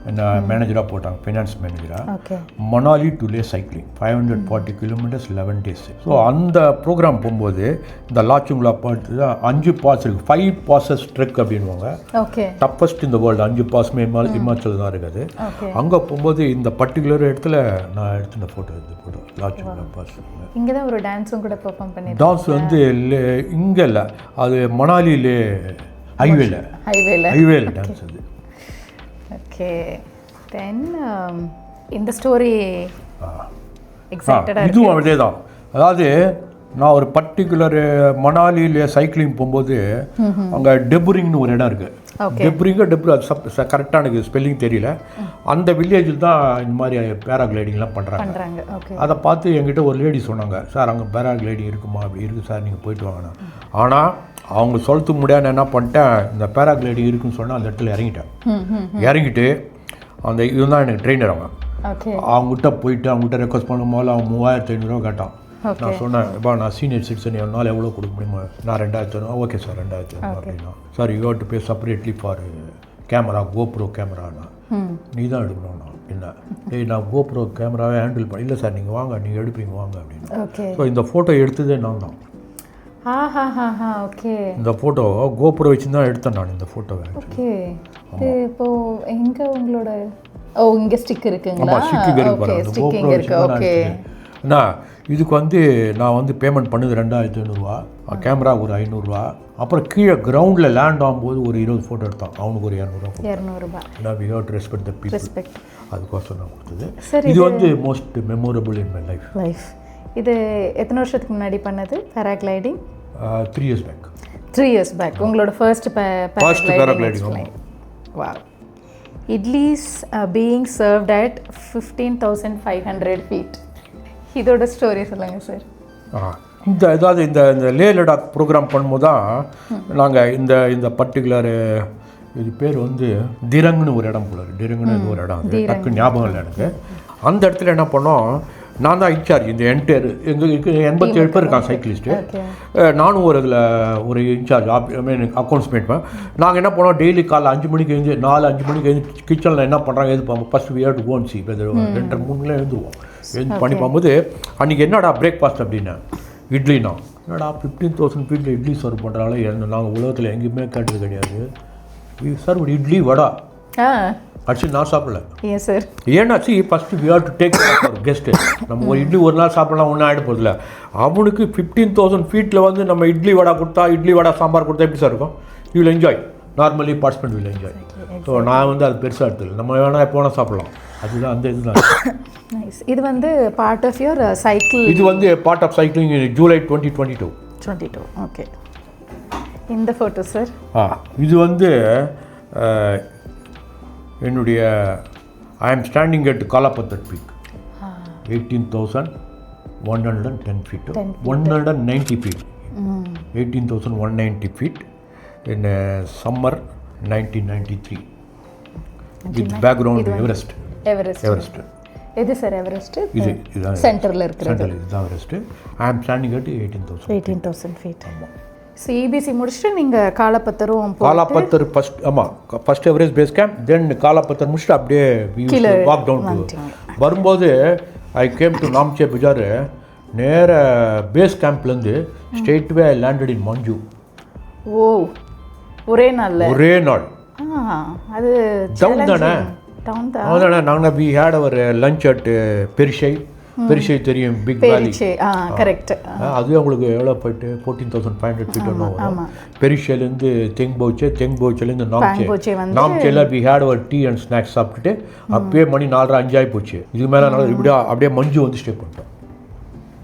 என்ன மேனேஜராக போட்டாங்க, ஃபைனான்ஸ் மேனேஜராக. Okay. Manali to Leh cycling 540 kilometres 11 days. So அந்த ப்ரோக்ராம் போகும்போது இந்த லாச்சுங்லா பார்த்து 5 பாஸ் இருக்குது, 5 passes ட்ரெக் அப்படின்வாங்க. ஓகே. டஃபஸ்ட் இந்த வேர்ல்டு 5 பாஸுமே இமாச்சல் தான் இருக்குது. ஓகே. அங்கே போகும்போது இந்த பர்டிகுலர் இடத்துல நான் எடுத்துன ஃபோட்டோ, இந்த ஃபோட்டோ லாச்சுங்லா பாஸ். இங்கே தான் ஒரு டான்ஸும் கூட பெர்ஃபார்ம் பண்ணி. டான்ஸ் வந்து இங்கே இல்லை, அது மணாலியிலே ஹைவேல டான்ஸ் அது. ஓகே. தென் இந்த ஸ்டோரி எக்ஸைட்டடாக இதுவும் அதே தான். அதாவது நான் ஒரு பர்டிகுலர் மணாலியில் சைக்கிளிங் போகும்போது அங்கே டெபுரிங்னு ஒரு இடம் இருக்குது. டெப்ரு அது கரெக்டாக எனக்கு ஸ்பெல்லிங் தெரியல. அந்த வில்லேஜில் தான் இந்த மாதிரி பேராகிளைடிங்லாம் பண்ணுறாங்க. அதை பார்த்து என்கிட்ட ஒரு லேடி சொன்னாங்க, சார் அங்கே பேராகிளைடிங் இருக்குமா? அப்படி இருக்குது சார், நீங்கள் போயிட்டு வாங்கண்ணா. ஆனால் அவங்க சொல்லிட்டு முடியாது, என்ன பண்ணிட்டேன், இந்த பேராகிளைடிங் இருக்குன்னு சொன்னால் அந்த இடத்துல இறங்கிட்டு அந்த இதுதான் எனக்கு ட்ரெயினர். அவங்ககிட்ட போயிட்டு அவங்ககிட்ட ரெக்வஸ்ட் பண்ணும் போது அவன் 3500 கேட்டான். நான் சொன்னேன், எப்பா நான் சீனியர் சிட்டிசன், என்னால் எவ்வளோ கொடுக்க முடியுமா? நான் 2500. ஓகே சார் 2500 அப்படின்னா. Sir you have to pay separately for camera, GoPro கேமரானா. நீ தான் எடுக்கணும்னா என்ன? நான் கோப்ரோ கேமராவே ஹேண்டில் பண்ண. இல்லை சார் நீங்கள் வாங்க, நீங்கள் எடுப்பீங்க வாங்க அப்படின்னு. ஸோ இந்த ஃபோட்டோ எடுத்ததே நான் தான். ஓகே. இந்த ஃபோட்டோ கோப்ரோ வச்சு தான் எடுத்தேன் நான் இந்த ஃபோட்டோவை. ஓகே. இது இப்போ எங்கே உங்களோட இங்கே ஸ்டிக் இருக்குங்களா? ஆமாம், ஸ்டிக் இருக்கு. கோப்ரோ வச்சு தான் ஓகே. அண்ணா இதுக்கு வந்து நான் வந்து பேமெண்ட் பண்ணது 2500 கேமரா ஒரு 500. அப்புறம் கீழே கிரவுண்டில் லேண்ட் ஆகும்போது ஒரு 20 ஃபோட்டோ எடுத்தான், அவனுக்கு ஒரு 200. நான் we have to respect the people, அதுக்கோசம் நான் கொடுத்தது. இது வந்து most memorable in my life. இது எத்தனை வருஷத்துக்கு முன்னாடி பண்ணது paragliding? 3 years back. 3 years back உங்களோட first paragliding. Wow. Idlis being served at 15,500 feet. இதோட ஸ்டோரி சொல்லுங்கள் சார். ஏதாவது இந்த லே லடாக் ப்ரோக்ராம் பண்ணும்போது தான் நாங்கள் இந்த பர்டிகுலர் இது பேர் வந்து திரங்னு ஒரு இடம் போல, டிரங்குன்னு ஒரு இடம், அது டக்கு ஞாபகம் இல்லை எனக்கு. அந்த இடத்துல என்ன பண்ணோம், நான் தான் இன்சார்ஜ் இந்த என்டையர். எங்களுக்கு 87 பேர் இருக்காங்க சைக்கிளிஸ்ட்டு. நானும் ஒரு இதில் ஒரு இன்சார்ஜ் அக்கௌண்ட்ஸ் மேட்பேன். நாங்கள் என்ன பண்ணோம், டெய்லி காலைல 5 மணிக்கு எழுந்து 4-5 மணிக்கு எழுந்து கிச்சனில் என்ன பண்ணுறாங்க எது first we have to go and see. 2-3 எழுந்துருவோம். எழுந்து பண்ணி போகும்போது அன்றைக்கி என்னடா பிரேக்ஃபாஸ்ட் அப்படின்னா இட்லினா, என்னடா 15,000 feet இட்லி சர்வ் பண்ணுறாங்களே, நாங்கள் உலகத்தில் எங்கேயுமே கேட்டது கிடையாது. சர்வ் இட்லி வடா ஆக்சுவலி நான் சாப்பிடல. ஏன் சார்? ஏன்னாச்சு first we have to take rest. நம்ம ஒரு இட்லி ஒரு நாள் சாப்பிடலாம், ஒன்றும் ஆகிட போதில்ல. அவனுக்கு 15,000 feetல வந்து நம்ம இட்லி வடை கொடுத்தா, இட்லி வடை சாம்பார் கொடுத்தா எப்படி சார் இருக்கும்? You will enjoy, normally participant will enjoy. So நான் வந்து அது பெருசாக எடுத்துக்கல, நம்ம வேணால் எப்போ வேணால் சாப்பிடலாம். அதுதான் அந்த இதுதான். இது வந்து பார்ட் ஆஃப் யுவர் சைக்கிள். இது வந்து part of cycling July 2022. Okay. இந்த ஃபோட்டோ சார்? இது வந்து என்னுடைய I am standing at Kalapatthar peak, 18,110 feet, 190 feet, 18,190 feet in summer 1993 with background Everest. எது சார் எவரெஸ்ட்? இது சென்டரில் இருக்கிறது. இதுதான் Everest. I am standing at 18,000 feet. CBC முடிச்சுட்டு நீங்கள் காலாபத்தர் ஃபஸ்ட், ஆமாம், ஃபஸ்ட் எவரெஸ்ட் பேஸ் கேம்ப், தென் காலாபத்தர் முடிச்சுட்டு அப்படியே வாக் டவுன் வரும்போது ஐ கேம் டு நாம்சே பஜார். நேர பேஸ் கேம்ப்லேருந்து ஸ்ட்ரெயிட்வே ஐ லேண்டட் இன் மஞ்சு. ஓ, ஒரே நாள் அது டவுன் தானே? அதானே. நாங்கள் we had our lunch at பெரிஷை தெரியும், பிக் வேலி. கரெக்ட். அது உங்களுக்கு எவ்வளோ போயிட்டு 14,500 feet ஒன்று வரும். பெரிஷைலேருந்து தெங்போச்சேலேருந்து நாம்சேல we had our tea and snacks சாப்பிட்டுட்டு அப்பயே மணி 4:30-5 ஆகி போச்சு. இதுக்கு மேலே இப்படியா அப்படியே மஞ்சு வந்து ஸ்டே பண்ணிட்டோம்.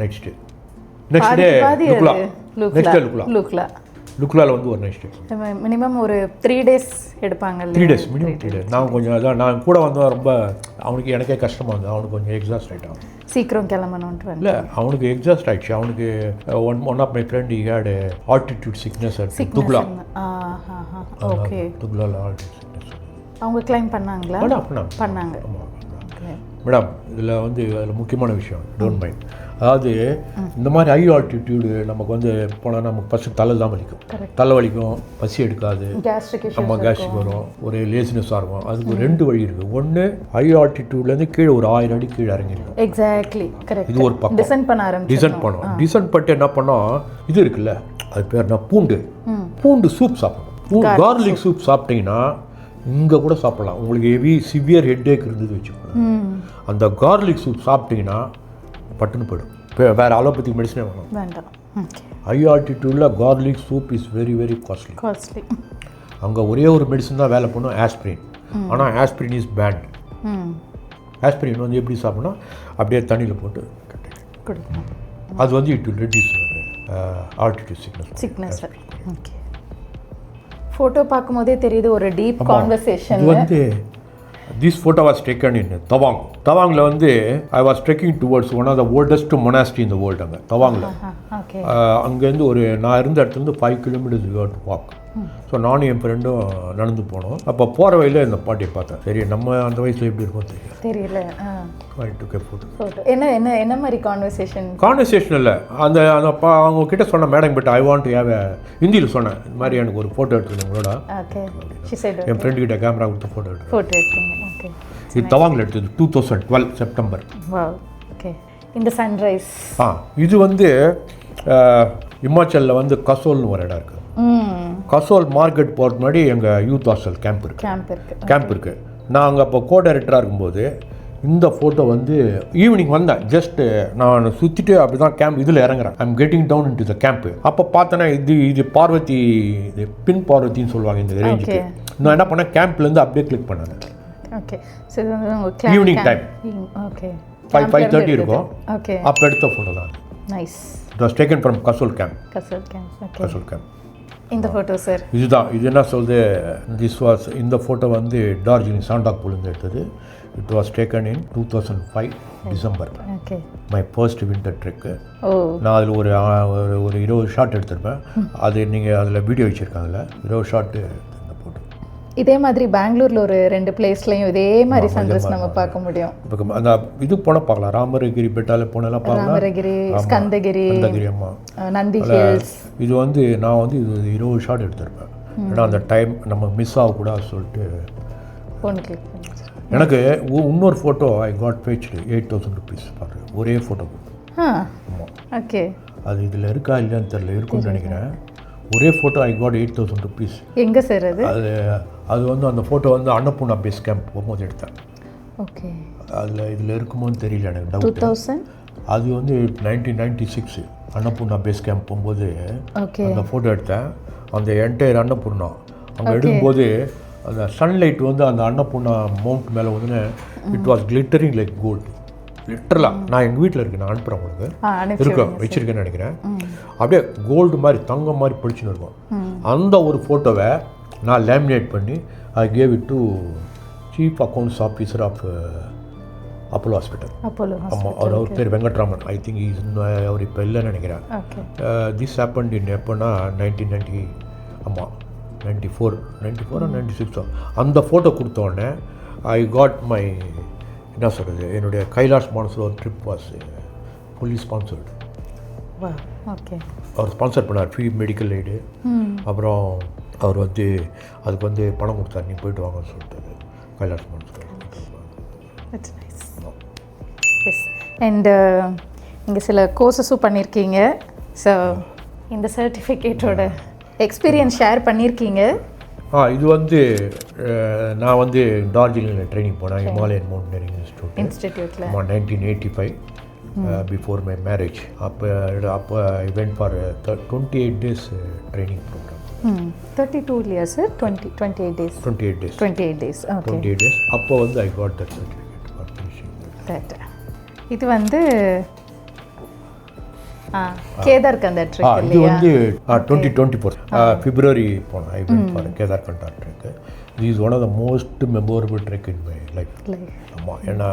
நெக்ஸ்ட் டே லுக்லாவில் வந்து ஒரு நெக்ஸ்ட் மினிமம் ஒரு 3 days எடுப்பாங்க. 3 days மினிமம் 3 days. நான் கொஞ்சம் அதான் நான் கூட வந்தால் ரொம்ப அவனுக்கு எனக்கே கஷ்டமாக இருந்தது. அவனுக்கு கொஞ்சம் எக்ஸாஸ்ட் ஆகிட்டான். சீக்கிரம் கிளம்பணுன்ட்டு இல்லை, அவனுக்கு எக்ஸாஸ்ட் ஆகிடுச்சு. அவனுக்கு one of my friend had altitude sickness at Thukla. Okay. துக்லாவில் ஆல்டிடியூட் சிக்னஸ். அவங்க கிளைம் பண்ணாங்களா? பண்ணாங்க. மேடம், இதில் வந்து அதில் முக்கியமான விஷயம், டோன்ட் மைண்ட், அதாவது இந்த மாதிரி ஹை ஆல்டிடியூடு நமக்கு வந்து போனால் நமக்கு ஃபஸ்ட்டு தலை தான் வலிக்கும், தலை வலிக்கும், பசி எடுக்காது, நம்ம கேஸ்ட்ரிக் வரும், ஒரு லேசினஸாக இருக்கும். அதுக்கு 2 வழி இருக்குது. ஒன்று ஹை ஆல்டிடியூட்லேருந்து கீழே ஒரு 1000 அடி கீழே இறங்கிடும். Exactly correct. இது ஒரு பக்கம் டிசைன் பண்ணோம். டிசைன் பண்ணிட்டு என்ன பண்ணோம், இது இருக்குல்ல அது பேர் என்ன, பூண்டு சூப் சாப்பிடணும். கார்லிக் சூப் சாப்பிட்டீங்கன்னா இங்கே கூட சாப்பிடலாம். உங்களுக்கு ஹெவி சிவியர் ஹெட்டேக் இருந்தது வச்சுக்கோங்க, அந்த கார்லிக் சூப் சாப்பிட்டீங்கன்னா பட்டுன்னு போயிடும். இப்போ வேறு அலோபதிக் மெடிசனே வேண்டாம். ஹை ஆல்டிடியூடில் garlic soup is very very costly. அங்கே ஒரே ஒரு மெடிசன் தான் வேலை பண்ணும், ஆஸ்பிரின். ஆனால் ஆஸ்பிரின் இஸ் பேண்ட். ஆஸ்பிரின் வந்து எப்படி சாப்பிட்ணும், அப்படியே தண்ணியில் போட்டு குடிக்கணும். அது வந்து it will reduce altitude sickness. Okay, photo பார்க்கும்போதே தெரியுது ஒரு டீப் கான்வர்சேஷன். இது வந்து this photo was taken in Tawang. தவாங்கில் வந்து I was trekking towards one of the oldest monastery in the world. அங்கே தவாங்கில் அங்கேருந்து ஒரு நான் இருந்த இடத்துலேருந்து 5 kilometers we had to walk. So நானும் என் ஃப்ரெண்டும் நடந்து போனோம். அப்போ போகிற வழியில் இந்த பாட்டியை பார்த்தேன். சரி நம்ம அந்த வயசில் எப்படி இருக்கோம் தெரியல. என்ன மாதிரி கான்வர்சேஷன் இல்லை, அந்த அவங்க கிட்ட சொன்ன madam but I want to have ஹிந்தியில் சொன்னேன், இந்த மாதிரி எனக்கு ஒரு ஃபோட்டோ எடுத்துக்கணும் உங்களோட. என் ஃப்ரெண்டு கிட்ட கேமரா கொடுத்து ஃபோட்டோ எடுத்தீங்க. இது தவாங்கில் எடுத்தது 2012 செப்டம்பர். இந்த சன்ரைஸ் இது வந்து இமாச்சலில் வந்து கசோல்னு ஒரு இடம் இருக்குது. கசோல் மார்க்கெட் போகிறது முன்னாடி எங்கள் யூத் ஹாஸ்டல் கேம்ப் இருக்குது. நான் அங்கே அப்போ கோ டைரக்டராக இருக்கும்போது இந்த ஃபோட்டோ வந்து ஈவினிங் வந்தேன். ஜஸ்ட்டு நான் சுற்றிட்டு அப்படி தான் கேம்ப் இதில் இறங்குறேன். I'm getting down in to the camp. அப்போ பார்த்தேன்னா இது பார்வதி, இது பின் பார்வதின்னு சொல்லுவாங்க இந்த ரேஞ்சுக்கு. நான் என்ன பண்ணேன், கேம்ப்லேருந்து அப்படியே கிளிக் பண்ணேன். ஈவினிங் டைம் 5:30 இருக்கும். அப்போ எடுத்த ஃபோட்டோ தான். Nice. It was taken from Kasol camp. இந்த ஃபோட்டோ சார் இதுதான். இது என்ன சொல்லுது, திஸ் வாஸ் இந்த ஃபோட்டோ வந்து டார்ஜிலிங் சாண்டாக்பூலேருந்து எடுத்தது. It was taken in 2005 December. My first winter Trek. நான் அதில் ஒரு 20 ஷாட் எடுத்திருப்பேன். அது நீங்கள் அதில் வீடியோ வச்சுருக்காங்கல்ல, 20 ஷாட்டு இந்த ஃபோட்டோ. இதே மாதிரி பெங்களூரில் ஒரு 2 பிளேஸ்லையும் இதே மாதிரி சன்ரைஸ் நம்ம பார்க்க முடியும். இப்போ அந்த இது போனால் பார்க்கலாம், ராமரகிரி பெட்டால போனெல்லாம் பார்க்கலாம். ராமரகிரி, ஸ்கந்தகிரி, நந்தி ஹில்ஸ். இது வந்து நான் வந்து இது 20 ஷாட் எடுத்திருப்பேன். ஏன்னா அந்த டைம் நம்ம மிஸ் ஆகக்கூடாது சொல்லிட்டு எனக்கு இன்னொரு ஃபோட்டோ ஐ காட் பேச்டு 8,000 rupees பாரு, ஒரே ஃபோட்டோ. ஓகே, அது இதில் இருக்கா இல்லைன்னு தெரியல, இருக்குன்னு நினைக்கிறேன். ஒரே ஃபோட்டோ ஐ காட் 8,000 rupees. எங்கே சார் அது வந்து அந்த ஃபோட்டோ வந்து அன்னபூர்ணா பேஸ் கேம்ப் போகும்போது எடுத்தேன். ஓகே, இதில் இருக்குமோன்னு தெரியல எனக்கு, டவுட். 2000 அது வந்து 1996 அன்னபூர்ணா பேஸ் கேம்ப் போகும்போது அந்த ஃபோட்டோ எடுத்தேன். அந்த என்டையர் அன்னபூர்ணா அங்கே எடுக்கும்போது அந்த சன்லைட் வந்து அந்த அன்னபூர்ணா மவுண்ட் மேலே வந்து it was glittering like gold. லிட்டரலாக நான் எங்கள் வீட்டில் இருக்கேன், நான் அனுப்புகிறேன் உங்களுக்கு, இருக்கேன் வச்சுருக்கேன்னு நினைக்கிறேன். அப்படியே கோல்டு மாதிரி தங்கம் மாதிரி பிடிச்சின்னு இருக்கும். அந்த ஒரு ஃபோட்டோவை நான் லேமினேட் பண்ணி I gave it to chief accounts officer of Apollo hospital. ஆமாம், அவர் பேர் வெங்கட்ராமன். ஐ திங்க் அவர் இப்போ இல்லைன்னு நினைக்கிறேன். திஸ் ஹேப்பன்ட் இன் எப்போனா 1990, ஆமாம் 94 or 96. அந்த ஃபோட்டோ கொடுத்தோடனே ஐ காட் மை என்ன சொல்கிறது, என்னுடைய Kailash Mansarovar trip was fully sponsored. Okay, அவர் ஸ்பான்சர் பண்ணார், ஃப்ரீ மெடிக்கல் எய்டு. அப்புறம் அவர் வந்து அதுக்கு வந்து பணம் கொடுத்தார், நீ போயிட்டு வாங்கன்னு சொல்லிட்டு கைலாஷ் மானசரோவர். எஸ், அண்ட் நீங்கள் சில கோர்சஸும் பண்ணியிருக்கீங்க. ஸோ இந்த சர்டிஃபிகேட்டோட எக்ஸ்பீரியன்ஸ் ஷேர் பண்ணியிருக்கீங்க. இது வந்து நான் வந்து டார்ஜிலிங்கில் ட்ரைனிங் போனேன், ஹிமாலயன் மவுண்டனியரிங் இன்ஸ்டிடியூட்டில். 1985 பிஃபோர் மை மேரேஜ். அப்போ I went for 28 days training programme. 32 இல்லையா sir? 28 days. 28 days. Okay, 28 days. அப்போ வந்து I got that certificate for finishing that. இது வந்து கேதார்கண்ட் ட்ரெக் இது வந்து 2024 February போனேன். I went for Kedarkantha trek. இது is one of the most memorable trek in my life. ஆமாம், ஏன்னா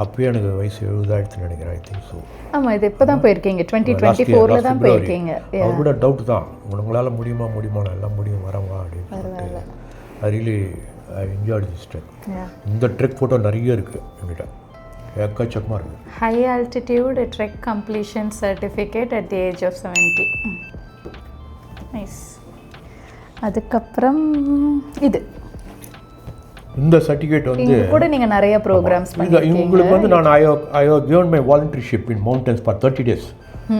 அப்போயே எனக்கு வயசு 70 ஆயிடுச்சுன்னு நினைக்கிறேன். I think so. ஆமாம், இது இப்போ தான் போயிருக்கீங்க, 2024 தான் போயிருக்கீங்க. அது கூட டவுட் தான், உங்களால் முடியுமா எல்லாம் முடியும், வரவா அப்படின்னு. I really I enjoyed this trek. இந்த ட்ரெக் ஃபோட்டோ நிறைய இருக்குது என்கிட்ட. எக்கச்சக்கமாக இருக்குது. High altitude trek completion certificate at the age of 70. Nice. அதுக்கப்புறம் இது இந்த சர்டிஃபிகேட் வந்து இங்க கூட நீங்கள் நிறைய ப்ரோக்ராம்ஸ் உங்களுக்கு வந்து நான் I have given my volunteership in mountains for 30 days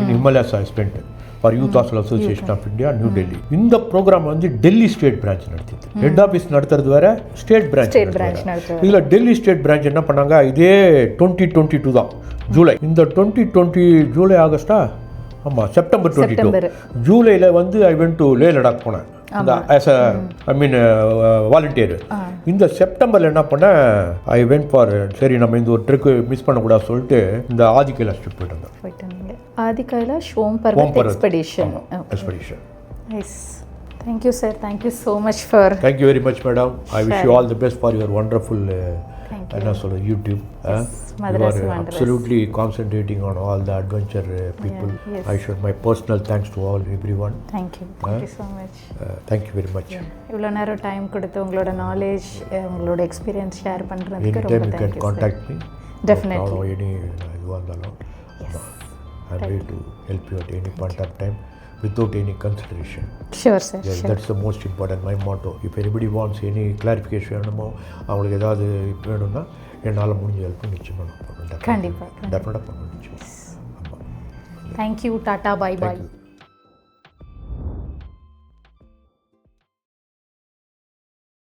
in Himalayas I spend for youth hostel association of India, New Delhi. இந்த ப்ரோக்ராம் வந்து டெல்லி ஸ்டேட் பிரான்ச் நடத்திது. ஹெட் ஆஃபீஸ் நடத்துறது வேற, ஸ்டேட் பிரான்ச் நடத்துறது. இதில் டெல்லி ஸ்டேட் பிரான்ச் என்ன பண்ணாங்க, இதே 2022 தான் ஜூலை. இந்த 2020 ஜூலை ஆகஸ்டா, ஆமாம் செப்டம்பர் 22 ஜூலையில் வந்து I went to Leh Ladakh போனேன் as a I mean volunteer. இந்த செப்டம்பரில் என்ன பண்ணேன், ஐ வென்ட் ஃபார் சரி நம்ம இந்த ஒரு ட்ரிக்கு மிஸ் பண்ணக்கூடாது சொல்லிட்டு இந்த ஆதி கைலாஷ் ட்ரிப் போயிட்டு வந்தேன். Adi Kailash Om Parvat expedition. Nice. Thank you sir, thank you so much for. Thank you very much madam. I wish you all the best for your wonderful YouTube. You are absolutely concentrating on all the adventure people. Yes. I should my personal thanks to all everyone. Thank you so much. Thank you very much. இவ்வளோ நேரம் time கொடுத்து உங்களோட knowledge உங்களோட experience share பண்ணுறதுக்கு ரொம்ப thank you. You can contact me. Definitely. Any இதுவாக இருந்தாலும் I'm ready to help you at any point of time without any consideration. Sure sir. Yes, that's the most important, my motto. If anybody wants any clarification வேணுமோ அவங்களுக்கு ஏதாவது வேணும்னா என்னால் முடிஞ்ச help நிச்சயமாக நான் பண்ணுவேன். கண்டிப்பாக டெஃபினட்டாக பண்ணுவேன் நிச்சயமாக. தேங்க்யூ. டாட்டா. Bye bye.